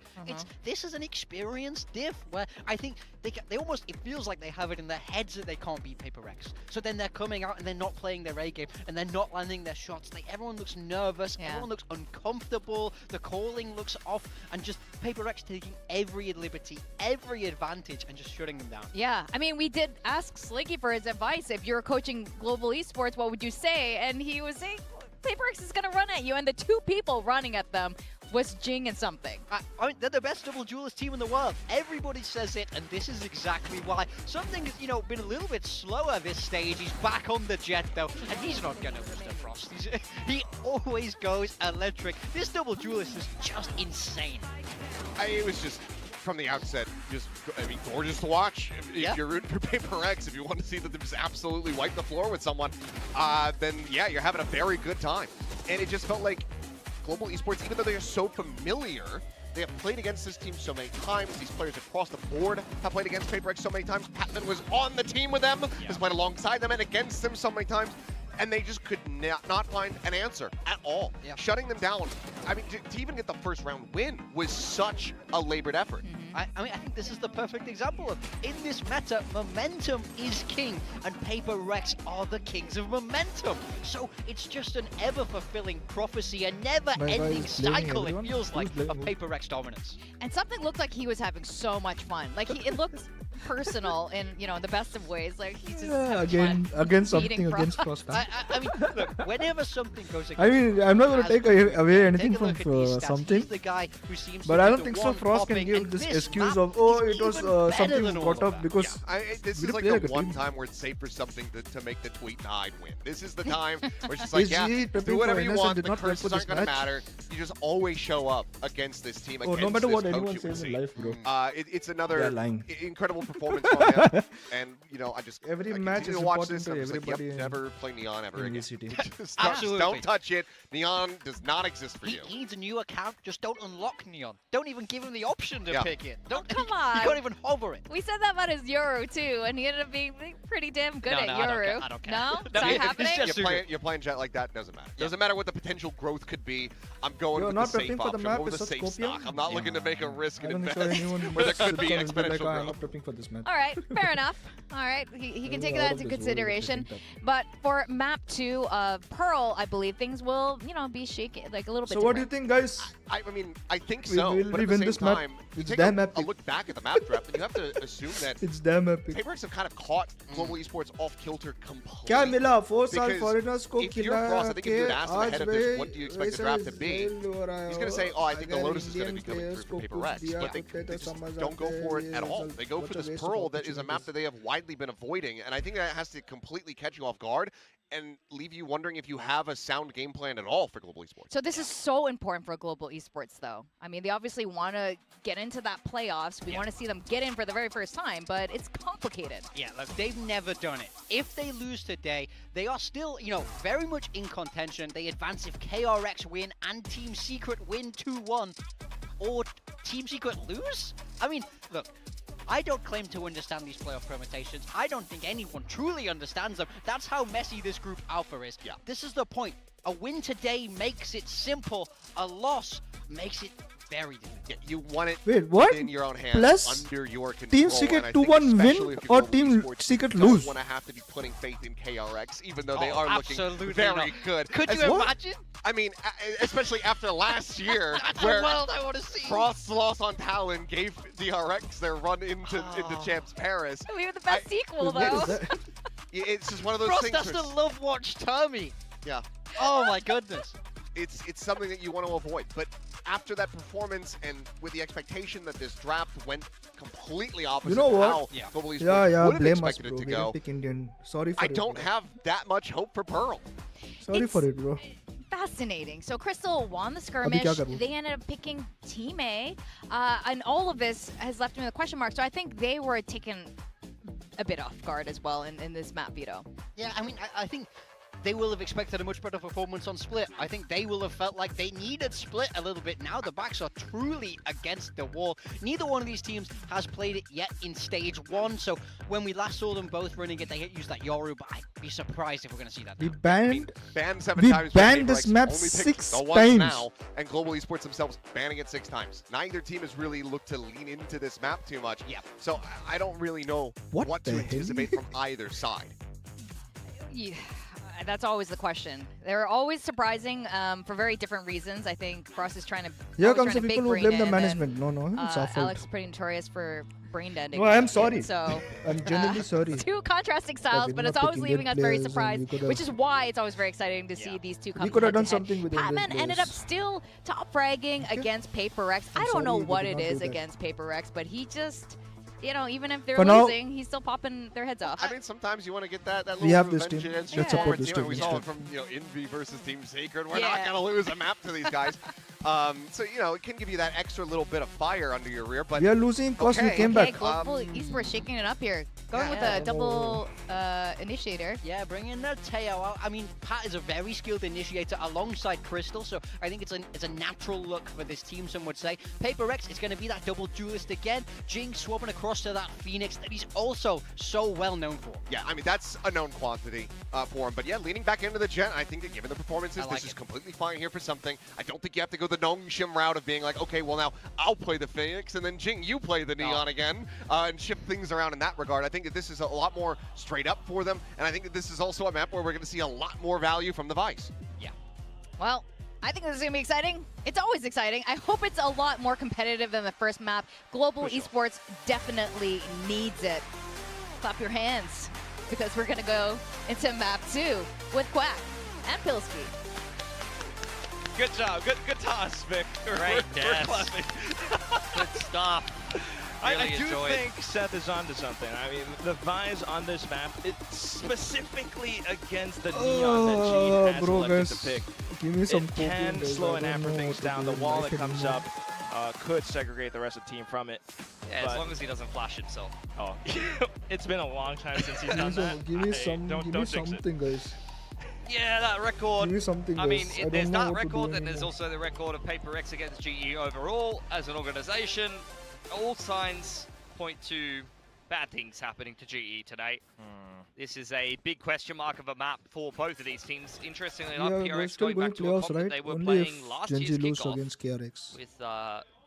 Speaker 3: This is an experienced diff where I think they almost, it feels like they have it in their heads that they can't beat PaperX. So then they're coming out and they're not playing their A game and they're not landing their shots. Like, everyone looks nervous, everyone looks uncomfortable, the calling looks off, and just PaperX taking every liberty, every advantage, and just shutting them down.
Speaker 1: Yeah, I mean, we did ask Sliggy for his advice. If you're coaching Global Esports, what would you say? And he was saying, PaperX is going to run at you, and the two people running at them was Jing and something.
Speaker 3: I mean, they're the best double duelist team in the world. Everybody says it, and this is exactly why. Something's, you know, been a little bit slower this stage. He's back on the Jet, though, and he's not going to lose the Frost. He always goes electric. This double duelist is just insane.
Speaker 2: It was just, from the outset, just, I mean, gorgeous to watch. If you're rooting for PaperX, if you want to see that they just absolutely wipe the floor with someone, then yeah, you're having a very good time. And it just felt like Global Esports, even though they are so familiar, they have played against this team so many times. These players across the board have played against PaperX so many times. Patman was on the team with them, has played alongside them and against them so many times. And they just could not find an answer at all. Shutting them down, I mean, to even get the first round win was such a labored effort.
Speaker 3: I mean, I think this is the perfect example of, in this meta, momentum is king, and PRX are the kings of momentum. So it's just an ever-fulfilling prophecy, a never-ending cycle, it feels like, of PRX dominance.
Speaker 1: And something looked like he was having so much fun. Like, it looked personal in, you know, in the best of ways. Like, he's just having fun
Speaker 4: against something
Speaker 1: beating
Speaker 4: against Frost.
Speaker 3: I mean, look, whenever something goes against
Speaker 4: I mean, I'm not going to take away anything
Speaker 3: take a
Speaker 4: from
Speaker 3: look at these stats.
Speaker 4: something.
Speaker 3: He's the guy who seems
Speaker 4: But
Speaker 3: to
Speaker 4: I
Speaker 3: be
Speaker 4: don't
Speaker 3: the
Speaker 4: think so.
Speaker 3: one
Speaker 4: Frost can
Speaker 3: popping,
Speaker 4: give
Speaker 3: and
Speaker 4: this
Speaker 3: this
Speaker 4: excuse
Speaker 3: map
Speaker 4: of, oh,
Speaker 3: is
Speaker 4: it was
Speaker 3: even better
Speaker 4: something
Speaker 3: than all
Speaker 4: brought
Speaker 3: of
Speaker 4: up
Speaker 3: that.
Speaker 4: because
Speaker 2: This
Speaker 4: we
Speaker 2: is like
Speaker 4: play
Speaker 2: the
Speaker 4: like a
Speaker 2: one
Speaker 4: team.
Speaker 2: time where it's safe for something to make the tweet and hide win. This is the time where it's just like,
Speaker 4: Is
Speaker 2: yeah,
Speaker 4: he
Speaker 2: do
Speaker 4: prepping
Speaker 2: whatever
Speaker 4: for
Speaker 2: you
Speaker 4: NS and
Speaker 2: want.
Speaker 4: did
Speaker 2: The
Speaker 4: not prep for
Speaker 2: curses
Speaker 4: this
Speaker 2: aren't going to
Speaker 4: match?
Speaker 2: matter. You just always show up against this team.
Speaker 4: Oh,
Speaker 2: Against
Speaker 4: no matter what
Speaker 2: this
Speaker 4: anyone
Speaker 2: coach, you will
Speaker 4: says in
Speaker 2: see.
Speaker 4: life, bro.
Speaker 2: It's
Speaker 4: They're
Speaker 2: another
Speaker 4: lying.
Speaker 2: incredible performance from him. And, you know,
Speaker 4: Every
Speaker 2: I
Speaker 4: match
Speaker 2: continue
Speaker 4: is
Speaker 2: to watch
Speaker 4: important
Speaker 2: this.
Speaker 4: to
Speaker 2: I'm just like,
Speaker 4: everybody
Speaker 2: yep, never play Neon ever
Speaker 4: in
Speaker 2: again.
Speaker 4: VCT.
Speaker 2: Just
Speaker 3: Absolutely.
Speaker 2: don't touch it. Neon does not exist for
Speaker 3: He
Speaker 2: you.
Speaker 3: needs a new account, just don't unlock Neon. Don't even give him the option to
Speaker 2: Yeah.
Speaker 3: pick it. Don't,
Speaker 1: come
Speaker 3: You
Speaker 1: on.
Speaker 3: can't even hover it.
Speaker 1: We said that about his Euro too, and he ended up being pretty damn good
Speaker 3: No,
Speaker 1: at
Speaker 3: no, I don't
Speaker 1: Euro.
Speaker 3: care, I don't care.
Speaker 1: No,
Speaker 3: No,
Speaker 1: it's not
Speaker 3: it's
Speaker 1: happening.
Speaker 3: just-
Speaker 2: You're playing Jet like that, doesn't matter.
Speaker 3: Yeah.
Speaker 2: Doesn't matter what the potential growth could be. I'm going
Speaker 4: You're
Speaker 2: with
Speaker 4: not
Speaker 2: the safe
Speaker 4: prepping for the
Speaker 2: option.
Speaker 4: map
Speaker 2: Going with
Speaker 4: with
Speaker 2: the
Speaker 4: such
Speaker 2: safe
Speaker 4: copium?
Speaker 2: stock. I'm not looking to make a risk
Speaker 4: I
Speaker 2: and
Speaker 4: don't think so
Speaker 2: invest
Speaker 4: anyone
Speaker 2: where there
Speaker 4: sits
Speaker 2: could be
Speaker 4: on and be like,
Speaker 2: exponential
Speaker 4: I'm
Speaker 2: growth.
Speaker 4: not prepping for this match.
Speaker 1: All right, fair enough. All right, he can take
Speaker 4: Out
Speaker 1: that
Speaker 4: of
Speaker 1: into
Speaker 4: this world,
Speaker 1: consideration.
Speaker 4: I think
Speaker 1: But for map 2 of Pearl, I believe things will, you know, be shaky, like a little bit
Speaker 4: So what do you
Speaker 1: different.
Speaker 4: think, guys?
Speaker 2: I mean, I think
Speaker 4: We
Speaker 2: so,
Speaker 4: will
Speaker 2: but
Speaker 4: we
Speaker 2: at the
Speaker 4: win
Speaker 2: same
Speaker 4: this map?
Speaker 2: time, you
Speaker 4: It's
Speaker 2: take
Speaker 4: damn
Speaker 2: a
Speaker 4: epic.
Speaker 2: look back at the map draft, and you have to assume that
Speaker 4: It's damn epic.
Speaker 2: PRX have kind of caught global esports off kilter completely.
Speaker 4: क्या मिला 4 साल
Speaker 2: Because
Speaker 4: foreigners को
Speaker 2: if you're
Speaker 4: खिला
Speaker 2: Frost, I think if you
Speaker 4: के
Speaker 2: had asked him
Speaker 4: आज
Speaker 2: ahead of
Speaker 4: way
Speaker 2: this, what do you expect the draft to be?
Speaker 4: fail हो रहा है
Speaker 2: He's going to say,
Speaker 4: और
Speaker 2: oh, I think the
Speaker 4: अगर
Speaker 2: Lotus is going to be
Speaker 4: Indian
Speaker 2: coming
Speaker 4: players
Speaker 2: through for
Speaker 4: को कुछ
Speaker 2: PRX,
Speaker 4: दिया
Speaker 2: but they
Speaker 4: करते तो
Speaker 2: just
Speaker 4: समझ
Speaker 2: don't go
Speaker 4: आते
Speaker 2: for it
Speaker 4: ये
Speaker 2: at all.
Speaker 4: result
Speaker 2: They go for
Speaker 4: what a
Speaker 2: this
Speaker 4: waste of
Speaker 2: Pearl that is a map
Speaker 4: opportunities.
Speaker 2: that they have widely been avoiding, and I think that has to completely catch you off guard and leave you wondering if you have a sound game plan at all for global esports.
Speaker 1: So this is so important for global esports, though. I mean, they obviously want to get into that playoffs. We want to see them get in for the very first time, but it's complicated.
Speaker 3: Yeah, look, they've never done it. If they lose today, they are still, you know, very much in contention. They advance if KRX win and Team Secret win 2-1, or Team Secret lose? I mean, look, I don't claim to understand these playoff permutations. I don't think anyone truly understands them. That's how messy this group alpha is.
Speaker 2: Yeah.
Speaker 3: This is the point. A win today makes it simple. A loss makes it very difficult.
Speaker 2: Yeah, you want it
Speaker 4: Wait, what?
Speaker 2: in your own hands,
Speaker 4: Plus
Speaker 2: under your control.
Speaker 4: Team
Speaker 2: and
Speaker 4: Secret
Speaker 2: I think
Speaker 4: 2-1
Speaker 2: especially
Speaker 4: win
Speaker 2: if you're
Speaker 4: or
Speaker 2: global
Speaker 4: Team
Speaker 2: esports,
Speaker 4: Secret
Speaker 2: you
Speaker 4: lose?
Speaker 2: don't want to have to be putting faith in KRX, even though they
Speaker 3: Oh,
Speaker 2: are
Speaker 3: absolutely
Speaker 2: looking very
Speaker 3: not.
Speaker 2: good.
Speaker 3: Could
Speaker 2: As
Speaker 3: you
Speaker 2: well-
Speaker 3: imagine?
Speaker 2: I mean, especially after last year,
Speaker 3: That's
Speaker 2: where
Speaker 3: the world I want to see.
Speaker 2: Frost's loss on Talon gave DRX their run into Champs Paris.
Speaker 1: We have the best sequel,
Speaker 4: What
Speaker 1: though.
Speaker 4: is that?
Speaker 2: It's just one of those
Speaker 3: Frost
Speaker 2: things.
Speaker 3: has
Speaker 2: where
Speaker 3: to love watch Tommy.
Speaker 2: yeah,
Speaker 3: Oh my goodness.
Speaker 2: it's something that you want to avoid. But after that performance, and with the expectation that this draft went completely opposite
Speaker 4: You know
Speaker 2: of
Speaker 4: what?
Speaker 2: how
Speaker 3: Yeah.
Speaker 2: global esports
Speaker 4: Yeah,
Speaker 2: would have
Speaker 4: blame us,
Speaker 2: expected
Speaker 4: bro.
Speaker 2: it to
Speaker 4: We
Speaker 2: go,
Speaker 4: didn't pick Indian. Sorry for
Speaker 2: I
Speaker 4: it.
Speaker 2: don't
Speaker 4: bro.
Speaker 2: have that much hope for Pearl.
Speaker 4: Sorry
Speaker 1: It's-
Speaker 4: for it, bro.
Speaker 1: Fascinating. So Crystal won the
Speaker 4: kya
Speaker 1: skirmish.
Speaker 4: karu?
Speaker 1: They ended up picking Team A, and all of this has left me with a question mark. So I think they were taken a bit off guard as well in this map veto.
Speaker 3: Yeah, I mean, I think they will have expected a much better performance on Split. I think they will have felt like they needed Split a little bit. Now the backs are truly against the wall. Neither one of these teams has played it yet in stage 1. So when we last saw them both running it, they used that Yoru, but I'd be surprised if we're going to see that
Speaker 4: We
Speaker 3: now.
Speaker 4: banned.
Speaker 2: Banned 7
Speaker 4: We
Speaker 2: times. but
Speaker 4: banned
Speaker 2: PRX
Speaker 4: this map
Speaker 2: only picked
Speaker 4: 6
Speaker 2: the once
Speaker 4: times.
Speaker 2: now, and global esports themselves banning it 6 times. Neither team has really looked to lean into this map too much.
Speaker 3: Yep.
Speaker 2: So I don't really know
Speaker 4: What
Speaker 2: what
Speaker 4: the
Speaker 2: to
Speaker 4: hell?
Speaker 2: anticipate from either side.
Speaker 1: Yeah, that's always the question. They're always surprising for very different reasons. I think Frost is trying to.
Speaker 4: Here
Speaker 1: always
Speaker 4: comes
Speaker 1: trying
Speaker 4: the
Speaker 1: to
Speaker 4: people who
Speaker 1: big
Speaker 4: blame the
Speaker 1: brain it, and
Speaker 4: management. No, it's our fault.
Speaker 1: Alex is pretty notorious for brain deading.
Speaker 4: No, I am sorry.
Speaker 1: So
Speaker 4: I'm genuinely sorry.
Speaker 1: two contrasting styles,
Speaker 4: we
Speaker 1: but
Speaker 4: did
Speaker 1: it's
Speaker 4: not
Speaker 1: always
Speaker 4: pick
Speaker 1: leaving
Speaker 4: Indian
Speaker 1: us very
Speaker 4: players and we
Speaker 1: surprised,
Speaker 4: could have-
Speaker 1: which is why it's always very exciting to see these two come
Speaker 4: We could have done
Speaker 1: head-to-head.
Speaker 4: something with Indian
Speaker 1: Patman ended
Speaker 4: players.
Speaker 1: up still top fragging against PRX. I
Speaker 4: I'm
Speaker 1: don't know
Speaker 4: sorry, we
Speaker 1: what
Speaker 4: did
Speaker 1: it
Speaker 4: not do
Speaker 1: is
Speaker 4: that.
Speaker 1: against PRX, but he just, you know, even if they're
Speaker 4: For now-
Speaker 1: losing, he's still popping their heads off.
Speaker 2: I mean, sometimes you want to get that
Speaker 4: We
Speaker 2: little
Speaker 4: have this
Speaker 2: revenge
Speaker 4: team.
Speaker 2: against
Speaker 1: Let's
Speaker 2: your
Speaker 1: support
Speaker 2: former
Speaker 4: this
Speaker 2: team.
Speaker 4: team
Speaker 2: And we
Speaker 4: instead.
Speaker 2: saw it from Envy versus Team Sacred. We're
Speaker 1: Yeah.
Speaker 2: not going to lose a map to these guys. So, it can give you that extra little bit of fire under your rear. But
Speaker 4: We are losing because we
Speaker 2: Okay.
Speaker 4: came
Speaker 1: Okay,
Speaker 4: back.
Speaker 1: Global Esports shaking it up here. Going with
Speaker 3: Yeah.
Speaker 1: a double initiator.
Speaker 3: Yeah, bringing the Teo out. I mean, Pat is a very skilled initiator alongside Crystal, so I think it's a natural look for this team, some would say. PRX is going to be that double duelist again. Jinx swapping across to that Phoenix that he's also so well known for.
Speaker 2: yeah, I mean, that's a known quantity for him. But yeah, leaning back into the Jet, I think that given the performances,
Speaker 3: I like
Speaker 2: this is
Speaker 3: it.
Speaker 2: completely fine here for something. I don't think you have to go the the Nongshim route of being like, okay, well now I'll play the Phoenix, and then Jing, you play the Neon again, and shift things around in that regard. I think that this is a lot more straight up for them, and I think that this is also a map where we're going to see a lot more value from the Vice.
Speaker 6: Yeah.
Speaker 1: Well, I think this is going to be exciting. It's always exciting. I hope it's a lot more competitive than the first map. Global Esports definitely needs it. Clap your hands, because we're going to go into map 2 with Quack and Pilsky.
Speaker 5: Good job. Good toss, Vic.
Speaker 6: Great
Speaker 5: we're clapping.
Speaker 6: Good stuff.
Speaker 5: I do think Seth is onto something. I mean, the Vi's on this map, it's specifically against the Neon that Gene has elected to pick.
Speaker 4: Give me some
Speaker 5: it can slow and hamper things down. The wall that comes up could segregate the rest of the team from it.
Speaker 6: Yeah, as long as he doesn't flash himself.
Speaker 5: Oh, it's been a long time since he's done that.
Speaker 4: Give me something, guys.
Speaker 6: Yeah, that record.
Speaker 4: Give me something,
Speaker 6: I mean,
Speaker 4: guys.
Speaker 6: there's that record, and there's also the record of PaperX against GE overall as an organization. All signs point to bad things happening to GE today. This is a big question mark of a map for both of these teams. Interestingly enough, PRX going back to a comp that they were playing last year's kickoff
Speaker 4: against KRX.
Speaker 6: with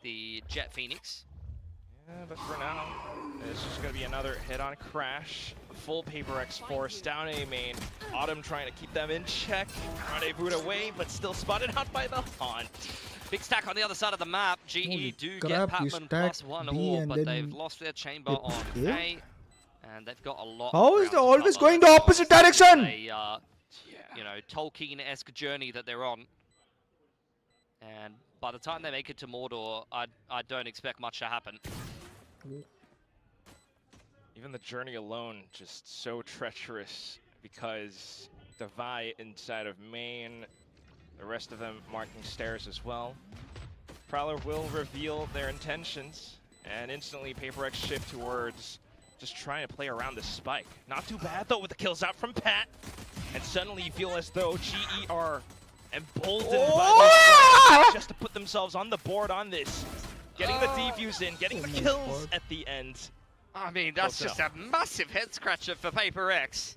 Speaker 6: the Jet Phoenix.
Speaker 5: Yeah, but for now, it's just going to be another hit-on crash. Full PaperX force down A main. Autumn trying to keep them in check. Rendezvous away, but still spotted out by the Haunt.
Speaker 6: Big stack on the other side of the map. GE do get
Speaker 4: crap, you
Speaker 6: Patman
Speaker 4: stacked
Speaker 6: +1
Speaker 4: B
Speaker 6: all,
Speaker 4: and
Speaker 6: but
Speaker 4: then
Speaker 6: they've lost their chamber
Speaker 4: hit
Speaker 6: on
Speaker 4: A?
Speaker 6: A. And they've got a lot
Speaker 4: How
Speaker 6: of
Speaker 4: is they
Speaker 6: ground to
Speaker 4: always
Speaker 6: cover.
Speaker 4: going the opposite direction?
Speaker 6: A, you know, Tolkien-esque journey that they're on. And by the time they make it to Mordor, I don't expect much to happen.
Speaker 5: Even the journey alone, just so treacherous because the Vi inside of main, the rest of them marking stairs as well. Prowler will reveal their intentions, and instantly PaperX shift towards just trying to play around the spike. Not too bad though with the kills out from Pat, and suddenly you feel as though GE are emboldened by this just to put themselves on the board on this. Getting the defuse in, getting the kills at the end.
Speaker 6: I mean, that's just a massive head scratcher for PaperX.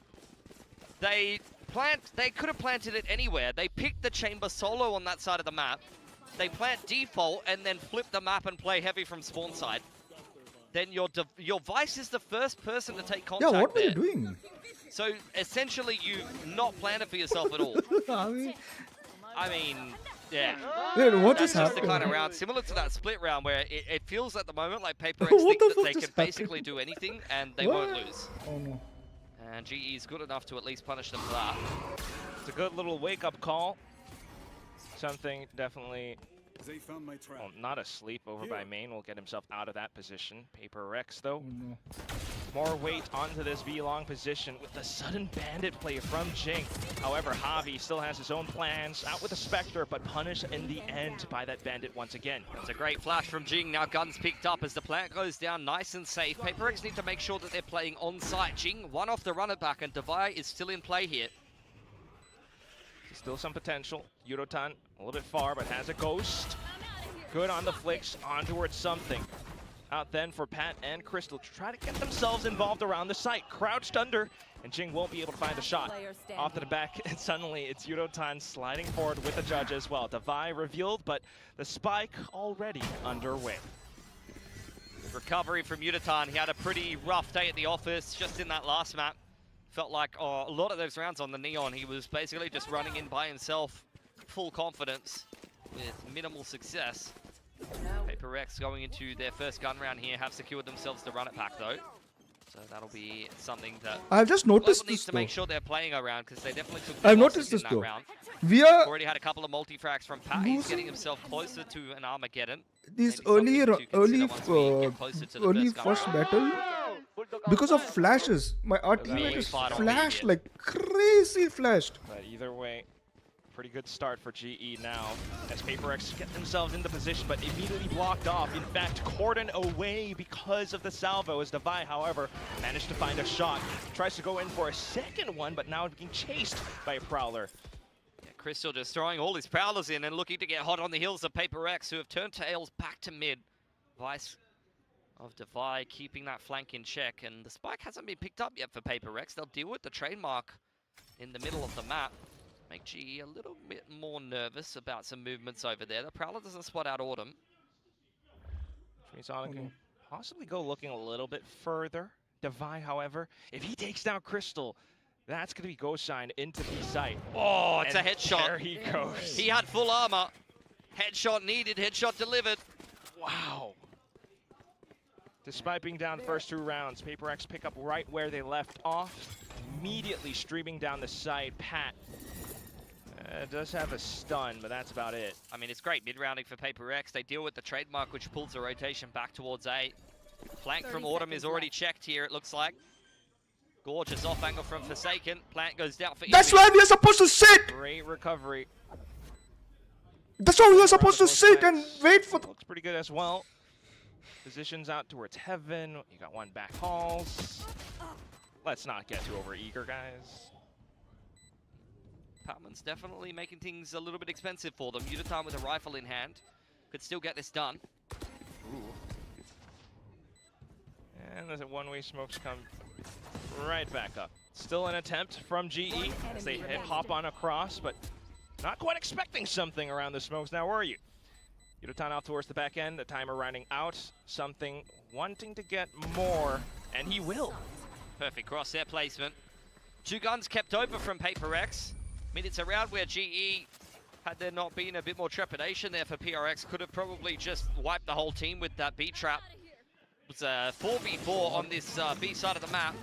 Speaker 6: They could have planted it anywhere. They picked the chamber solo on that side of the map. They plant default and then flip the map and play heavy from spawn side. Then your Vice is the first person to take contact.
Speaker 4: Yeah, what were
Speaker 6: there.
Speaker 4: you doing?
Speaker 6: So essentially, you've not planned it for yourself at all. I mean, yeah.
Speaker 4: Wait, what
Speaker 6: That's
Speaker 4: just
Speaker 6: just
Speaker 4: happened?
Speaker 6: the kind of round, similar to that split round where it feels at the moment like PaperX
Speaker 4: What
Speaker 6: think
Speaker 4: the
Speaker 6: that
Speaker 4: fuck
Speaker 6: they
Speaker 4: just
Speaker 6: can basically
Speaker 4: happened?
Speaker 6: do anything and they
Speaker 4: What?
Speaker 6: won't lose.
Speaker 4: Oh no.
Speaker 6: And GE is good enough to at least punish them for that.
Speaker 5: It's a good little wake-up call. Something definitely, well, not asleep over by main will get himself out of that position. PaperX though,
Speaker 4: Oh no.
Speaker 5: more weight onto this V-long position with the sudden bandit play from Jing. However, Javi still has his own plans, out with the Spectre, but punished in the end by that bandit once again.
Speaker 6: It's a great flash from Jing. Now guns picked up as the plant goes down nice and safe. PaperX need to make sure that they're playing on site. Jing one off the run it back, and Devai is still in play here.
Speaker 5: Still some potential. Yudotan a little bit far, but has a ghost. Good on the flicks, on towards something. Out then for Pat and Crystal to try to get themselves involved around the site. Crouched under, and Jing won't be able to find a shot. Off to the back, and suddenly it's Yudotan sliding forward with the judge as well. Devai revealed, but the spike already underway.
Speaker 6: Recovery from Yudotan. He had a pretty rough day at the office just in that last map. Felt like a lot of those rounds on the Neon, he was basically just running in by himself, full confidence, with minimal success. PaperX going into their first gun round here have secured themselves the run it back though. So that'll be something that
Speaker 4: I've just noticed
Speaker 6: Global needs
Speaker 4: this
Speaker 6: to
Speaker 4: though.
Speaker 6: make sure they're playing around because they definitely took
Speaker 4: I've
Speaker 6: losses
Speaker 4: noticed
Speaker 6: in
Speaker 4: this
Speaker 6: that
Speaker 4: though.
Speaker 6: round.
Speaker 4: We are
Speaker 6: Already had a couple of multi-frags from Pat. He's getting himself closer to an Armageddon.
Speaker 4: these
Speaker 6: Maybe something
Speaker 4: early
Speaker 6: to consider once we get closer to the
Speaker 4: early
Speaker 6: first gun
Speaker 4: first
Speaker 6: round.
Speaker 4: battle, because of flashes, our teammate is
Speaker 6: fight on
Speaker 4: flashed
Speaker 6: medium.
Speaker 4: like crazy flashed.
Speaker 5: But either way, pretty good start for GE now as PaperX get themselves into position, but immediately blocked off. In fact, cordon away because of the salvo as Devai, however, managed to find a shot. Tries to go in for a second one, but now being chased by a Prowler.
Speaker 6: Yeah, Crystal just throwing all his prowlers in and looking to get hot on the heels of PaperX, who have turned tails back to mid. Vice of Devai keeping that flank in check, and the spike hasn't been picked up yet for PaperX. They'll deal with the trademark in the middle of the map. make GE a little bit more nervous about some movements over there. The Prowler doesn't spot out Autumn.
Speaker 5: Trisana can possibly go looking a little bit further. Devi, however, if he takes down Crystal, that's going to be go sign into B site.
Speaker 6: Oh, it's
Speaker 5: and
Speaker 6: a headshot.
Speaker 5: There he goes.
Speaker 6: He had full armor. Headshot needed, headshot delivered.
Speaker 5: Wow. Despite being down the first 2 rounds, PaperX pick up right where they left off. Immediately streaming down the side. Pat does have a stun, but that's about it.
Speaker 6: I mean, it's great mid-rounding for PaperX. They deal with the trademark, which pulls the rotation back towards A. Flank from Autumn is already checked here, it looks like. Gorgeous off angle from Forsaken. Plant goes down for
Speaker 4: That's where we are supposed to sit!
Speaker 5: Great recovery.
Speaker 4: That's why we are supposed to sit and wait for the...
Speaker 5: Looks pretty good as well. Positions out towards Heaven. You got one back halls. Let's not get too over-eager, guys.
Speaker 6: Patman's definitely making things a little bit expensive for them. Yutatan with a rifle in hand. Could still get this done.
Speaker 5: Ooh. And there's a one-way smokes come right back up. Still an attempt from GE as they hop on across, but not quite expecting something around the smokes now, were you? Yutatan out towards the back end, the timer running out. Something wanting to get more, and he will.
Speaker 6: Perfect crosshair placement. 2 guns kept over from PaperX. I mean, it's a round where GE, had there not been a bit more trepidation there for PRX, could have probably just wiped the whole team with that B trap. It was a 4v4 on this B side of the map.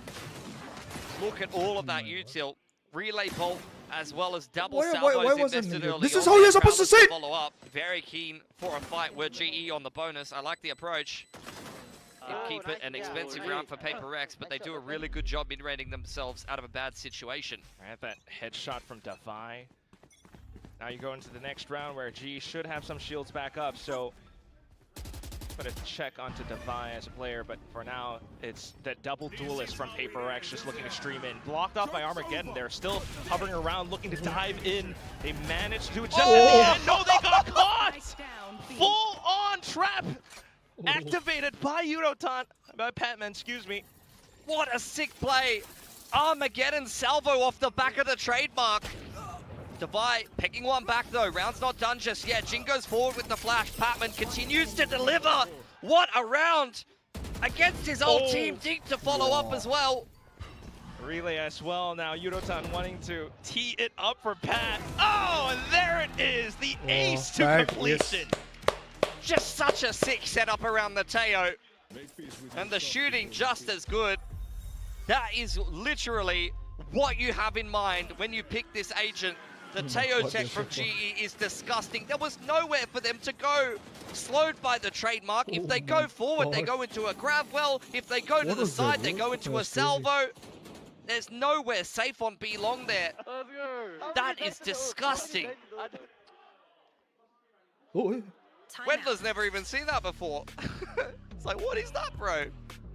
Speaker 6: Look at all of that util. Relay bolt as well as double salvos invested early.
Speaker 4: This is how you're supposed to sit!
Speaker 6: Follow up. Very keen for a fight with GE on the bonus. I like the approach. Keep it an expensive round for PaperX, but they do a really good job mid-rating themselves out of a bad situation.
Speaker 5: Right, that headshot from Devi. Now you go into the next round where G should have some shields back up, so put a check onto Devi as a player, but for now, it's the double duelist from PaperX just looking to stream in. Blocked off by Armageddon. They're still hovering around, looking to dive in. They managed to do it just at the end. No, they got caught! Full-on trap activated by by Patman, excuse me.
Speaker 6: What a sick play! Armageddon salvo off the back of the trademark. Devi picking one back though. Round's not done just yet. Jin goes forward with the flash. Patman continues to deliver. What a round! Against his old team, Deep to follow up as well.
Speaker 5: Relay as well now. Yutatan wanting to tee it up for Pat. Oh, and there it is. The ace to completion.
Speaker 6: Just such a sick setup around the Teo. And the shooting just as good. That is literally what you have in mind when you pick this agent. The Teo tech from GE is disgusting. There was nowhere for them to go. Slowed by the trademark. If they go forward, they go into a grab well. If they go to the side, they go into a salvo. There's nowhere safe on B long there. That is disgusting. Wendler's never even seen that before. It's like, what is that, bro?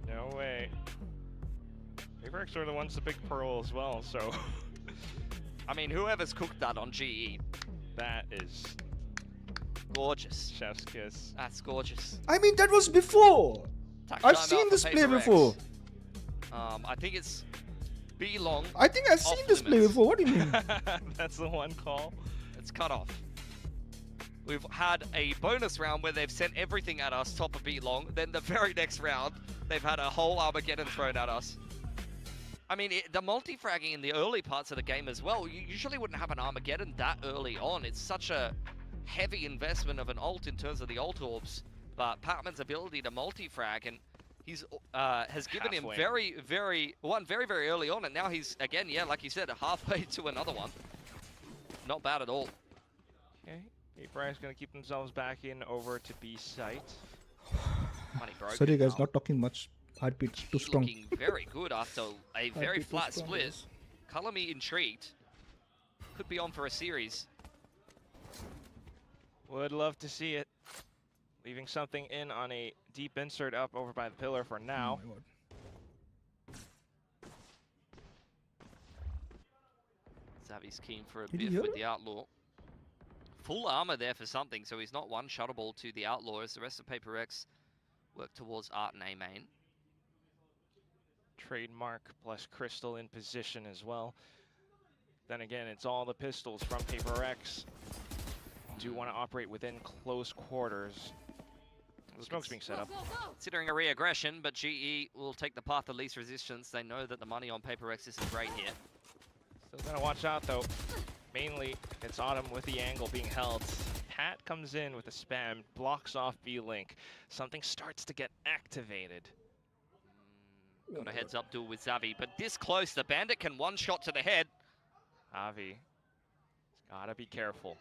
Speaker 5: No way. PaperX are the ones to pick Pearl as well, so.
Speaker 6: I mean, whoever's cooked that on GE.
Speaker 5: That is
Speaker 6: gorgeous.
Speaker 5: Chef's kiss.
Speaker 6: That's gorgeous.
Speaker 4: I mean, that was before. I've seen this play before.
Speaker 6: I think it's B long.
Speaker 4: I think I've seen this play before. What do you mean?
Speaker 5: That's the one call.
Speaker 6: It's cut off. We've had a bonus round where they've sent everything at us, top of B long. Then the very next round, they've had a whole Armageddon thrown at us. I mean, the multi-fragging in the early parts of the game as well, you usually wouldn't have an Armageddon that early on. It's such a heavy investment of an ult in terms of the ult orbs. But Patman's ability to multi-frag, and he's has given him very, very early on. And now he's, again, yeah, like you said, halfway to another one. Not bad at all.
Speaker 5: Okay. PaperX going to keep themselves back in over to B site.
Speaker 4: Sorry guys, not talking much. Heartbeat too strong.
Speaker 6: Looking very good after a very flat split. Color me intrigued. Could be on for a series.
Speaker 5: Would love to see it. Leaving something in on a deep insert up over by the pillar for now.
Speaker 6: Oh, Zavi's keen for a biff with the Outlaw. Full armor there for something, so he's not one shuttleable to the Outlaw as the rest of PaperX work towards Art and A main.
Speaker 5: Trademark plus Crystal in position as well. Then again, it's all the pistols from PRX. Do want to operate within close quarters. The smoke's being set up.
Speaker 6: Considering a re-aggression, but GE will take the path of least resistance. They know that the money on PRX isn't great here.
Speaker 5: Still gotta watch out though. Mainly, it's Autumn with the angle being held. Pat comes in with a spam, blocks off B-Link. Something starts to get activated.
Speaker 6: Got a heads-up duel with Xavi, but this close, the Bandit can one-shot to the head.
Speaker 5: Avi, gotta be careful.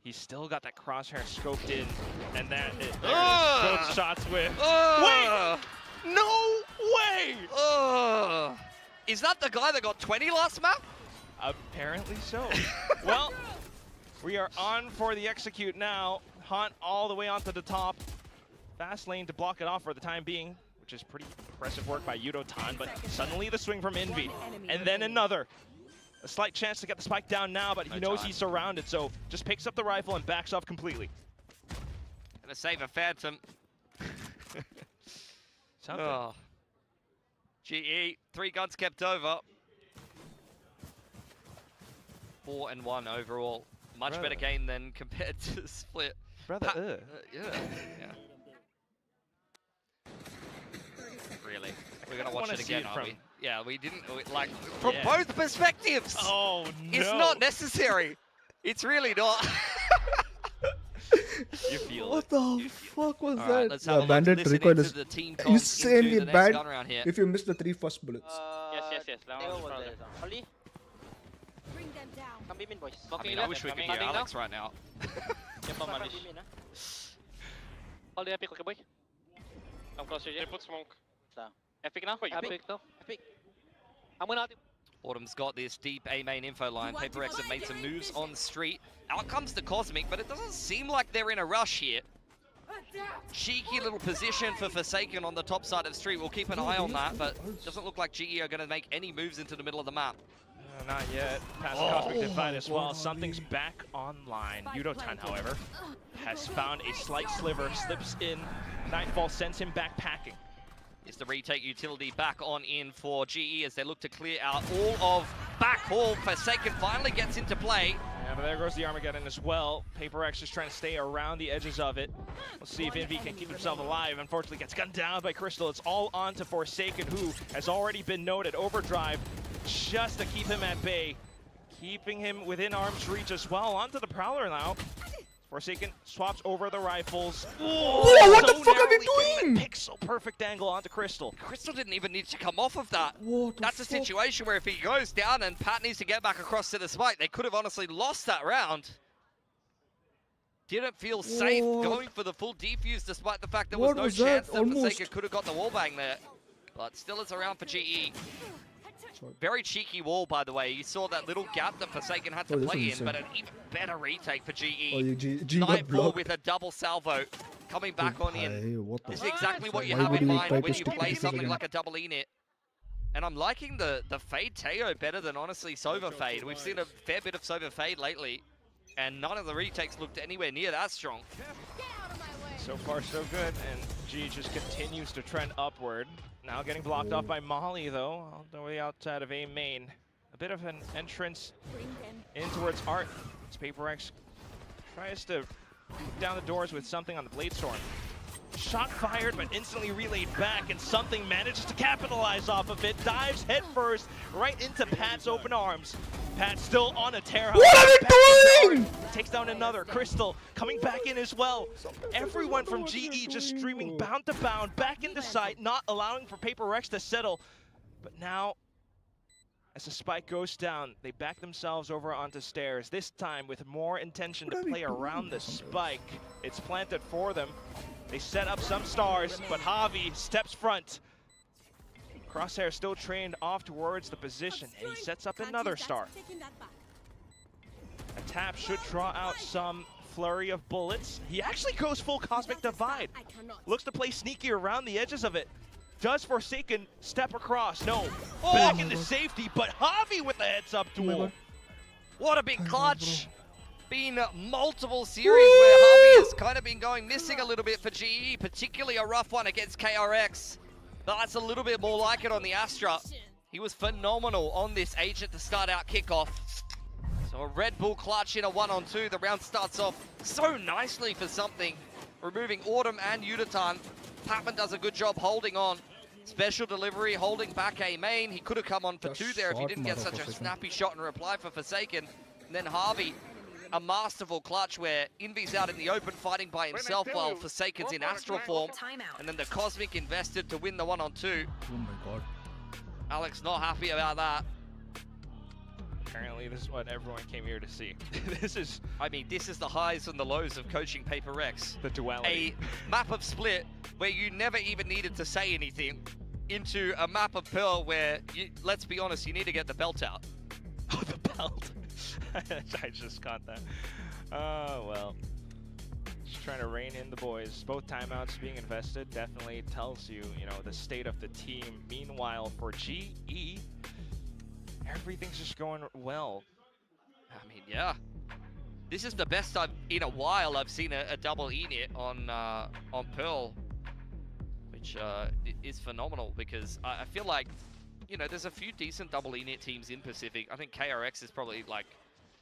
Speaker 5: He's still got that crosshair scoped in, and that is both shots with. Wait! No way!
Speaker 6: Is that the guy that got 20 last map?
Speaker 5: Apparently so. Well, we are on for the execute now. Hunt all the way onto the top. Fast lane to block it off for the time being, which is pretty impressive work by Yudo-tan, but suddenly the swing from Envy. And then another. A slight chance to get the spike down now, but he knows he's surrounded, so just picks up the rifle and backs off completely.
Speaker 6: Gonna save a Phantom. GE, 3 guns kept over. 4-1 overall. Much better game than compared to Split.
Speaker 5: Brother,
Speaker 6: yeah. Really? We're gonna watch it again, are we? Yeah, we didn't, like, from both perspectives!
Speaker 5: Oh, no!
Speaker 6: It's not necessary! It's really not!
Speaker 5: You feel
Speaker 4: what the fuck was that?
Speaker 6: Let's have a
Speaker 4: Bandit recoil is insanely bad if you miss the 3 first bullets.
Speaker 7: Yes. Holly.
Speaker 9: Bring them down. Come be min, boys.
Speaker 6: I mean, I wish we could hear Alex right now.
Speaker 7: Holly, epic, okay, boy. Come closer, yeah. They put smoke. Epic now? Epic now. Epic. I'm gonna.
Speaker 6: Autumn's got this deep A main info line. PRX have made some moves on street. Out comes the Cosmic, but it doesn't seem like they're in a rush here. Cheeky little position for Forsaken on the top side of street. We'll keep an eye on that, but doesn't look like GE are going to make any moves into the middle of the map.
Speaker 5: Not yet. Past Cosmic Divide as well. Something's back online. Yudo-tan, however, has found a slight sliver, slips in. Nightfall sends him back packing.
Speaker 6: Is the retake utility back on in for GE as they look to clear out all of back hall. Forsaken finally gets into play.
Speaker 5: Yeah, but there goes the Armageddon as well. PRX is trying to stay around the edges of it. We'll see if Envy can keep himself alive. Unfortunately, gets gunned down by Crystal. It's all on to Forsaken, who has already been noted. Overdrive just to keep him at bay. Keeping him within arm's reach as well. Onto the Prowler now. Forsaken swaps over the rifles.
Speaker 4: Whoa, what the fuck are we doing?
Speaker 5: Pixel perfect angle onto Crystal.
Speaker 6: Crystal didn't even need to come off of that.
Speaker 4: What
Speaker 6: That's a situation where if he goes down and Pat needs to get back across to the spike, they could have honestly lost that round. Didn't feel safe going for the full defuse despite the fact there was no chance that Forsaken could have got the wallbang there. But still it's around for GE. Very cheeky wall, by the way. You saw that little gap that Forsaken had to play in, but an even better retake for GE. Nightfall with a double salvo coming back on in. This is exactly what you have in mind when you play something like a double E-Nit. And I'm liking the Fade Teo better than, honestly, Sova Fade. We've seen a fair bit of Sova Fade lately, and none of the retakes looked anywhere near that strong.
Speaker 5: So far, so good, and G just continues to trend upward. Now getting blocked off by Molly, though, all the way outside of A main. A bit of an entrance in towards Art. As PRX tries to beat down the doors with something on the Blade Storm. Shot fired, but instantly relayed back, and something manages to capitalize off of it. Dives headfirst right into Pat's open arms. Pat still on a tear.
Speaker 4: What are we doing?
Speaker 5: Takes down another. Crystal coming back in as well. Everyone from GE just streaming bound to bound, back into sight, not allowing for PRX to settle. But now, as the spike goes down, they back themselves over onto stairs, this time with more intention to play around the spike. It's planted for them. They set up some stars, but Javi steps front. Crosshair still trained off towards the position, and he sets up another star. A tap should draw out some flurry of bullets. He actually goes full Cosmic Divide. Looks to play sneaky around the edges of it. Does Forsaken step across? No. Back into safety, but Javi with the heads-up duel.
Speaker 6: What a big clutch. Been multiple series where Javi has kind of been going missing a little bit for GE, particularly a rough one against KRX. But that's a little bit more like it on the Astra. He was phenomenal on this agent to start out kickoff. So a Red Bull clutch in a 1-on-2. The round starts off so nicely for something, removing Autumn and Yudatan. Patman does a good job holding on. Special delivery, holding back A main. He could have come on for
Speaker 4: Just
Speaker 6: 2 there if he
Speaker 4: shot,
Speaker 6: didn't get such a
Speaker 4: motherfucker.
Speaker 6: snappy shot in reply for Forsaken. And then Harvey, a masterful clutch where Envy's out in the open fighting by himself while Forsaken's in astral form. And then the Cosmic invested to win the 1-on-2.
Speaker 4: Oh my god.
Speaker 6: Alex not happy about that.
Speaker 5: Apparently, this is what everyone came here to see. This is
Speaker 6: This is the highs and the lows of coaching Paper X.
Speaker 5: the duality.
Speaker 6: A map of Split where you never even needed to say anything into a map of Pearl where, let's be honest, you need to get the belt out.
Speaker 5: Oh, the belt. I just caught that. Oh, well. Just trying to rein in the boys. Both timeouts being invested definitely tells you, the state of the team. Meanwhile, for GE, everything's just going well.
Speaker 6: Yeah. This is the best in a while I've seen a double E-Nit on Pearl, which is phenomenal because I feel like, there's a few decent double E-Nit teams in Pacific. I think KRX is probably like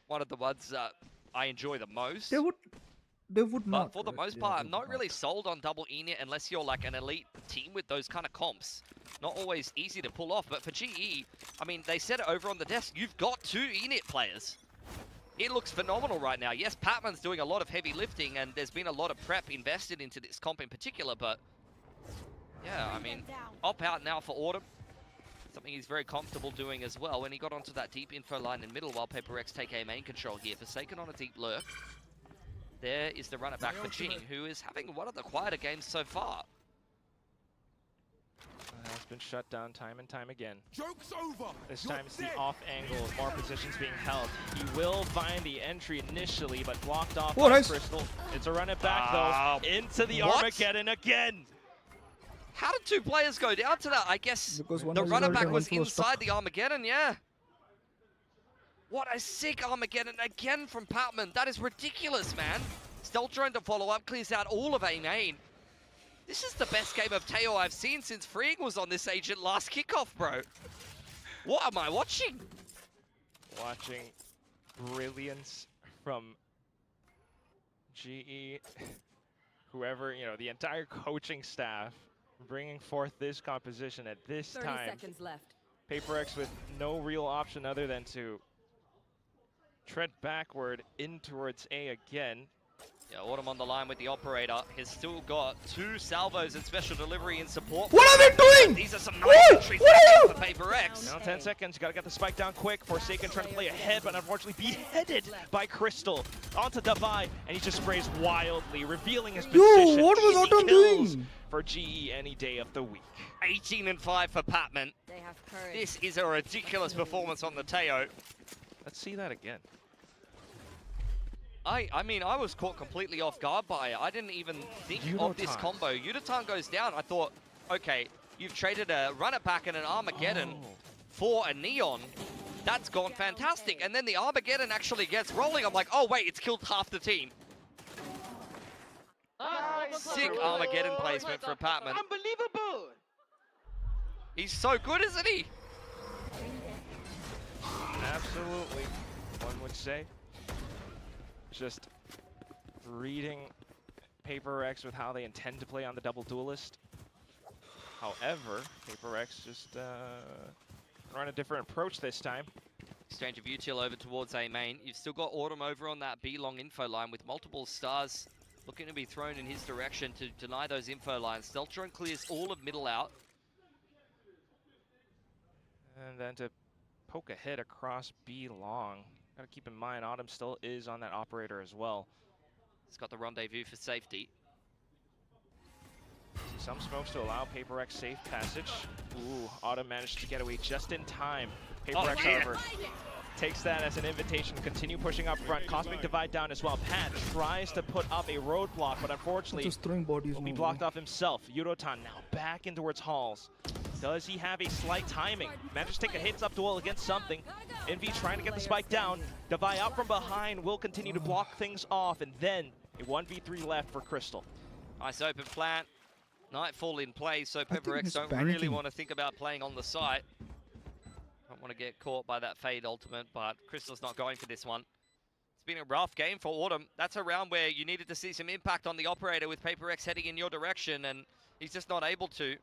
Speaker 6: one of the ones that I enjoy the most.
Speaker 4: They would not.
Speaker 6: But for the most part, I'm not really sold on double E-Nit unless you're like an elite team with those kind of comps. Not always easy to pull off, but for GE, they said it over on the desk, you've got 2 E-Nit players. It looks phenomenal right now. Yes, Patman's doing a lot of heavy lifting, and there's been a lot of prep invested into this comp in particular, but yeah, op out now for Autumn. Something he's very comfortable doing as well, and he got onto that deep info line in middle while Paper X take A main control here. Forsaken on a deep lurk. There is the runner back for Jing, who is having one of the quieter games so far.
Speaker 5: Has been shut down time and time again.
Speaker 10: Joke's over.
Speaker 5: This time it's the off angle, more positions being held. He will find the entry initially, but blocked off by
Speaker 4: nice.
Speaker 5: Crystal. It's a run it back though, into the Armageddon again.
Speaker 6: How did 2 players go down to that? I guess
Speaker 4: Because one
Speaker 6: the
Speaker 4: was
Speaker 6: runner
Speaker 4: already
Speaker 6: back was
Speaker 4: one floor
Speaker 6: inside
Speaker 4: stuck.
Speaker 6: the Armageddon, yeah. What a sick Armageddon again from Patman. That is ridiculous, man. Stealth drone to follow up, clears out all of A main. This is the best game of Teo I've seen since Freeing was on this agent last kickoff, bro. What am I watching?
Speaker 5: Watching brilliance from GE, whoever, the entire coaching staff bringing forth this composition at this
Speaker 9: 30
Speaker 5: time.
Speaker 9: seconds left.
Speaker 5: Paper X with no real option other than to tread backward in towards A again.
Speaker 6: Yeah, Autumn on the line with the operator. Has still got 2 salvos and special delivery in support.
Speaker 4: What are they doing?
Speaker 6: These are some nice entries for Paper X.
Speaker 5: Now 10 seconds, gotta get the spike down quick. Forsaken trying to play ahead, but unfortunately beheaded by Crystal. Onto Divide, and he just sprays wildly, revealing his position.
Speaker 4: what was
Speaker 5: Easy
Speaker 4: Autumn
Speaker 5: kills
Speaker 4: doing?
Speaker 5: for GE any day of the week.
Speaker 6: 18-5 for Patman.
Speaker 9: They have courage.
Speaker 6: This is a ridiculous performance on the Teo.
Speaker 5: Let's see that again.
Speaker 6: I was caught completely off guard by it. I didn't even think of this combo. Yudatan goes down. I thought, okay, you've traded a run it back and an Armageddon for a Neon. That's gone fantastic. And then the Armageddon actually gets rolling. I'm like, oh wait, it's killed half the team. Sick Armageddon placement for Patman.
Speaker 8: Unbelievable!
Speaker 6: He's so good, isn't he?
Speaker 5: Absolutely, one would say. Just reading Paper X with how they intend to play on the double duelist. However, Paper X just run a different approach this time.
Speaker 6: Exchange of util over towards A main. You've still got Autumn over on that B long info line with multiple stars looking to be thrown in his direction to deny those info lines. Stealth drone clears all of middle out.
Speaker 5: And then to poke ahead across B long. Gotta keep in mind, Autumn still is on that operator as well.
Speaker 6: It's got the rendezvous for safety.
Speaker 5: Some smokes to allow Paper X safe passage. Ooh, Autumn managed to get away just in time. Paper X, however, takes that as an invitation to continue pushing up front. Cosmic Divide down as well. Pat tries to put up a roadblock, but unfortunately
Speaker 4: Just throwing bodies.
Speaker 5: will be blocked off himself. Yurotan now back in towards Halls. Does he have a slight timing? Managed to take a hits up duel against something. Envy trying to get the spike down. Divide out from behind will continue to block things off, and then a 1v3 left for Crystal.
Speaker 6: Nice open plant. Nightfall in play, so Paper X
Speaker 4: he's
Speaker 6: don't really
Speaker 4: panicking.
Speaker 6: want to think about playing on the site. Don't want to get caught by that Fade ultimate, but Crystal's not going for this one. It's been a rough game for Autumn. That's a round where you needed to see some impact on the operator with PRX heading in your direction, and he's just not able to.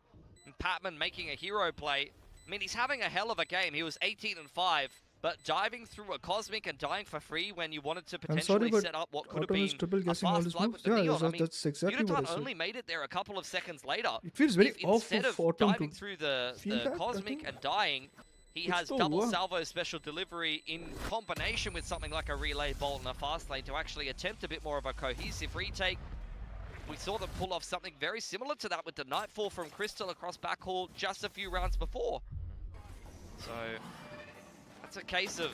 Speaker 6: And Patman making a hero play. I mean, he's having a hell of a game. He was 18-5, but diving through a Cosmic and dying for free when you wanted to potentially set up what could have been a fast flood with the Neon. I mean,
Speaker 4: that's exactly what I said.
Speaker 6: only made it there a couple of seconds later.
Speaker 4: It feels very off
Speaker 6: Instead
Speaker 4: of
Speaker 6: of
Speaker 4: Autumn
Speaker 6: diving
Speaker 4: to
Speaker 6: through the
Speaker 4: that,
Speaker 6: Cosmic and dying, he
Speaker 4: It's
Speaker 6: has
Speaker 4: so
Speaker 6: double
Speaker 4: low.
Speaker 6: salvo special delivery in combination with something like a relay bolt and a fast lane to actually attempt a bit more of a cohesive retake. We saw them pull off something very similar to that with the Nightfall from Crystal across backhaul just a few rounds before. So that's a case of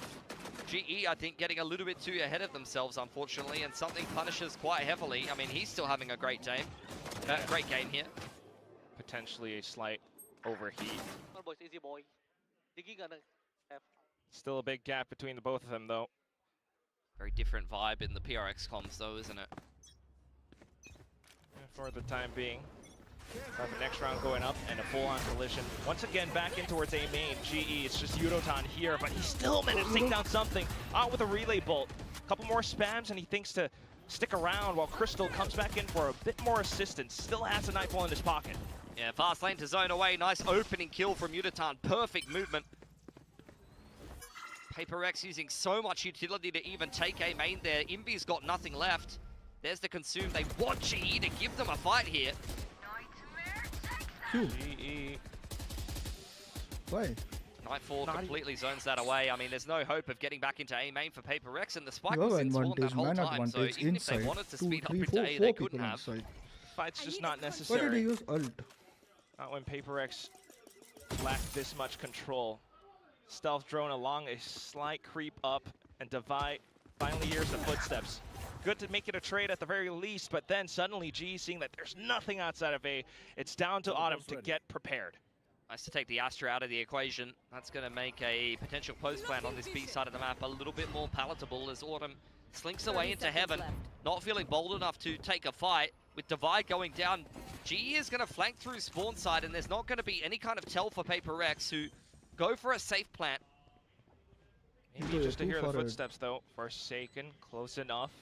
Speaker 6: GE, I think, getting a little bit too ahead of themselves, unfortunately, and something punishes quite heavily. I mean, he's still having a great game. Great game here.
Speaker 5: Potentially a slight overheat.
Speaker 7: Come on, boys, easy boy. Digging on F.
Speaker 5: Still a big gap between the both of them, though.
Speaker 6: Very different vibe in the PRX comms, though, isn't it?
Speaker 5: For the time being. Got the next round going up and a full-on collision. Once again, back in towards A main. GE, it's just Yudotan here, but he still managed to take down something. Out with a relay bolt. A couple more spams, and he thinks to stick around while Crystal comes back in for a bit more assistance. Still has a Nightfall in his pocket.
Speaker 6: Yeah, fast lane to zone away. Nice opening kill from Yudotan. Perfect movement. PRX using so much utility to even take A main there. Imbi's got nothing left. There's the consume. They want GE to give them a fight here.
Speaker 5: GE.
Speaker 4: Why?
Speaker 6: Nightfall completely zones that away. I mean, there's no hope of getting back into A main for PRX, and the spike
Speaker 4: You have
Speaker 6: was in spawn that
Speaker 4: advantage,
Speaker 6: whole
Speaker 4: man
Speaker 6: time. So
Speaker 4: advantage
Speaker 6: even if they
Speaker 4: inside.
Speaker 6: wanted to
Speaker 4: 2,
Speaker 6: speed up
Speaker 4: 3,
Speaker 6: into
Speaker 4: 4,
Speaker 6: A,
Speaker 4: 4
Speaker 6: they
Speaker 4: people
Speaker 6: couldn't have.
Speaker 4: inside.
Speaker 5: Fight's just not
Speaker 4: Why did he
Speaker 5: necessary.
Speaker 4: use ult?
Speaker 5: Not when PRX lacked this much control. Stealth drone along a slight creep up, and Divide finally hears the footsteps. Good to make it a trade at the very least, but then suddenly GE seeing that there's nothing outside of A. It's down to Autumn to get prepared.
Speaker 6: Nice to take the Astra out of the equation. That's going to make a potential post plan on this B side of the map a little bit more palatable as Autumn slinks away into heaven. Not feeling bold enough to take a fight. With Divide going down, GE is going to flank through spawn side, and there's not going to be any kind of tell for PRX, who go for a safe plant.
Speaker 5: Maybe just to hear the footsteps, though. Forsaken, close enough.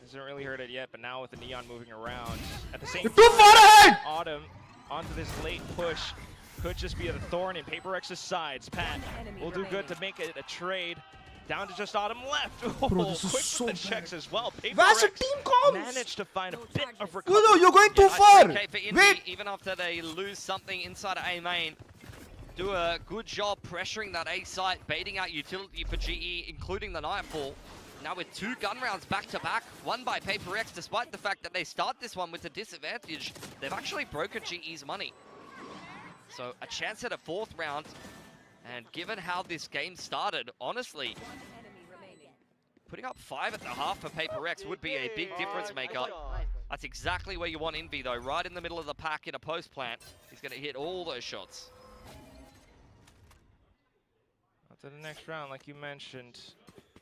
Speaker 5: Hasn't really heard it yet, but now with the Neon moving around. At the same time, Autumn onto this late push could just be a thorn in PRX's sides. Pat will do good to make it a trade. Down to just Autumn left. Oh,
Speaker 4: Bro,
Speaker 5: quick
Speaker 4: this is
Speaker 5: with
Speaker 4: so
Speaker 5: the
Speaker 4: bad.
Speaker 5: checks as well.
Speaker 4: Where's the
Speaker 5: PRX
Speaker 4: team comms?
Speaker 5: managed to find a bit of
Speaker 4: No,
Speaker 5: recovery.
Speaker 4: no, you're going too
Speaker 6: Nice
Speaker 4: far.
Speaker 6: okay for Indy,
Speaker 4: Wait.
Speaker 6: even after they lose something inside of A main. Do a good job pressuring that A site, baiting out utility for GE, including the Nightfall. Now with 2 gun rounds back-to-back, won by PRX, despite the fact that they start this one with a disadvantage, they've actually broken GE's money. So a chance at a 4th round, and given how this game started, honestly, putting up 5 at the half for PRX would be a big difference maker. That's exactly where you want Envy though, right in the middle of the pack in a post plant. He's going to hit all those shots.
Speaker 5: On to the next round, like you mentioned.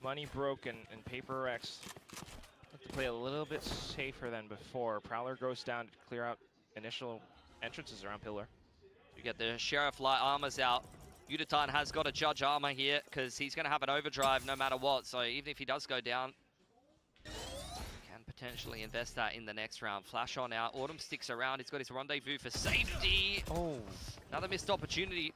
Speaker 5: Money broken, and PRX have to play a little bit safer than before. Prowler goes down to clear out initial entrances around Pillar.
Speaker 6: You get the Sheriff Light Armors out. Yudotan has got to judge armor here because he's going to have an overdrive no matter what. So even if he does go down, can potentially invest that in the next round. Flash on out. Autumn sticks around. He's got his rendezvous for safety. Oh, another missed opportunity.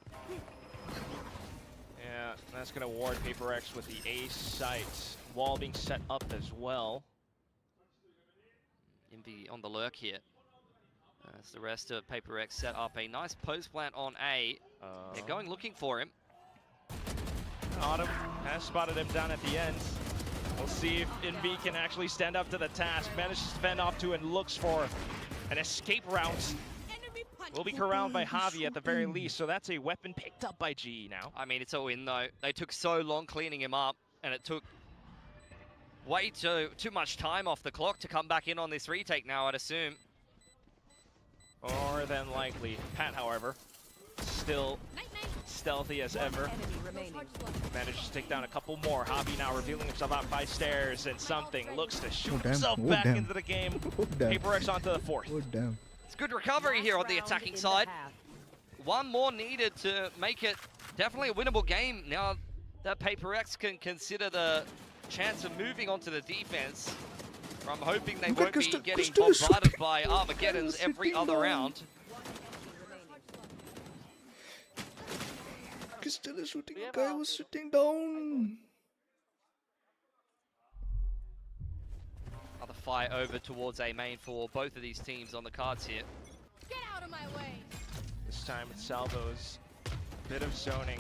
Speaker 5: Yeah, that's going to ward PRX with the A site. Wall being set up as well.
Speaker 6: Envy on the lurk here. As the rest of PRX set up a nice post plant on A. They're going looking for him.
Speaker 5: Autumn has spotted him down at the end. We'll see if Envy can actually stand up to the task. Manages to fend off to and looks for an escape route. Will be corralled by Javi at the very least, so that's a weapon picked up by GE now.
Speaker 6: I mean, it's all in though. They took so long cleaning him up, and it took way too much time off the clock to come back in on this retake now, I'd assume.
Speaker 5: More than likely. Pat, however, still stealthy as ever. Manages to take down a couple more. Javi now revealing himself out by stairs, and something looks to shoot himself back into the game. PRX onto the 4th.
Speaker 4: Oh, damn.
Speaker 6: It's good recovery here on the attacking side. One more needed to make it definitely a winnable game now that PRX can consider the chance of moving onto the defense. I'm hoping they won't be getting bombarded by Armageddons every other round.
Speaker 4: Crystal is shooting. Guy was sitting down.
Speaker 6: Another fight over towards A main for both of these teams on the cards here.
Speaker 9: Get out of my way.
Speaker 5: This time with Salvo's bit of zoning.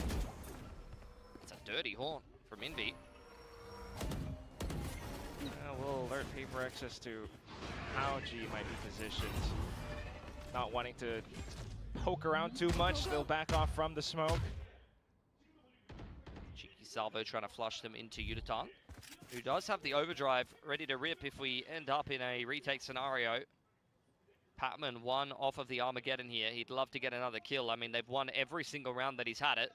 Speaker 6: It's a dirty horn from Invi.
Speaker 5: We'll alert PRX as to how G might be positioned. Not wanting to poke around too much, they'll back off from the smoke.
Speaker 6: Cheeky Salvo trying to flush them into Yuditan, who does have the overdrive ready to rip if we end up in a retake scenario. Patman one off of the Armageddon here. He'd love to get another kill. I mean, they've won every single round that he's had it.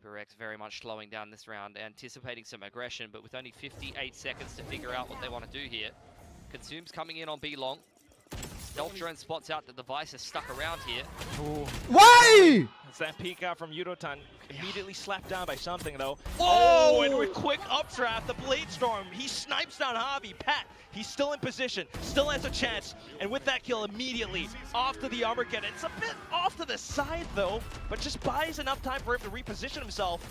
Speaker 6: PRX very much slowing down this round, anticipating some aggression, but with only 58 seconds to figure out what they want to do here. Consume's coming in on B long. Stealth drone spots out the device is stuck around here.
Speaker 5: Ooh.
Speaker 4: Why?
Speaker 5: It's that peek out from Yudotan. Immediately slapped down by something though.
Speaker 6: Whoa!
Speaker 5: Oh, and with quick updraft, the Blade Storm. He snipes down Javi. Pat, he's still in position, still has a chance. And with that kill immediately off to the Armageddon. It's a bit off to the side though, but just buys enough time for him to reposition himself.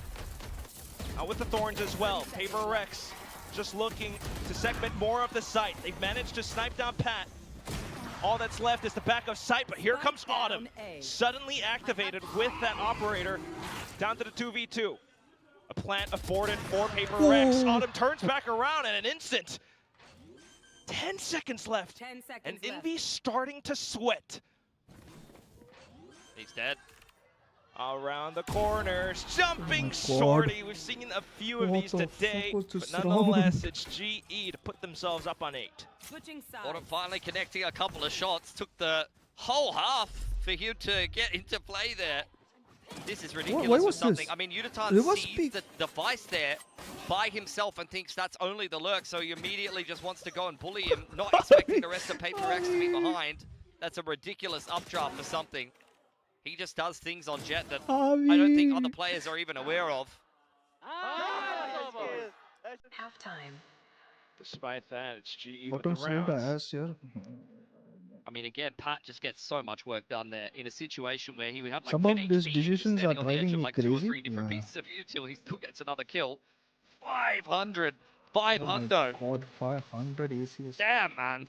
Speaker 5: With the Thorns as well. PRX just looking to segment more of the site. They've managed to snipe down Pat. All that's left is the back of sight, but here comes Autumn, suddenly activated with that operator down to the 2v2. A plant aborted for PRX. Autumn turns back around in an instant. 10 seconds left.
Speaker 9: 10 seconds
Speaker 5: and
Speaker 9: left.
Speaker 5: Envy starting to sweat.
Speaker 6: He's dead.
Speaker 5: Around the corners, jumping sortie. We've seen a few of these today, but nonetheless, it's GE to put themselves up on 8.
Speaker 9: Switching sides.
Speaker 6: Autumn finally connecting a couple of shots. Took the whole half for him to get into play there. This is ridiculous for something. I mean, Yuditan sees the device there by himself and thinks that's only the lurk, so he immediately just wants to go and bully him, not expecting the rest of PRX to be behind. That's a ridiculous updraft for something. He just does things on Jet that I don't think other players are even aware of.
Speaker 10: Halftime.
Speaker 5: Despite that, it's GE with
Speaker 4: Bottom
Speaker 5: the rounds.
Speaker 4: ass here.
Speaker 6: I mean, again, Pat just gets so much work done there in a situation where he would have like
Speaker 4: Some
Speaker 6: 10
Speaker 4: of these
Speaker 6: HP,
Speaker 4: decisions are
Speaker 6: standing on the edge
Speaker 4: driving
Speaker 6: of
Speaker 4: me
Speaker 6: like 2 or
Speaker 4: crazy.
Speaker 6: 3 different
Speaker 4: Yeah.
Speaker 6: pieces of util. He still gets another kill. 500.
Speaker 4: Oh
Speaker 6: 500.
Speaker 4: my God, 500 ACS.
Speaker 6: Damn, man.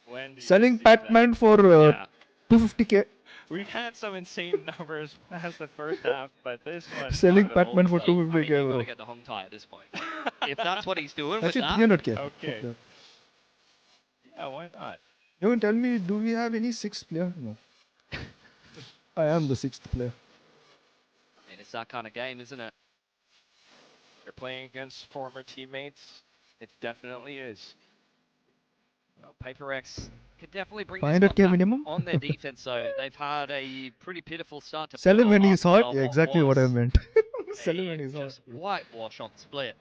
Speaker 5: When do you
Speaker 4: Selling
Speaker 5: see that?
Speaker 4: Pac-Man for
Speaker 5: Yeah.
Speaker 4: 250k.
Speaker 5: We've had some insane numbers past the first half, but this one...
Speaker 4: Selling
Speaker 5: not at all.
Speaker 4: Pac-Man for
Speaker 6: I mean,
Speaker 4: 250k,
Speaker 6: you've got
Speaker 4: bro.
Speaker 6: to get the Hong Tai at this point. If that's what he's doing with
Speaker 4: Actually,
Speaker 6: that,
Speaker 4: 300k.
Speaker 5: Okay. Yeah, why not?
Speaker 4: You can tell me, do we have any 6th player? No. I am the 6th player.
Speaker 6: I mean, it's that kind of game, isn't it?
Speaker 5: You're playing against former teammates. It definitely is.
Speaker 6: Well, PRX could definitely bring
Speaker 4: 500k
Speaker 6: this one back
Speaker 4: minimum?
Speaker 6: on their defense, so they've had a pretty pitiful start to
Speaker 4: Sell him when he's hot.
Speaker 6: after
Speaker 4: Yeah, exactly what I meant. Sell him
Speaker 6: a
Speaker 4: when he's hot.
Speaker 6: just whitewash on split.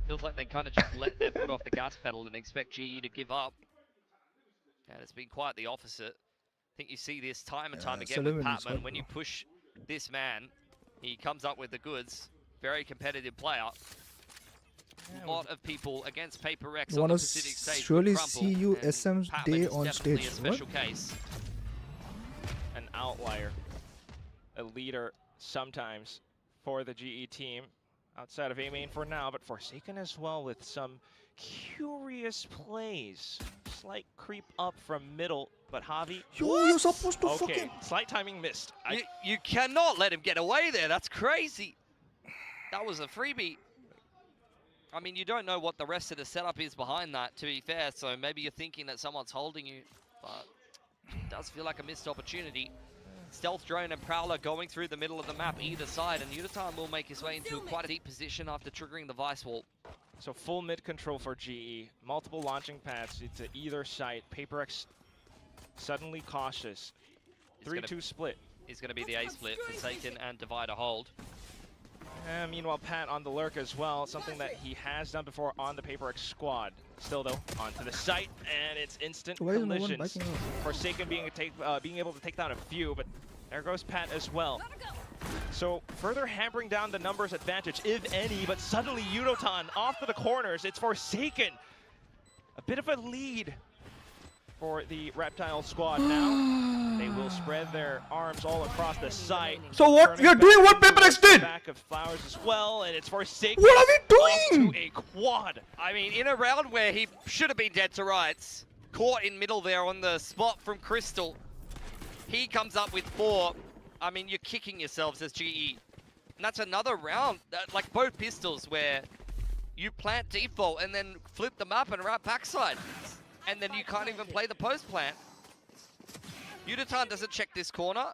Speaker 6: Feels like they kind of just let their foot off the gas pedal and expect GE to give up. And it's been quite the opposite. I think you see this time and time again with Patman. When you push this man, he comes up with the goods. Very competitive player. A lot of people against PRX on the Pacific stage
Speaker 4: surely
Speaker 6: crumble,
Speaker 4: see you
Speaker 6: and
Speaker 4: SM
Speaker 6: Patman
Speaker 4: day
Speaker 6: is
Speaker 4: on
Speaker 6: definitely
Speaker 4: stage.
Speaker 6: a special case.
Speaker 5: An outlier. A leader sometimes for the GE team. Outside of A-Main for now, but Forsaken as well with some curious plays. Slight creep up from middle, but Javi...
Speaker 4: You're supposed to
Speaker 5: Okay,
Speaker 4: fucking...
Speaker 5: slight timing missed.
Speaker 6: You cannot let him get away there. That's crazy. That was a freebie. I mean, you don't know what the rest of the setup is behind that, to be fair, so maybe you're thinking that someone's holding you, but it does feel like a missed opportunity. Stealth drone and Prowler going through the middle of the map either side, and Yuditan will make his way into quite a deep position after triggering the Vice Wall.
Speaker 5: So full mid control for GE. Multiple launching pads to either side. PRX suddenly cautious. 3-2 split.
Speaker 6: Is going to be the A split. Forsaken and Divider hold.
Speaker 5: Meanwhile, Pat on the lurk as well, something that he has done before on the PaperX squad. Still though, onto the site, and it's instant collisions. Forsaken being able to take down a few, but there goes Pat as well. So further hampering down the numbers advantage, if any, but suddenly Yunotan off to the corners. It's Forsaken. A bit of a lead for the Reptile squad now. They will spread their arms all across the site.
Speaker 4: So what we are doing, what PaperX did?
Speaker 5: Back of Flowers as well, and it's Forsaken.
Speaker 4: What are we doing?
Speaker 5: To a quad.
Speaker 6: I mean, in a round where he should have been dead to rights, caught in middle there on the spot from Crystal, he comes up with 4. I mean, you're kicking yourselves as GE. And that's another round, like both pistols, where you plant default and then flip the map and right backside. And then you can't even play the post plant. Yunotan doesn't check this corner.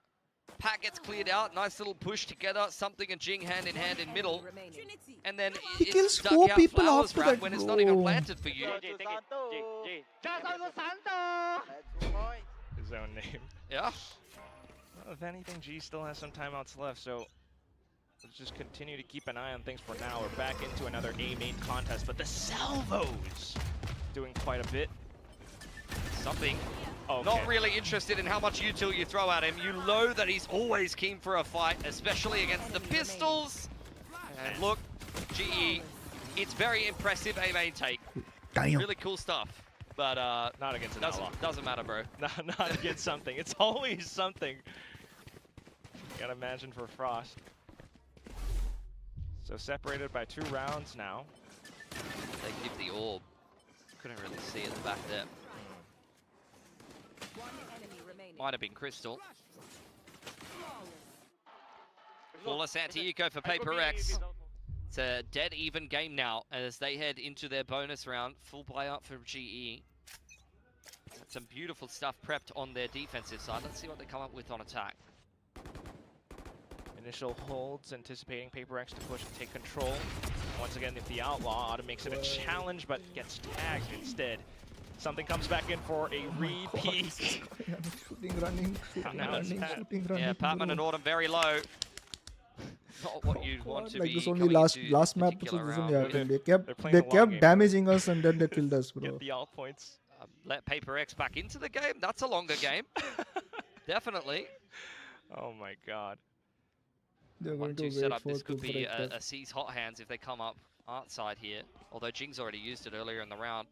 Speaker 6: Pat gets cleared out, nice little push together, something and Jing hand in hand in middle. And then
Speaker 4: He
Speaker 6: it's
Speaker 4: kills
Speaker 6: dug
Speaker 4: 4
Speaker 6: out
Speaker 4: people
Speaker 6: Flowers
Speaker 4: after
Speaker 6: round
Speaker 4: that,
Speaker 6: when it's not even
Speaker 4: bro.
Speaker 6: planted for you.
Speaker 5: His own name.
Speaker 6: Yeah.
Speaker 5: Well, if anything, G still has some timeouts left, so let's just continue to keep an eye on things for now. We're back into another A main contest, but the Salvos doing quite a bit.
Speaker 6: Something.
Speaker 5: Okay.
Speaker 6: Not really interested in how much util you throw at him. You know that he's always keen for a fight, especially against the pistols. And look, GE, it's very impressive A main take.
Speaker 4: Damn.
Speaker 6: Really cool stuff. But
Speaker 5: Not against an outlaw.
Speaker 6: doesn't matter, bro.
Speaker 5: Not against something. It's always something. You gotta imagine for Frost. So separated by 2 rounds now.
Speaker 6: They give the orb. Couldn't really see at the back there. Might have been Crystal. Flawless anti-eco for PaperX. It's a dead even game now as they head into their bonus round. Full buy up from GE. Some beautiful stuff prepped on their defensive side. Let's see what they come up with on attack.
Speaker 5: Initial holds, anticipating PaperX to push and take control. Once again, if the Outlaw, Autumn makes it a challenge, but gets tagged instead. Something comes back in for a repeat.
Speaker 4: Shooting, running,
Speaker 6: Yeah, Patman and Autumn very low. Not what you'd want to
Speaker 4: like
Speaker 6: be
Speaker 4: this only
Speaker 6: coming
Speaker 4: last
Speaker 6: into
Speaker 4: map
Speaker 6: particular
Speaker 4: this
Speaker 6: round
Speaker 4: only
Speaker 6: with.
Speaker 4: happened.
Speaker 5: They're
Speaker 4: They
Speaker 5: playing the long
Speaker 4: kept
Speaker 5: game.
Speaker 4: damaging us and then they killed us, bro.
Speaker 5: Get the alt points.
Speaker 6: Let PaperX back into the game. That's a longer game. Definitely.
Speaker 5: Oh my god.
Speaker 4: They're going to
Speaker 6: 1-2
Speaker 4: wait
Speaker 6: setup.
Speaker 4: for
Speaker 6: This could be
Speaker 4: PaperX.
Speaker 6: a C's hot hands if they come up art side here. Although Jing's already used it earlier in the round.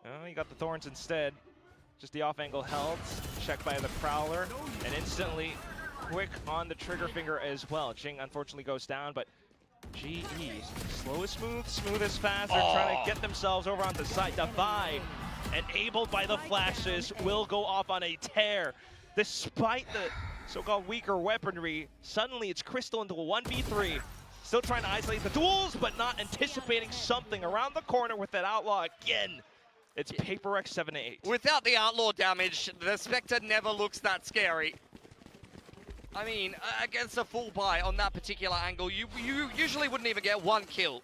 Speaker 5: Oh, you got the Thorns instead. Just the off-angle held, checked by the Prowler, and instantly quick on the trigger finger as well. Jing unfortunately goes down, but GE, slow is smooth, smooth is fast. They're trying to get themselves over on the site. Defy, enabled by the flashes, will go off on a tear. Despite the so-called weaker weaponry, suddenly it's Crystal into a 1v3. Still trying to isolate the duels, but not anticipating something around the corner with that Outlaw again. It's PaperX 7-8.
Speaker 6: Without the Outlaw damage, the Spectre never looks that scary. I mean, against a full buy on that particular angle, you usually wouldn't even get 1 kill.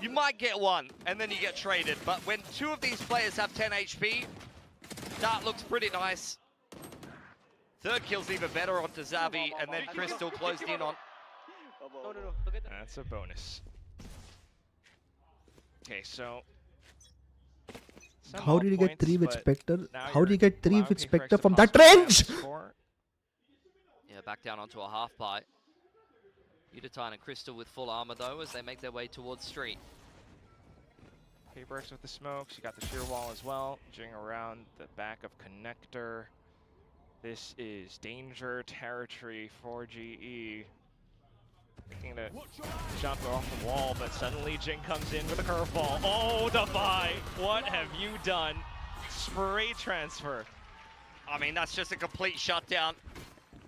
Speaker 6: You might get 1, and then you get traded. But when 2 of these players have 10 HP, that looks pretty nice. 3rd kill's even better onto Xavi, and then Crystal closed in on.
Speaker 5: That's a bonus. Okay, so
Speaker 4: How did he get 3 with Spectre?
Speaker 5: now
Speaker 4: How did he
Speaker 5: you're
Speaker 4: get 3
Speaker 5: allowing
Speaker 4: with
Speaker 5: PaperX
Speaker 4: Spectre
Speaker 5: to
Speaker 4: from that
Speaker 5: possibly have
Speaker 4: range?
Speaker 5: the score.
Speaker 6: Yeah, back down onto a half buy. Yunotan and Crystal with full armor though as they make their way towards street.
Speaker 5: PaperX with the smokes, you got the shear wall as well. Jing around the back of connector. This is danger territory for GE. Looking to jump off the wall, but suddenly Jing comes in with a curveball. Oh, Defy, what have you done? Spray transfer.
Speaker 6: I mean, that's just a complete shutdown.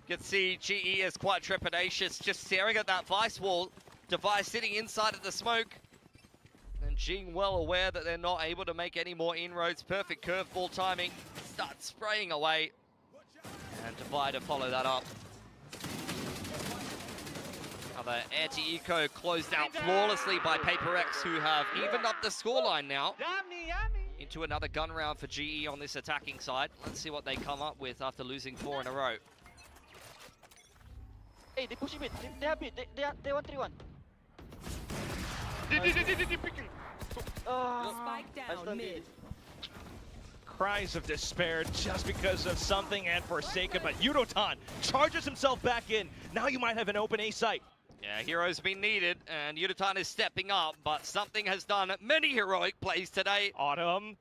Speaker 6: You can see GE is quite trepidatious, just staring at that Vice wall. Device sitting inside of the smoke. And Jing well aware that they're not able to make any more inroads. Perfect curveball timing. Starts spraying away. And Devi to follow that up. Now the anti-eco closed out flawlessly by PaperX, who have evened up the scoreline now. Into another gun round for GE on this attacking side. Let's see what they come up with after losing 4 in a row.
Speaker 8: Hey, they pushing mid. They have mid. They 1-3-1.
Speaker 9: Spike down mid.
Speaker 5: Cries of despair just because of something and Forsaken, but Yudotan charges himself back in. Now you might have an open A site.
Speaker 6: Yeah, heroes been needed, and Yudotan is stepping up, but something has done many heroic plays today.
Speaker 5: Autumn,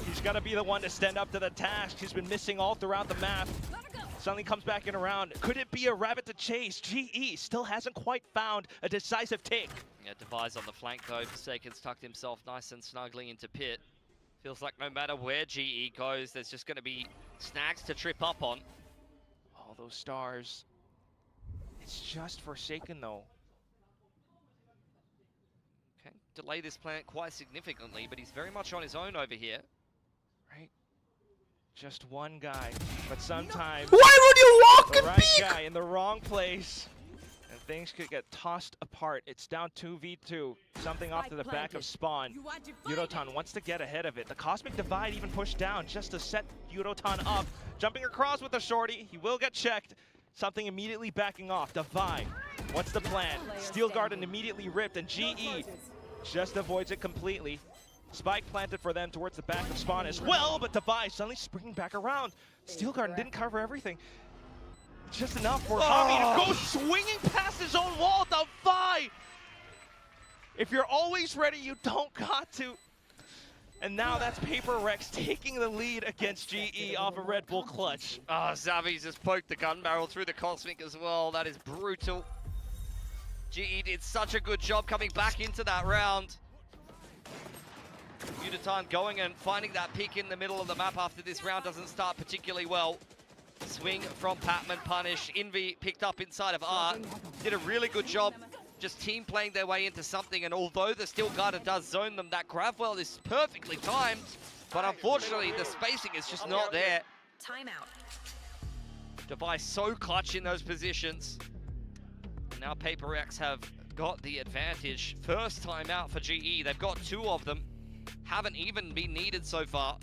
Speaker 5: he's got to be the one to stand up to the task. He's been missing all throughout the map. Suddenly comes back in around. Could it be a rabbit to chase? GE still hasn't quite found a decisive take.
Speaker 6: Yeah, Devise on the flank though. Forsaken's tucked himself nice and snugly into pit. Feels like no matter where GE goes, there's just going to be snags to trip up on.
Speaker 5: All those stars. It's just Forsaken though.
Speaker 6: Okay, delay this plant quite significantly, but he's very much on his own over here.
Speaker 5: Right? Just one guy, but sometimes
Speaker 4: Why would you walk
Speaker 5: the
Speaker 4: and
Speaker 5: right
Speaker 4: peek?
Speaker 5: guy in the wrong place, and things could get tossed apart. It's down 2v2. Something off to the back of spawn. Yudotan wants to get ahead of it. The Cosmic Divide even pushed down just to set Yudotan up. Jumping across with the shorty. He will get checked. Something immediately backing off. Divide. What's the plan? Steel Garden immediately ripped, and GE just avoids it completely. Spike planted for them towards the back of spawn as well, but Divide suddenly springing back around. Steel Garden didn't cover everything. Just enough for Javi to go swinging past his own wall. Divide! If you're always ready, you don't got to. And now that's PRX taking the lead against GE off a Red Bull clutch.
Speaker 6: Ah, Xavi's just poked the gun barrel through the Cosmic as well. That is brutal. GE did such a good job coming back into that round. Yudotan going and finding that pick in the middle of the map after this round doesn't start particularly well. Swing from Patman, punish. Envy picked up inside of Art. Did a really good job just team playing their way into something, and although the Steel Garden does zone them, that grab well is perfectly timed, but unfortunately the spacing is just not there.
Speaker 9: Timeout.
Speaker 6: Device so clutch in those positions. Now PRX have got the advantage. First time out for GE. They've got 2 of them. Haven't even been needed so far.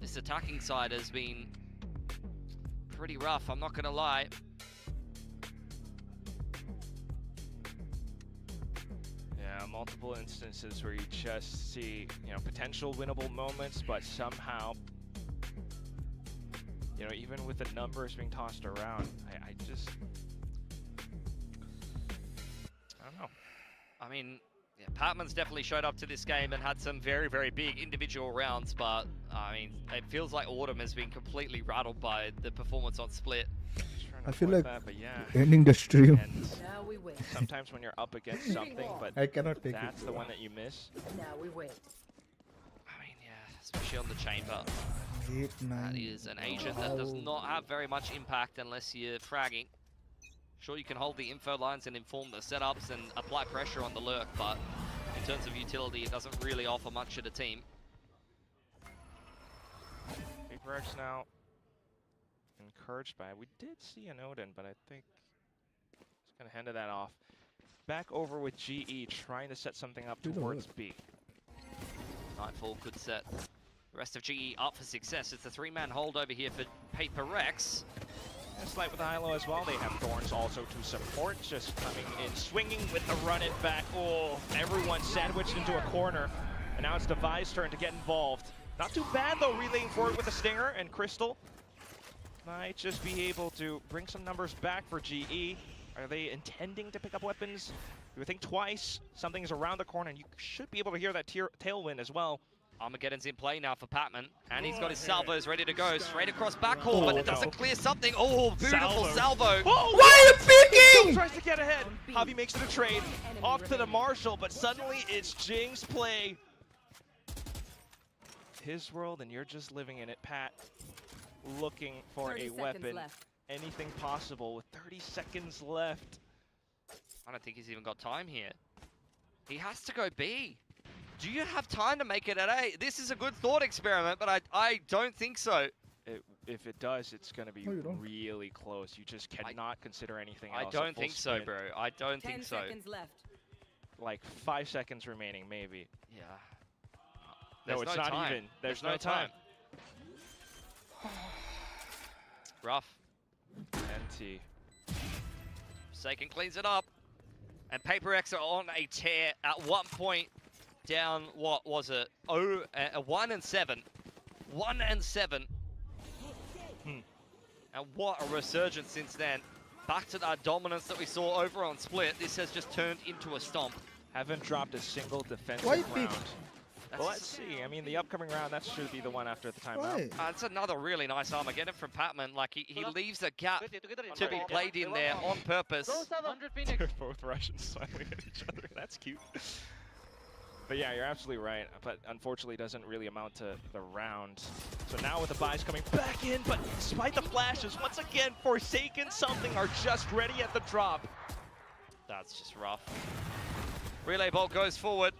Speaker 6: This attacking side has been pretty rough, I'm not gonna lie.
Speaker 5: Yeah, multiple instances where you just see, potential winnable moments, but somehow, even with the numbers being tossed around, I don't know.
Speaker 6: I mean, yeah, Patman's definitely showed up to this game and had some very, very big individual rounds, but I mean, it feels like Autumn has been completely rattled by the performance on Split.
Speaker 4: I feel like
Speaker 5: that, but yeah.
Speaker 4: ending the stream.
Speaker 5: And
Speaker 9: Now we wait.
Speaker 5: sometimes when you're up against something, but
Speaker 4: I cannot take
Speaker 5: that's
Speaker 4: it.
Speaker 5: the one that you miss.
Speaker 9: Now we wait.
Speaker 6: I mean, yeah, especially on the chamber.
Speaker 4: 8, 9.
Speaker 6: That is an agent that does not have very much impact unless you're fragging. Sure, you can hold the info lines and inform the setups and apply pressure on the lurk, but in terms of utility, it doesn't really offer much to the team.
Speaker 5: PRX now encouraged by it. We did see an Odin, but I think it's going to hand that off. Back over with GE, trying to set something up towards B.
Speaker 6: Nightfall could set the rest of GE up for success. It's a 3-man hold over here for PRX.
Speaker 5: And Slight with the high-low as well. They have Thorns also to support, just coming in, swinging with the run it back. Oh, everyone sandwiched into a corner. And now it's Devi's turn to get involved. Not too bad though, relaying forward with the Stinger, and Crystal might just be able to bring some numbers back for GE. Are they intending to pick up weapons? You would think twice. Something's around the corner, and you should be able to hear that tailwind as well.
Speaker 6: Armageddon's in play now for Patman, and he's got his salvos ready to go. Straight across backhaul, but it doesn't clear something. Oh, beautiful salvo.
Speaker 5: Oh,
Speaker 4: Why are you
Speaker 5: Still
Speaker 4: peeking?
Speaker 5: tries to get ahead. Javi makes it a trade. Off to the Marshall, but suddenly it's Jing's play. His world, and you're just living in it, Pat. Looking for a weapon.
Speaker 9: Left.
Speaker 5: Anything possible with 30 seconds left.
Speaker 6: I don't think he's even got time here. He has to go B. Do you have time to make it at A? This is a good thought experiment, but I don't think so.
Speaker 5: If it does, it's going to be
Speaker 4: No, you don't.
Speaker 5: really close. You just cannot consider anything
Speaker 6: I
Speaker 5: else.
Speaker 6: don't think so, bro. I don't think so.
Speaker 9: 10 seconds left.
Speaker 5: Like 5 seconds remaining, maybe.
Speaker 6: Yeah.
Speaker 5: No,
Speaker 6: There's
Speaker 5: it's
Speaker 6: no
Speaker 5: not
Speaker 6: time.
Speaker 5: even. There's no time.
Speaker 6: Rough.
Speaker 5: NT.
Speaker 6: Forsaken cleans it up. And PaperX are on a tear at one point down, what was it? 1 and 7. 1 and 7. And what a resurgence since then. Back to that dominance that we saw over on Split. This has just turned into a stomp.
Speaker 5: Haven't dropped a single defensive
Speaker 4: Why
Speaker 5: round.
Speaker 4: pick?
Speaker 5: Well, let's see. I mean, the upcoming round, that should be the one after the timeout.
Speaker 4: Why?
Speaker 6: It's another really nice Armageddon from Patman. Like, he leaves a gap to be played in there on purpose.
Speaker 7: 100 Phoenix.
Speaker 5: They're both Russians smiling at each other. That's cute. But yeah, you're absolutely right. But unfortunately, it doesn't really amount to the round. So now with the buys coming back in, but despite the flashes, once again, Forsaken something are just ready at the drop.
Speaker 6: That's just rough. Relay ball goes forward.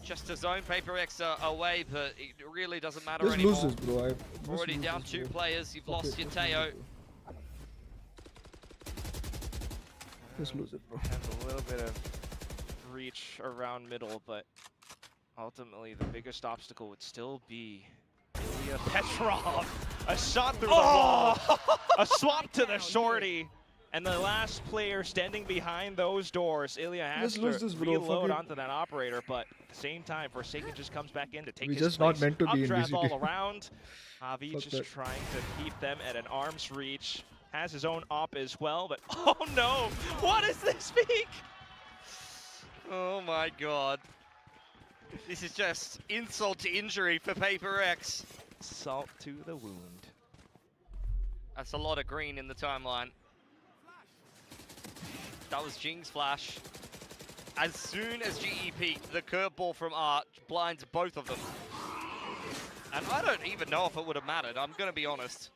Speaker 6: Just to zone PaperX away, but it really doesn't matter
Speaker 4: Just
Speaker 6: anymore.
Speaker 4: loses, bro.
Speaker 6: Already down 2 players. You've lost your Teo.
Speaker 4: Just lose it, bro.
Speaker 5: Has a little bit of reach around middle, but ultimately the biggest obstacle would still be Ilya Petrov. A shot through the wall. A swap to the shorty. And the last player standing behind those doors, Ilya has to reload onto that operator, but at the same time, Forsaken just comes back in to take his
Speaker 4: just
Speaker 5: place.
Speaker 4: not meant to be in
Speaker 5: Updraft
Speaker 4: VCT.
Speaker 5: all around. Javi just trying to keep them at an arm's reach. Has his own op as well, but oh no! What is this peak?
Speaker 6: Oh my god. This is just insult to injury for PaperX.
Speaker 5: Salt to the wound.
Speaker 6: That's a lot of green in the timeline. That was Jing's flash. As soon as GE peaked, the curveball from Art blinds both of them. And I don't even know if it would have mattered, I'm going to be honest.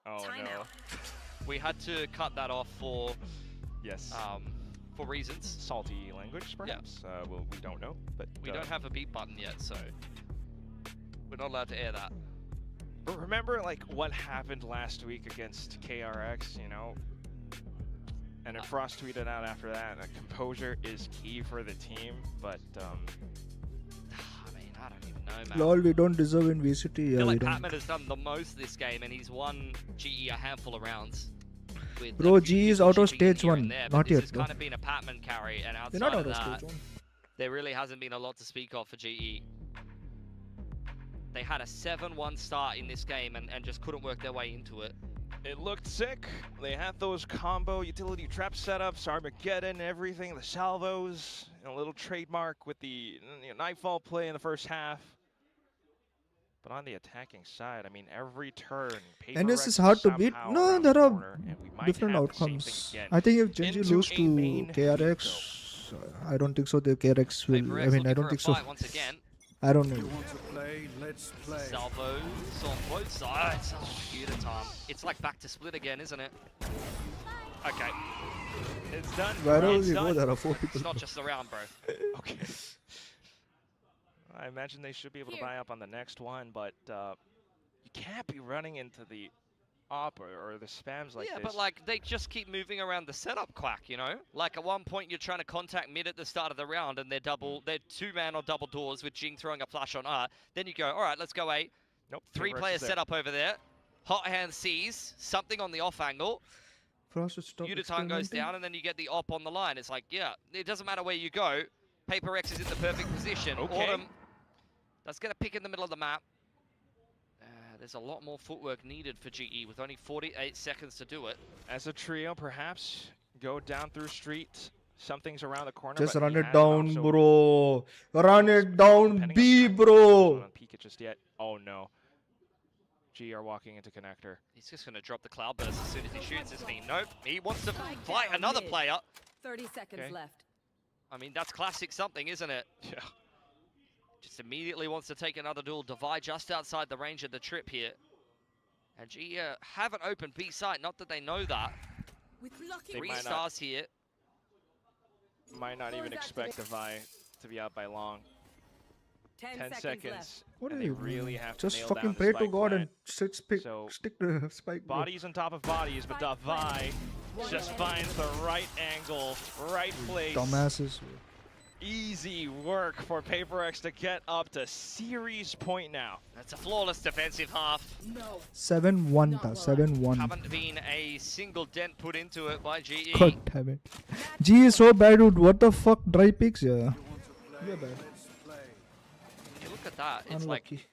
Speaker 5: Oh
Speaker 9: Time
Speaker 5: no.
Speaker 9: out.
Speaker 6: We had to cut that off for reasons.
Speaker 5: Salty language, perhaps? Well, we don't know, but
Speaker 6: We don't have a beep button yet, so we're not allowed to air that.
Speaker 5: But remember, like, what happened last week against KRX, you know? And then Frost tweeted out after that, composure is key for the team, but,
Speaker 6: I mean, I don't even know, man.
Speaker 4: Lol, we don't deserve in VCT.
Speaker 6: I
Speaker 4: Yeah,
Speaker 6: feel
Speaker 4: we
Speaker 6: like
Speaker 4: don't.
Speaker 6: Patman has done the most this game, and he's won GE a handful of rounds. With
Speaker 4: Bro,
Speaker 6: a few
Speaker 4: GE is
Speaker 6: people
Speaker 4: out of
Speaker 6: chipping in
Speaker 4: stage
Speaker 6: here
Speaker 4: 1.
Speaker 6: and there, but
Speaker 4: Not
Speaker 6: this
Speaker 4: yet,
Speaker 6: has
Speaker 4: bro.
Speaker 6: kind of been a Patman carry, and
Speaker 4: They're
Speaker 6: outside
Speaker 4: not out
Speaker 6: of
Speaker 4: of
Speaker 6: that,
Speaker 4: stage 1.
Speaker 6: there really hasn't been a lot to speak of for GE. They had a 7-1 start in this game and just couldn't work their way into it.
Speaker 5: it looked sick. They had those combo utility trap setups, Armageddon, everything, the salvos, and a little trademark with the Nightfall play in the first half. But on the attacking side, I mean, every turn,
Speaker 4: NS is hard to beat. No, there are different
Speaker 5: have
Speaker 4: outcomes. I think if Genji
Speaker 5: into
Speaker 4: lose
Speaker 5: a
Speaker 4: to
Speaker 5: main
Speaker 4: KRX, I don't think so. The KRX will.
Speaker 6: PaperX
Speaker 4: I mean, I
Speaker 6: looking
Speaker 4: don't
Speaker 6: for
Speaker 4: think
Speaker 6: a
Speaker 4: so.
Speaker 6: fight once again.
Speaker 4: I don't know.
Speaker 6: Salvos on both sides. Oh, Udatom. It's like back to Split again, isn't it? Okay.
Speaker 5: It's done.
Speaker 4: Wherever
Speaker 5: It's
Speaker 4: we go,
Speaker 5: done.
Speaker 4: there are 4 people.
Speaker 6: It's not just around, bro.
Speaker 5: Okay. I imagine they should be able to buy up on the next one, but you can't be running into the op or the spams like
Speaker 6: Yeah,
Speaker 5: this.
Speaker 6: but like they just keep moving around the setup quack, you know? Like at one point you're trying to contact mid at the start of the round and they're 2-man or double doors with Jing throwing a flash on R. Then you go, all right, let's go 8.
Speaker 5: Nope.
Speaker 6: 3-player setup over there. Hot hand sees something on the off angle.
Speaker 4: Frost should stop
Speaker 6: Udatom goes
Speaker 4: experimenting.
Speaker 6: down and then you get the op on the line. It's like, yeah, it doesn't matter where you go. PaperX is in the perfect position.
Speaker 5: Okay.
Speaker 6: Autumn does get a pick in the middle of the map. There's a lot more footwork needed for GE with only 48 seconds to do it.
Speaker 5: As a trio, perhaps go down through street. Something's around the corner.
Speaker 4: Just
Speaker 5: but
Speaker 4: run
Speaker 5: he
Speaker 4: it
Speaker 5: has
Speaker 4: down,
Speaker 5: also-
Speaker 4: bro. Run it down,
Speaker 5: depending
Speaker 4: B,
Speaker 5: on time,
Speaker 4: bro.
Speaker 5: don't peek it just yet. Oh no. G are walking into connector.
Speaker 6: He's just going to drop the cloud burst as soon as he shoots, isn't he? Nope. He wants to fight another player.
Speaker 9: 30 seconds
Speaker 5: Okay.
Speaker 9: left.
Speaker 6: I mean, that's classic something, isn't it?
Speaker 5: Yeah.
Speaker 6: Just immediately wants to take another duel. Divide just outside the range of the trip here. And GE haven't opened B site. Not that they know that.
Speaker 9: With lucky
Speaker 5: They
Speaker 6: 3
Speaker 5: might not.
Speaker 6: stars here.
Speaker 5: Might not even expect Vi to be out by long.
Speaker 9: 10
Speaker 5: 10
Speaker 9: seconds
Speaker 5: seconds.
Speaker 9: left.
Speaker 4: What
Speaker 5: and
Speaker 4: are
Speaker 5: they
Speaker 4: you
Speaker 5: really have to
Speaker 4: Just
Speaker 5: nail
Speaker 4: fucking
Speaker 5: down the
Speaker 4: pray to
Speaker 5: spike
Speaker 4: God
Speaker 5: plant.
Speaker 4: and
Speaker 5: So,
Speaker 4: stick to spike. Bro.
Speaker 5: Bodies on top of bodies, but Vi just finds the right angle, right place.
Speaker 4: Dumbasses.
Speaker 5: Easy work for PaperX to get up to series point now.
Speaker 6: That's a flawless defensive half.
Speaker 4: 7-1 था 7-1.
Speaker 6: Haven't been a single dent put into it by GE.
Speaker 4: God damn it. G is so bad, dude. What the fuck? Dry picks, yeah. You're bad.
Speaker 6: When you look at that, it's
Speaker 4: Unlucky.
Speaker 6: like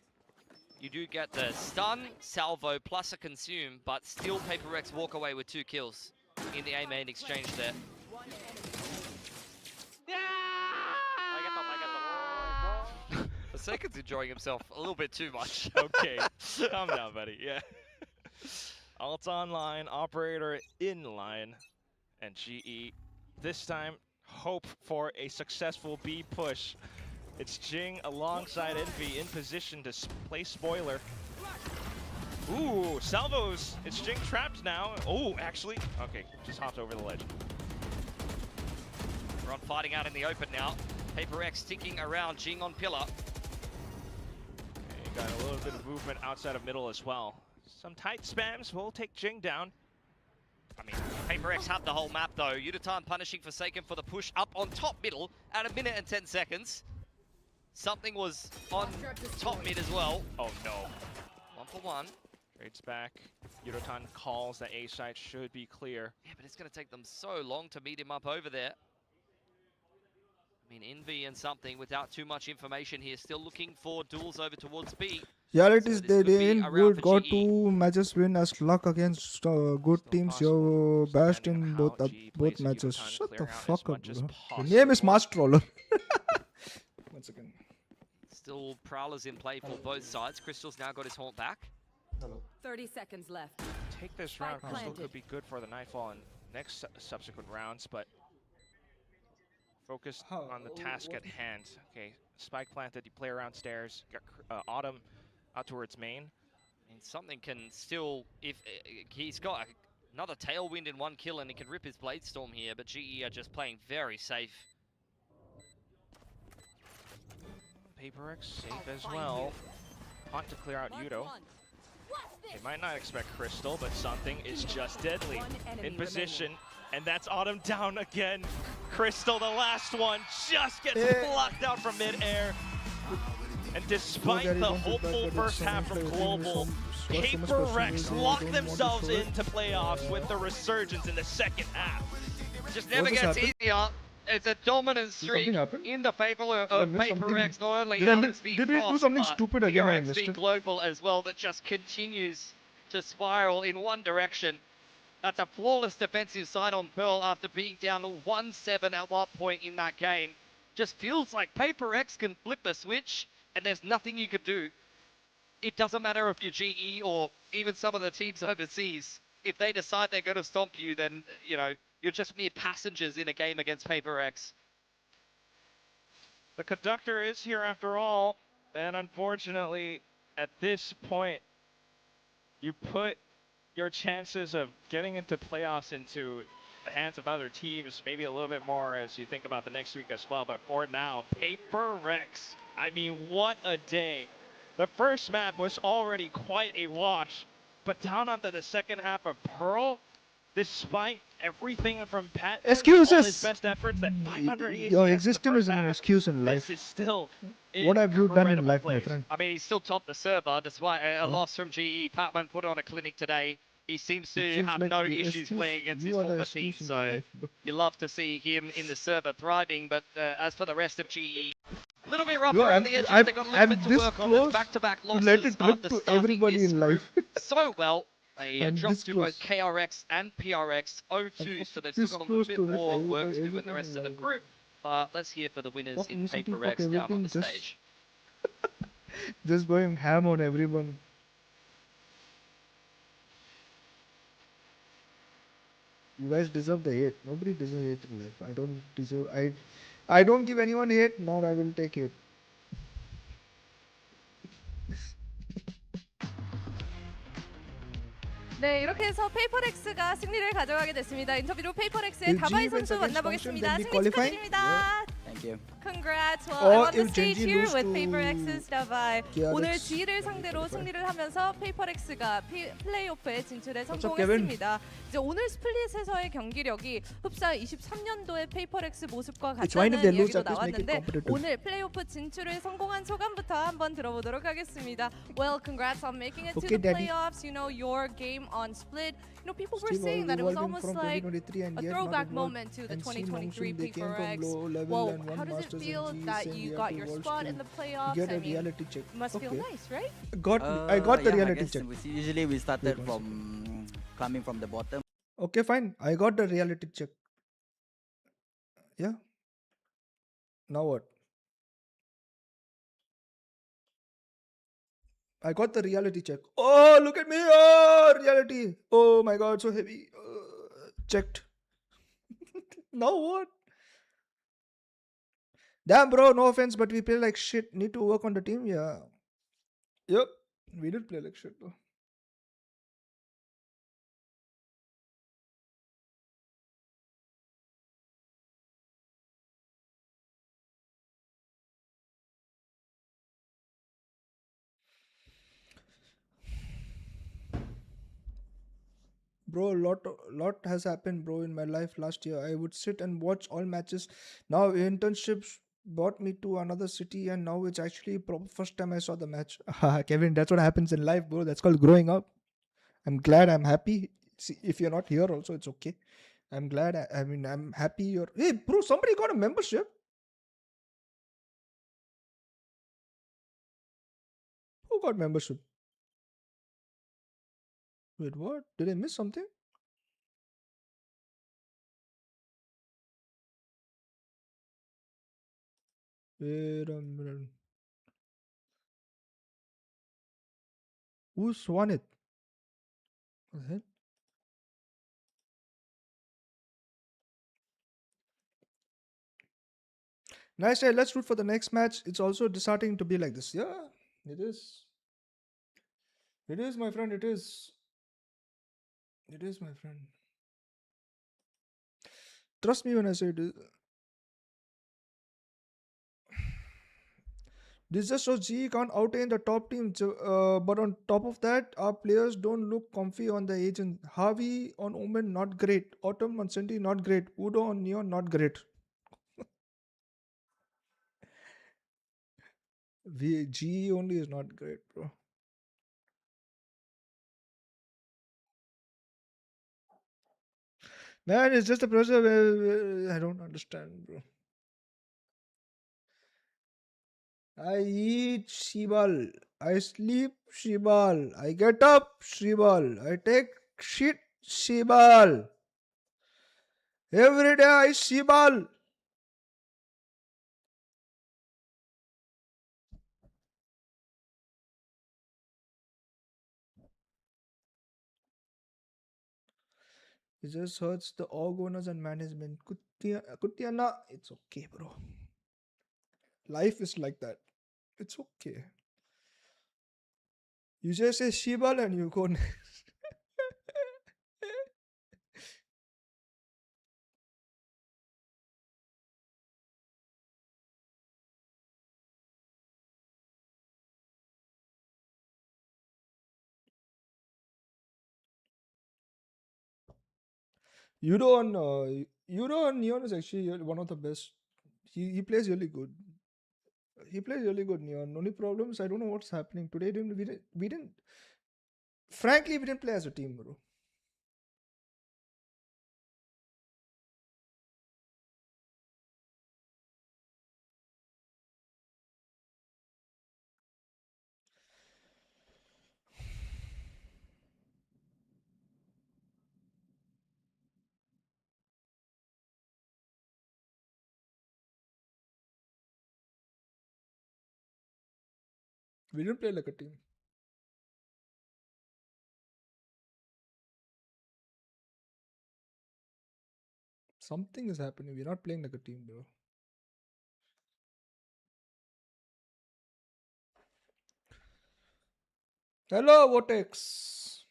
Speaker 6: you do get the stun, salvo, plus a consume, but still PaperX walk away with 2 kills in the A main exchange there. Forsaken's enjoying himself a little bit too much.
Speaker 5: Okay, calm down, buddy. Yeah. Alt online, operator in line, and GE this time hope for a successful B push. It's Jing alongside Envy in position to play spoiler. Ooh, salvos. It's Jing trapped now. Oh, actually, okay, just hopped over the ledge.
Speaker 6: We're on fighting out in the open now. PaperX sticking around Jing on pillar.
Speaker 5: Got a little bit of movement outside of middle as well. Some tight spams will take Jing down.
Speaker 6: I mean, PaperX had the whole map though. Yutatan punishing Forsaken for the push up on top middle at 1 minute and 10 seconds. Something was on top mid as well.
Speaker 5: Oh no.
Speaker 6: 1 for 1.
Speaker 5: Trades back. Yutatan calls that A side should be clear.
Speaker 6: Yeah, but it's going to take them so long to meet him up over there. I mean, Envy and something without too much information here. Still looking for duels over towards B.
Speaker 4: Yeah, it
Speaker 6: So
Speaker 4: is
Speaker 6: this
Speaker 4: they
Speaker 6: could be
Speaker 4: didn't
Speaker 6: around
Speaker 4: good.
Speaker 6: for
Speaker 4: Got
Speaker 6: GE.
Speaker 4: 2 matches win as luck against good teams. You're best in both both matches. Shut the fuck up, bro. Your name is Master Troller. Once again.
Speaker 6: Still Prowlers in play for both sides. Crystal's now got his haunt back.
Speaker 9: 30 seconds left.
Speaker 5: Take this round.
Speaker 9: Spike
Speaker 5: Crystal
Speaker 9: planted.
Speaker 5: could be good for the Nightfall and next subsequent rounds, but focus on the task at hand. Okay, spike planted. You play around stairs. Got Autumn out towards main.
Speaker 6: I mean, something can still, if he's got another tailwind in 1 kill and he can rip his Blade Storm here, but GE are just playing very safe.
Speaker 5: PaperX safe as well. Hunt to clear out Yudo. They might not expect Crystal, but something is just deadly. In position, and that's Autumn down again. Crystal, the last one, just gets plucked out from mid-air. And despite the hopeful first half from Global, PaperX lock themselves into playoffs with the resurgence in the second half.
Speaker 6: Just never gets easier. It's a dominant streak in the favor of PaperX. Not only
Speaker 4: Did we do something stupid again? I missed it.
Speaker 6: Global as well that just continues to spiral in one direction. That's a flawless defensive side on Pearl after being down 1-7 at one point in that game. Just feels like PaperX can flip a switch and there's nothing you could do. It doesn't matter if you're GE or even some of the teams overseas. If they decide they're going to stomp you, then, you know, you're just mere passengers in a game against PaperX.
Speaker 5: The conductor is here after all, and unfortunately, at this point, you put your chances of getting into playoffs into the hands of other teams, maybe a little bit more as you think about the next week as well. But for now, PaperX, I mean, what a day. The first map was already quite a wash, but down onto the second half of Pearl, despite everything from Pat,
Speaker 4: Excuses.
Speaker 5: all his best efforts, that 500
Speaker 4: Your existence is an excuse in life.
Speaker 5: This is still
Speaker 4: What have you done in
Speaker 5: incredible
Speaker 4: life, my
Speaker 5: plays.
Speaker 4: friend?
Speaker 6: I mean, he's still topped the server despite a loss from GE. Patman put on a clinic today. He seems to
Speaker 4: seems
Speaker 6: have
Speaker 4: like
Speaker 6: no
Speaker 4: the
Speaker 6: issues
Speaker 4: excuse-
Speaker 6: playing against his
Speaker 4: you are the
Speaker 6: former team,
Speaker 4: excuse in
Speaker 6: so
Speaker 4: life, bro.
Speaker 6: you love to see him in the server thriving. But as for the rest of GE, a little bit rougher
Speaker 4: Yo,
Speaker 6: on the edges. They've got a little bit to
Speaker 4: this
Speaker 6: work on.
Speaker 4: close
Speaker 6: There's back-to-back
Speaker 4: to
Speaker 6: losses
Speaker 4: let it rip
Speaker 6: after
Speaker 4: to
Speaker 6: starting
Speaker 4: everybody
Speaker 6: this
Speaker 4: in
Speaker 6: group
Speaker 4: life.
Speaker 6: so well. They
Speaker 4: I'm
Speaker 6: dropped
Speaker 4: this
Speaker 6: to
Speaker 4: close.
Speaker 6: both KRX and PRX 0-2, so they've
Speaker 4: this
Speaker 6: still got a
Speaker 4: close
Speaker 6: little bit
Speaker 4: to
Speaker 6: more
Speaker 4: rip
Speaker 6: work to do in
Speaker 4: everybody
Speaker 6: the rest of the
Speaker 4: in life.
Speaker 6: group. Let's hear for the winners
Speaker 4: Fuck
Speaker 6: in
Speaker 4: VCT, fuck
Speaker 6: PaperX down on
Speaker 4: everything,
Speaker 6: the
Speaker 4: just-
Speaker 6: stage.
Speaker 4: Just going ham on everyone. You guys deserve the hate. Nobody deserves hate in life. I don't deserve. I don't give anyone hate. Now I will take hate.
Speaker 1: 네, 이렇게 해서 페이퍼렉스가 승리를 가져가게 됐습니다. 인터뷰로 페이퍼렉스의
Speaker 4: If
Speaker 1: 다바이
Speaker 4: G wins
Speaker 1: 선수
Speaker 4: against
Speaker 1: 만나보겠습니다.
Speaker 4: Function, then we
Speaker 1: 승리
Speaker 4: qualify?
Speaker 1: 축하드립니다.
Speaker 3: Thank you.
Speaker 9: congrats. Well, I'm on the stage here with PaperX's Davai.
Speaker 4: PRX.
Speaker 9: 오늘 G를 상대로 승리를 하면서 페이퍼렉스가 플레이오프에 진출에 성공했습니다. 이제 오늘 스플릿에서의 경기력이 흡사 23년도의 페이퍼렉스 모습과 같다는 이야기도 나왔는데 오늘 플레이오프 진출에 성공한 소감부터 한번 들어보도록 하겠습니다. Well, congrats on making it to the playoffs. You know, your game on Split. You know, people were saying that it was almost like a throwback moment to the 2023 PRX. Well, how does it feel that you got your spot in the playoffs?
Speaker 4: Get a
Speaker 9: I mean,
Speaker 4: reality check.
Speaker 9: must feel nice, right?
Speaker 4: I got the reality check.
Speaker 10: Usually we started from coming from the bottom.
Speaker 4: Okay, fine. I got the reality check. Yeah. Now what? I got the reality check. Oh, look at me. Oh, reality. Oh my God, so heavy. Checked. Now what? Damn, bro. No offense, but we play like shit. Need to work on the team. Yeah. Yep. We did play like shit, though. Bro, lot has happened, bro, in my life last year. I would sit and watch all matches. Now internships brought me to another city, and now it's actually first time I saw the match. Kevin, that's what happens in life, bro. That's called growing up. I'm glad. I'm happy. See, if you're not here, also it's okay. I'm glad. I mean, I'm happy. Hey, bro, somebody got a membership. Who got membership? Wait, what? Did I miss something? Wait a minute. Who's won it? What the hell? Nice. Hey, let's root for the next match. It's also starting to be like this. Yeah, it is. It is, my friend. It is. It is, my friend. Trust me when I say it is. This just shows GE can't outain the top team. But on top of that, our players don't look comfy on the agent. Harvey on Omen, not great. Autumn on Senti, not great. Udo on Neon, not great. GE only is not great, bro. Man, it's just a process where I don't understand, bro. I eat shibal. I sleep shibal. I get up shibal. I take shit shibal. Every day I shibal. It just hurts the org owners and management. Kutiana, it's okay, bro. Life is like that. It's okay. You just say shibal and you go next. Euro on Neon is actually one of the best. He plays really good. He plays really good, Neon. Only problems, I don't know what's happening today. We didn't. Frankly, we didn't play as a team, bro. We didn't play like a team. Something is happening. We're not playing like a team, bro. Hello, Vortex.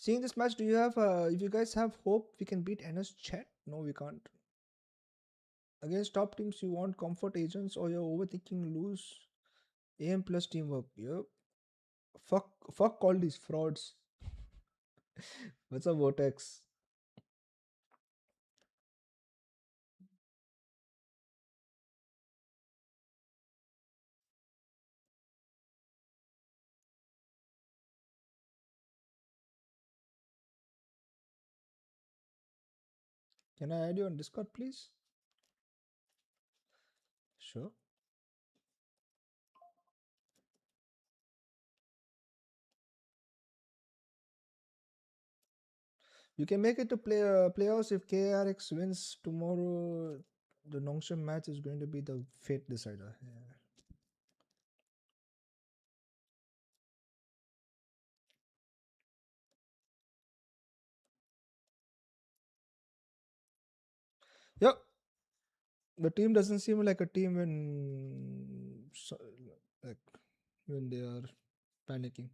Speaker 4: Seeing this match, do you have, if you guys have hope we can beat NS Chat? No, we can't. Against top teams, you want comfort agents or you're overthinking lose AM plus teamwork. Yep. Fuck all these frauds. What's a Vortex? Can I add you on Discord, please? Sure. You can make it to playoffs if KRX wins tomorrow. The Nongshim match is going to be the fate decider. Yeah. Yep. The team doesn't seem like a team like when they are panicking.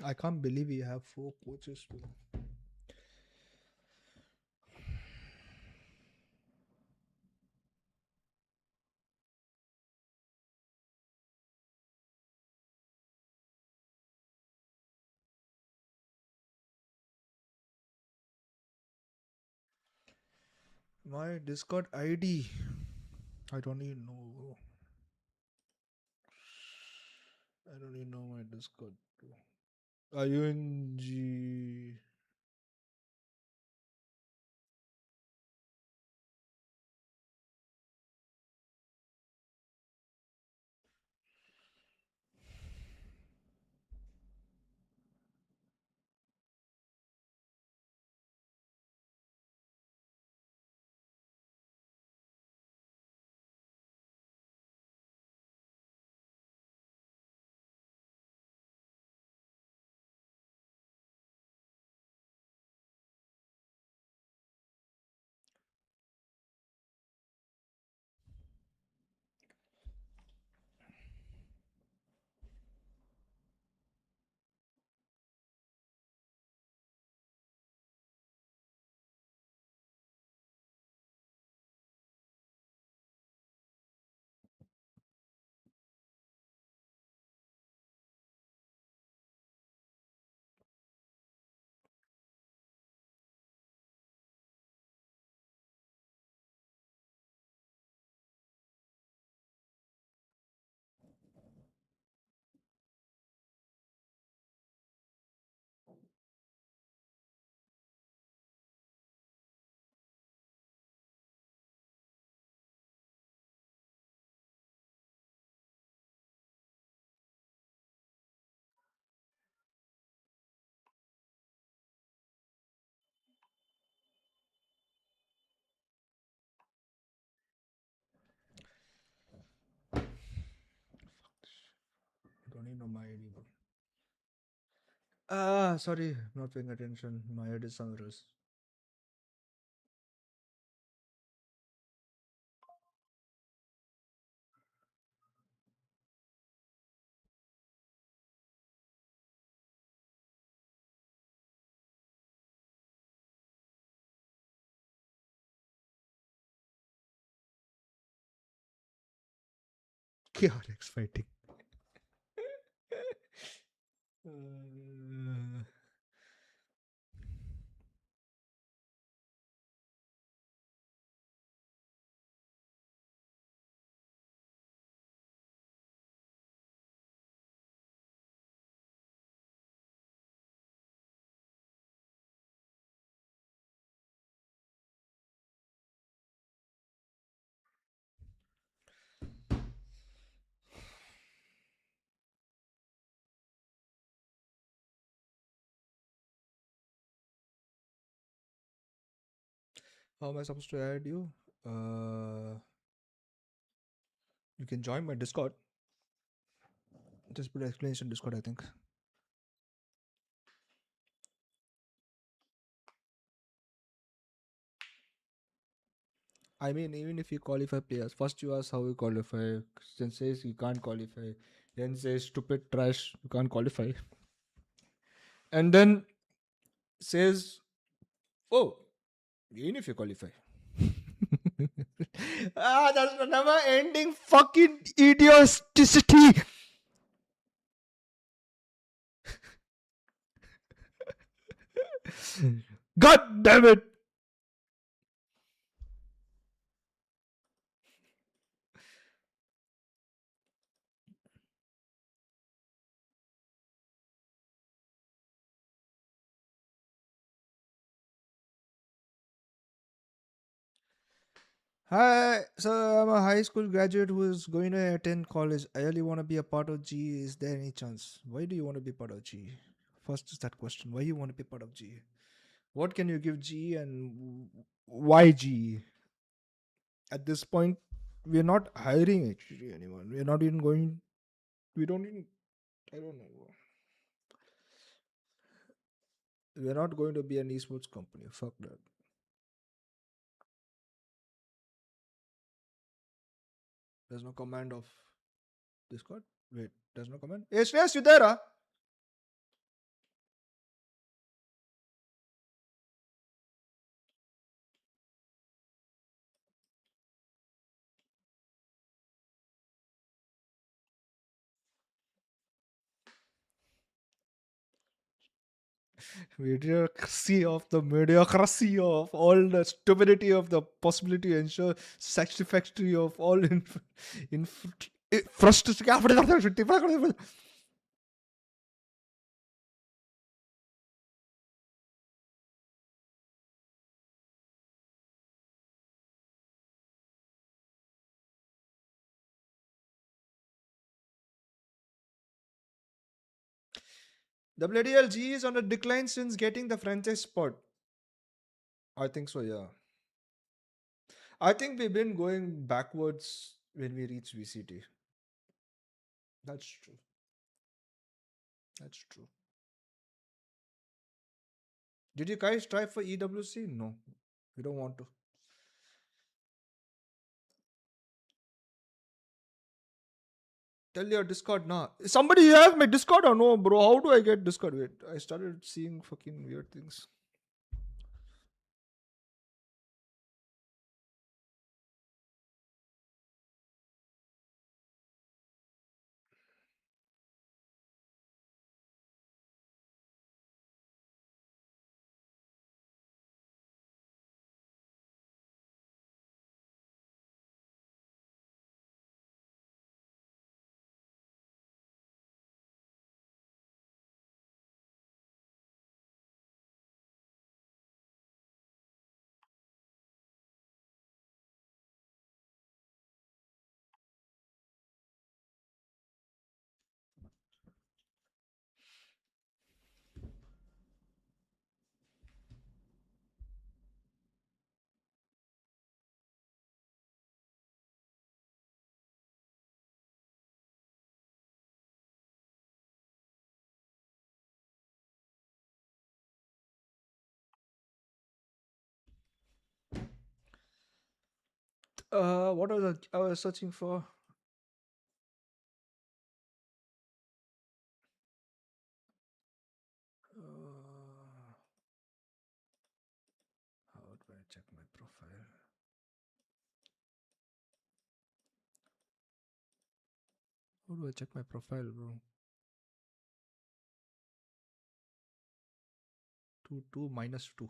Speaker 4: I can't believe we have 4 coaches too. My Discord ID. I don't even know. I don't even know my Discord. ING. I don't even know my ID. Sorry, not paying attention. My head is somewhere else. KRX fighting. uh, How am I supposed to add you? You can join my Discord. Just put explanation Discord, I think. I mean, even if you qualify players, first you ask how you qualify. Then says you can't qualify. Then says stupid trash, you can't qualify. And then says, oh, even if you qualify. That's a never ending fucking idioticity. God damn it. Hi, so I'm a high school graduate who is going to attend college. I really want to be a part of G. Is there any chance? Why do you want to be part of G? First is that question. Why you want to be part of G? What can you give G and why G? At this point, we're not hiring actually anyone. We're not even going. We don't even. I don't know. We're not going to be an esports company. Fuck that. There's no command of Discord. Wait, there's no command. Hey, Shreyas, you there? Huh? Mediocrity of all the stupidity of the possibility to ensure satisfactory of all frustration. WDLG is on a decline since getting the franchise spot. I think so, yeah. I think we've been going backwards when we reach VCT. That's true. That's true. Did you guys try for EWC? No. We don't want to. Tell your Discord now. Somebody has my Discord or no, bro? How do I get Discord? Wait, I started seeing fucking weird things. What was I was searching for? How do I check my profile? How do I check my profile, bro? 2 minus 2.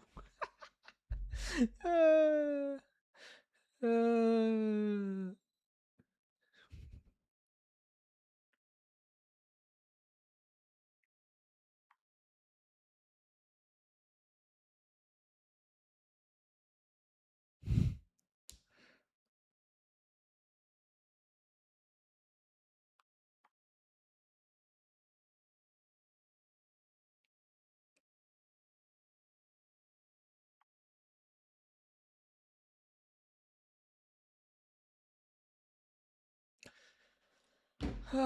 Speaker 4: Gary,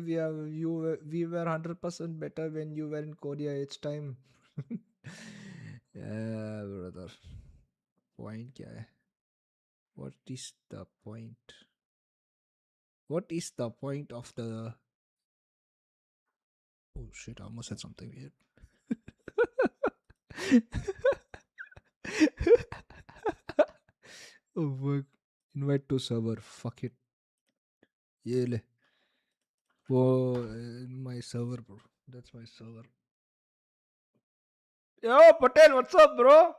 Speaker 4: we were 100% better when you were in Korea. It's time. Yeah, brother. Point क्या है? What is the point? What is the point of the? Oh shit! I almost said something weird. Oh fuck! Invite to server. Fuck it. ये ले. वो my server, bro. That's my server. Yo, Patel, what's up, bro?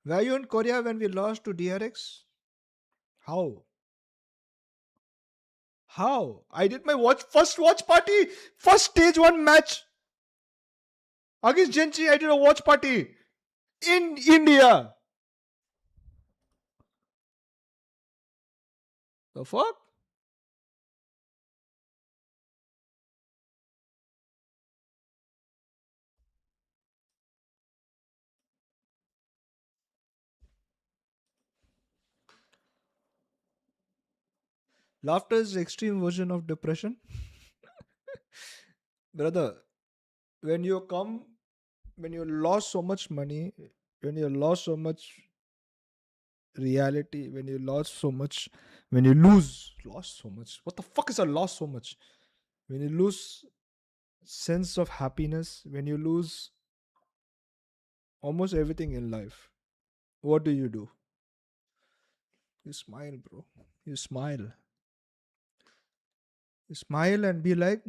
Speaker 4: Were you in Korea when we lost to DRX? How? How? I did my first watch party, first stage 1 match against Genchi. I did a watch party in India. The fuck? Laughter is the extreme version of depression. Brother, when you lost so much money, when you lost so much reality, when you lose so much, what the fuck is a loss so much? When you lose sense of happiness, when you lose almost everything in life, what do? You smile, bro. You smile. You smile and be like,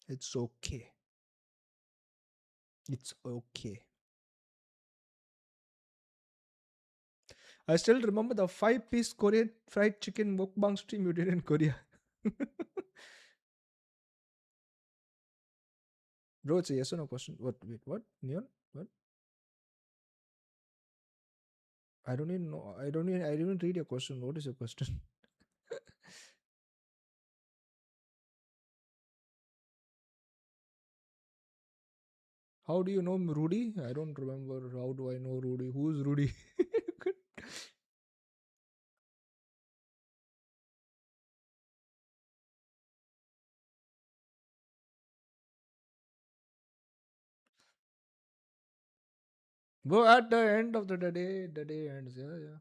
Speaker 4: it's okay. It's okay. I still remember the 5-piece Korean fried chicken mukbang stream you did in Korea. Bro, it's a yes or no question. What? Wait, what? Neon? What? I don't even know. I didn't even read your question. What is your question? How do you know Rudy? I don't remember. How do I know Rudy? Who's Rudy? Bro, at the end of the day ends. Yeah, yeah.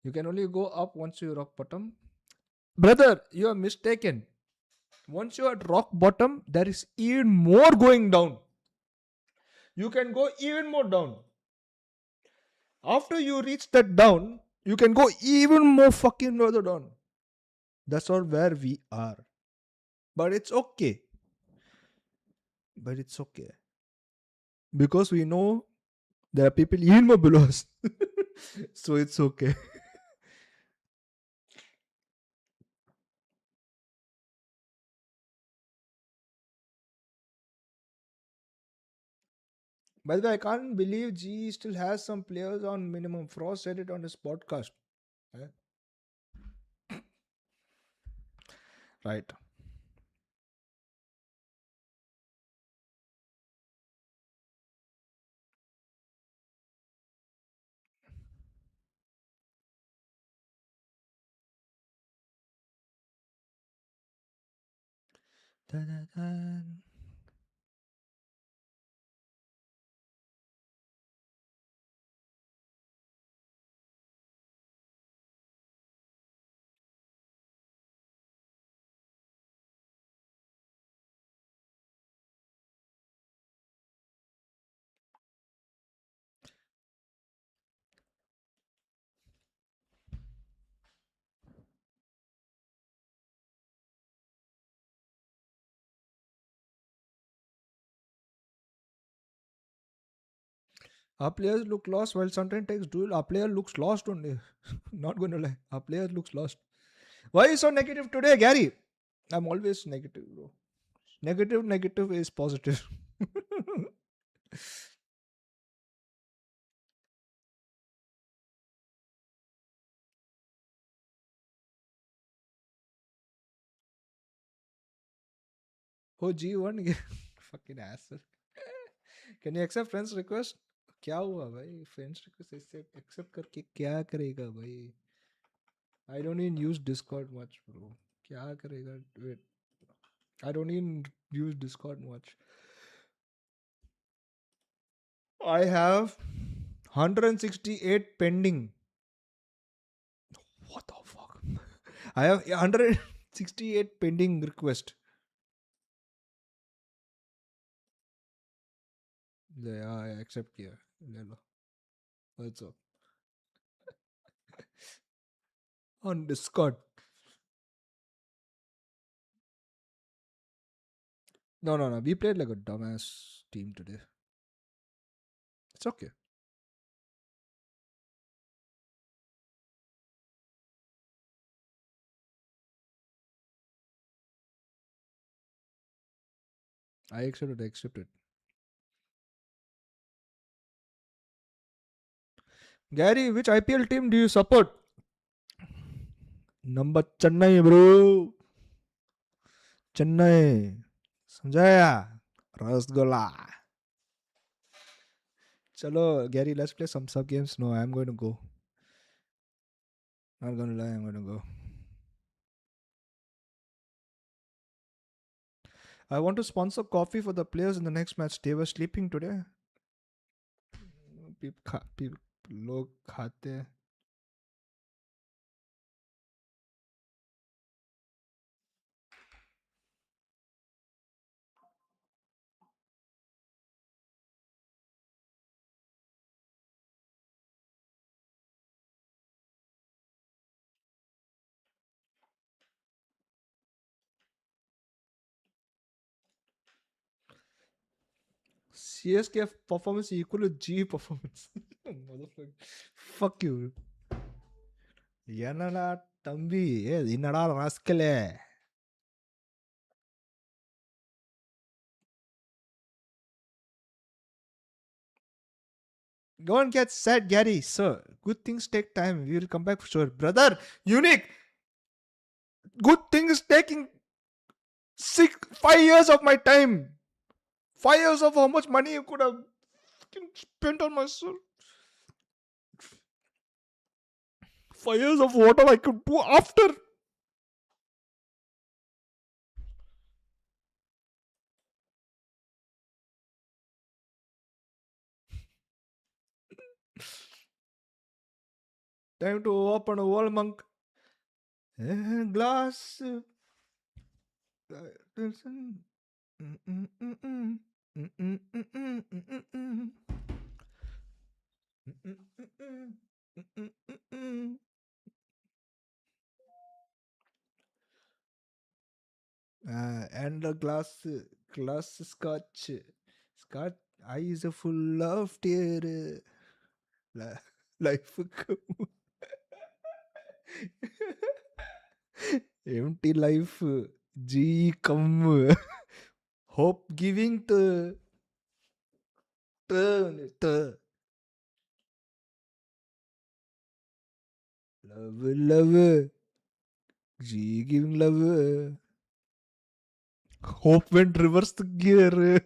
Speaker 4: You can only go up once you rock bottom. Brother, you are mistaken. Once you are at rock bottom, there is even more going down. You can go even more down. After you reach that down, you can go even more fucking further down. That's all where we are. But it's okay. Because we know there are people even more below us. So it's okay. By the way, I can't believe G still has some players on minimum. Frost said it on his podcast. Right. Da-da-da. Our players look lost while Suntain takes duel. Our player looks lost only. Not going to lie. Our player looks lost. Why are you so negative today, Gary? I'm always negative, bro. Negative is positive. Oh, G1 fucking asshole. Can you accept friends request? क्या हुआ भाई? Friends request accept करके क्या करेगा भाई? I don't even use Discord much, bro. क्या करेगा? Wait. I don't even use Discord much. I have 168 pending. What the fuck? I have 168 pending request. Yeah, I accept किया. ले लो. What's up? On Discord. No. We played like a dumbass team today. It's okay. I accept it. Gary, which IPL team do you support? Number Chennai, bro. Chennai. Sanjaya. Rasgola. Chalo, Gary, let's play some sub games. No, I'm going to go. Not gonna lie, I'm gonna go. I want to sponsor coffee for the players in the next match. They were sleeping today. People लोग खाते हैं. CSK performance equal to G performance. Motherfucker. Fuck you. என்னடா தம்பி என்னடா ராஸ்கலே. Don't get sad, Gary. Sir, good things take time. We will come back for sure. Brother, unique. Good things taking 5 years of my time. 5 years of how much money you could have spent on myself. 5 years of what I could do after. Time to open a wall, monk. Glass. And a glass scotch. Scotch eyes full of tear. Life empty life. G come. Hope giving the love. G giving love. Hope went reverse the gear.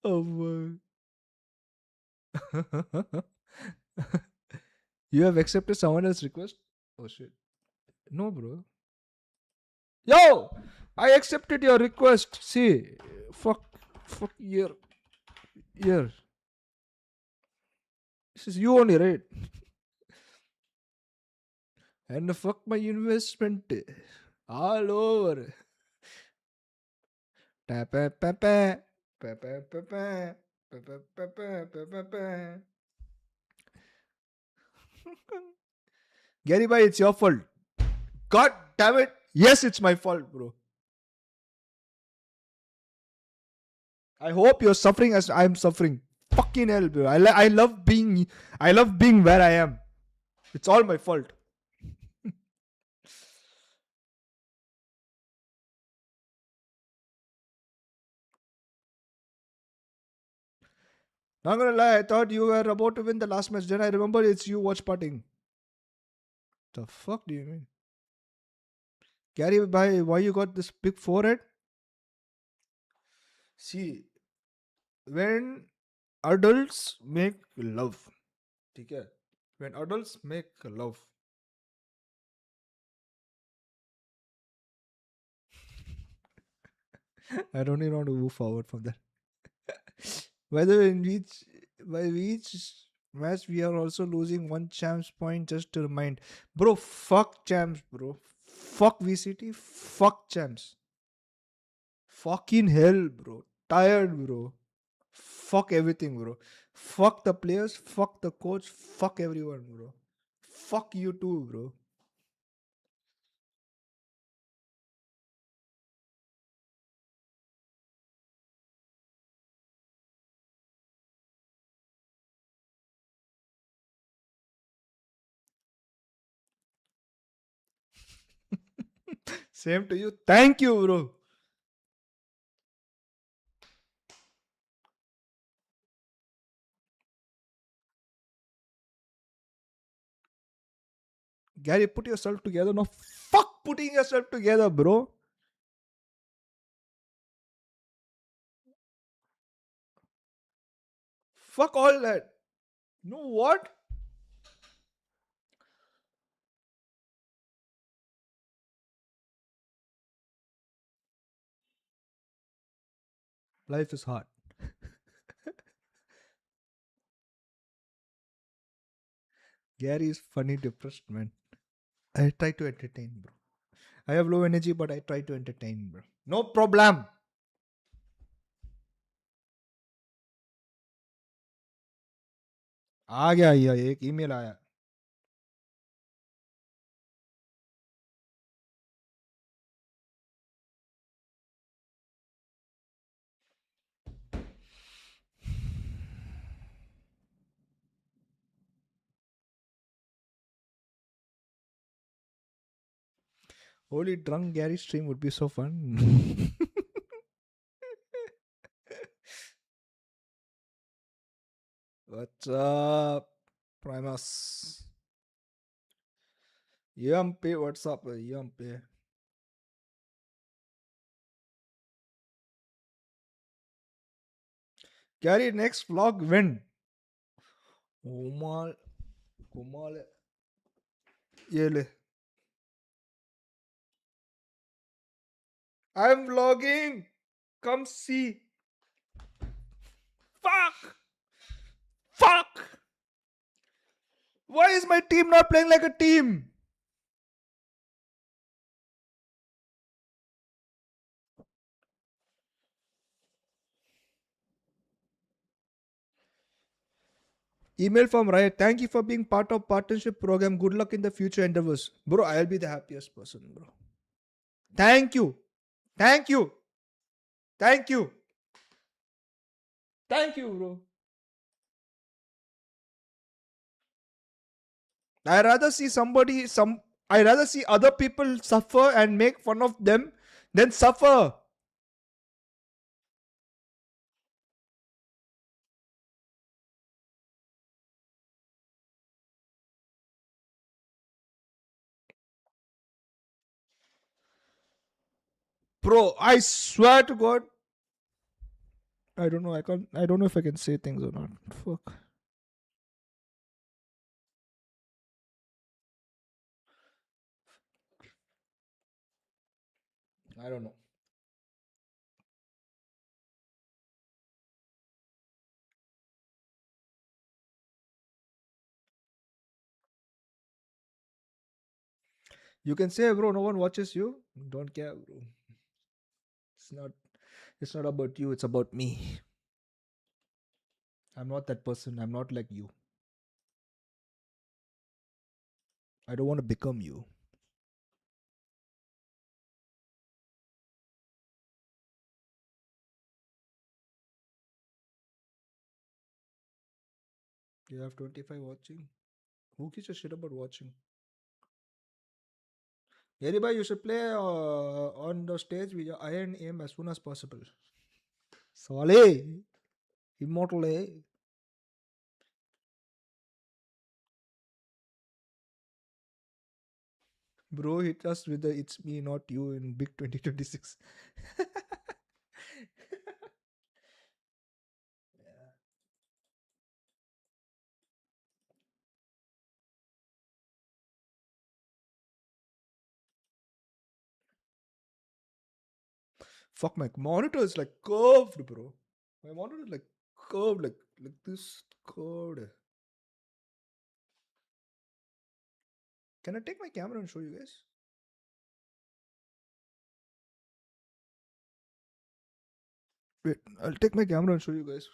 Speaker 4: Oh my. You have accepted someone else's request? Oh shit. No, bro. Yo! I accepted your request. See. Fuck here. Here. This is you only, right? And fuck my investment. All over. Tap tap tap tap. Gary bhai, it's your fault. God damn it. Yes, it's my fault, bro. I hope you're suffering as I'm suffering. Fucking hell, bro. I love being where I am. It's all my fault. Not gonna lie, I thought you were about to win the last match. Then I remember it's you watch parting. The fuck do you mean? Gary, why you got this big forehead? See, when adults make love, okay? When adults make love, I don't even want to move forward from that. Whether in each match we are also losing one champs point, just to remind. Bro, fuck champs, bro. Fuck VCT, fuck champs. Fucking hell, bro. Tired, bro. Fuck everything, bro. Fuck the players, fuck the coach, fuck everyone, bro. Fuck you too, bro. Same to you. Thank you, bro. Gary, put yourself together. No, fuck putting yourself together, bro. Fuck all that. You know what? Life is hard. Gary is funny, depressed, man. I try to entertain, bro. I have low energy, but I try to entertain, bro. No problem. आ गया ये एक email आया. Holy drunk Gary stream would be so fun. What's up, Primus? Yumpy, what's up, Yumpy? Gary, next vlog when? Kumal. Yele. I'm vlogging. Come see. Fuck. Why is my team not playing like a team? Email from Riot. Thank you for being part of partnership program. Good luck in the future endeavors. Bro, I'll be the happiest person, bro. Thank you. Thank you. Thank you. Thank you, bro. I rather see other people suffer and make fun of them than suffer. Bro, I swear to God. I don't know. I don't know if I can say things or not. Fuck. I don't know. You can say, bro, no one watches you. Don't care, bro. It's not about you, it's about me. I'm not that person. I'm not like you. I don't want to become you. You have 25 watching. Who gives a shit about watching? Yaribai, you should play on the stage with your iron aim as soon as possible. Solid. Immortal, eh? Bro hit us with the "It's me, not you" in Big 2026. Fuck, my monitor is like curved, bro. My monitor is like curved, like this curved. Can I take my camera and show you guys? Wait, I'll take my camera and show you guys.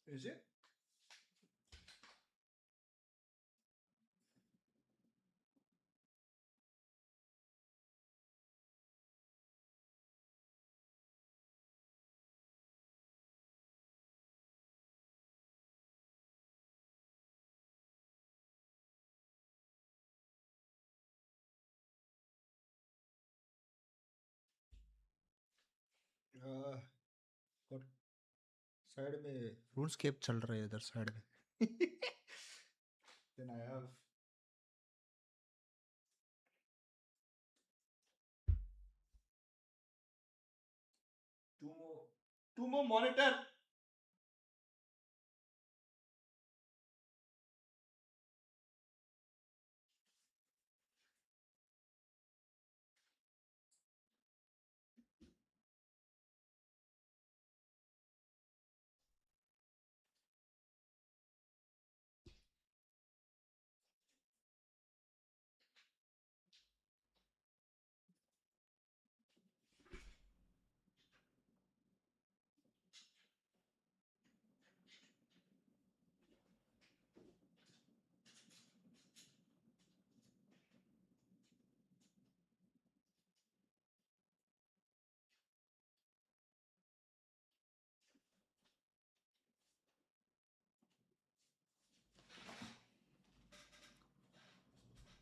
Speaker 4: Is it? और side में RuneScape चल रहा है इधर side में. Then I have two more monitor.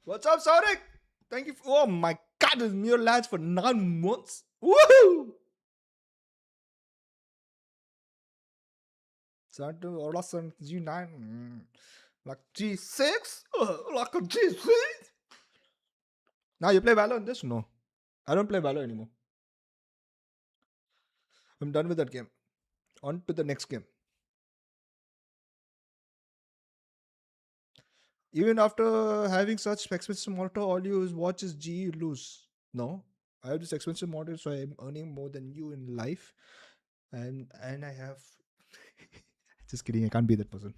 Speaker 4: What's up, Sonic? Thank you. Oh my god, this Muir lads for 9 months. Woohoo! Santo Orlasan G9. Like G6? Like a G6? Now you play Valor on this? No. I don't play Valor anymore. I'm done with that game. On to the next game. Even after having such expensive monitor, all you watch is G, you lose. No. I have this expensive monitor, so I'm earning more than you in life. And I have... Just kidding, I can't be that person.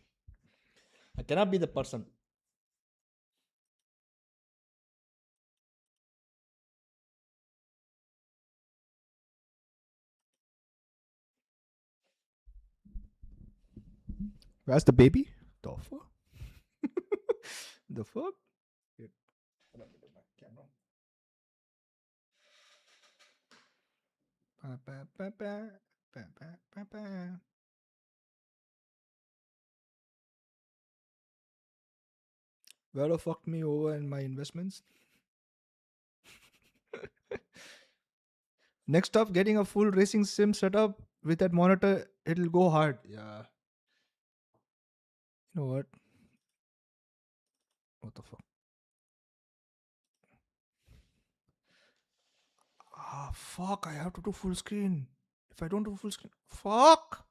Speaker 4: I cannot be the person. Where's the baby? The fuck? The fuck? Wait, hold on, look at my camera. Ba, ba, ba, ba, ba, ba, ba, ba. Velo fucked me over in my investments. Next up, getting a full racing sim setup with that monitor, it'll go hard. Yeah. You know what? What the fuck? fuck, I have to do full screen. If I don't do full screen, fuck.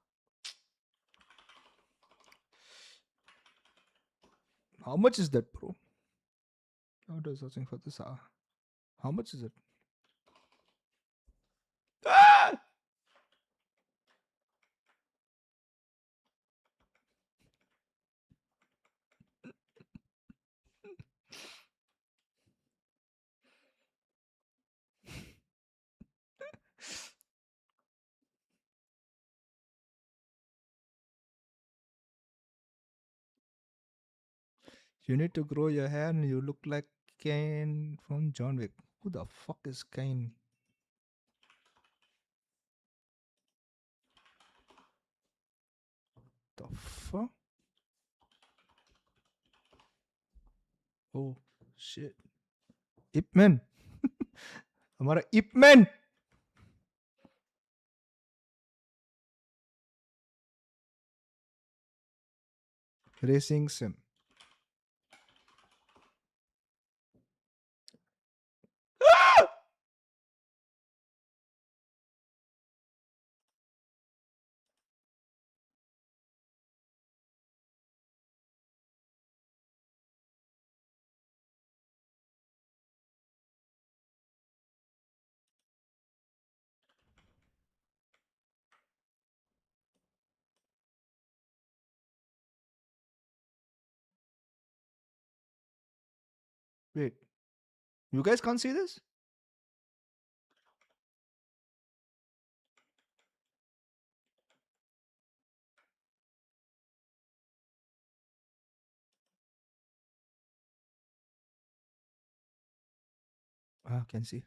Speaker 4: How much is that, bro? How does searching for this? How much is it? Ah! You need to grow your hair and you look like Kane from John Wick. Who the fuck is Kane? The fuck? Oh shit. Ip Man. हमारा Ip Man. Racing sim. Wait, you guys can't see this? Ah, can see.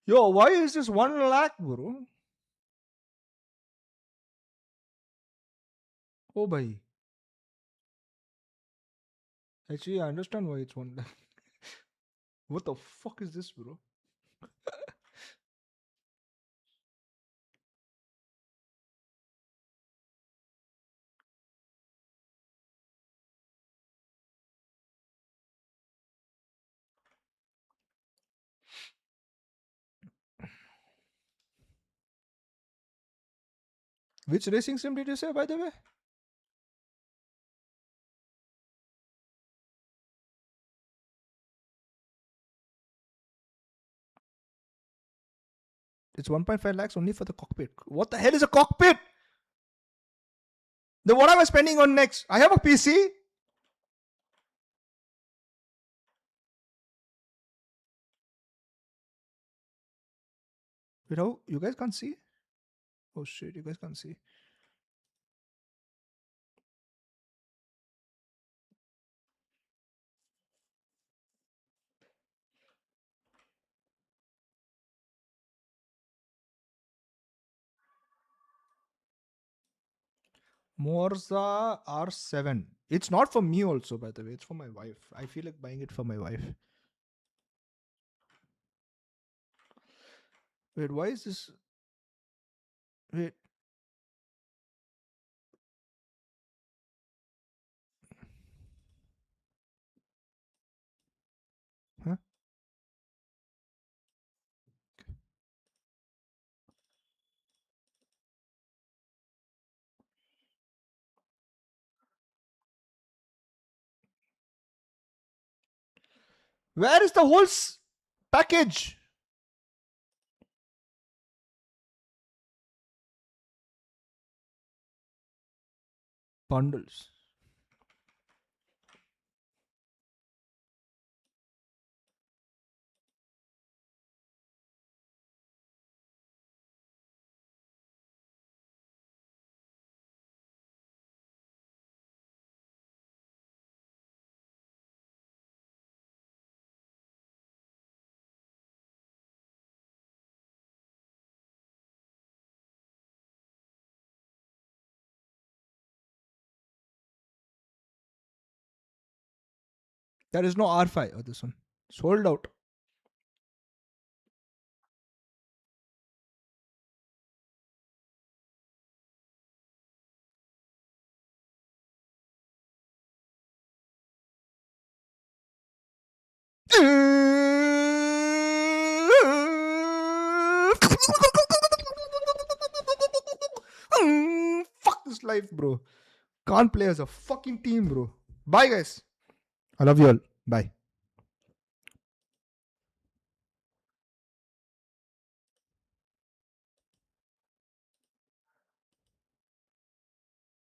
Speaker 4: Yo, why is this 1 lakh, bro? Oh, bhai. Actually, I understand why it's 1 lakh. What the fuck is this, bro? Which racing sim did you say, by the way? It's 1.5 lakhs only for the cockpit. What the hell is a cockpit? Then what am I spending on next? I have a PC. Wait, how? You guys can't see? Oh shit, you guys can't see. Morza R7. It's not for me also, by the way. It's for my wife. I feel like buying it for my wife. Wait, why is this? Wait. Huh? Where is the whole package? Bundles. There is no R5 or this one. Sold out. Fuck this life, bro. Can't play as a fucking team, bro. Bye, guys. I love you all. Bye.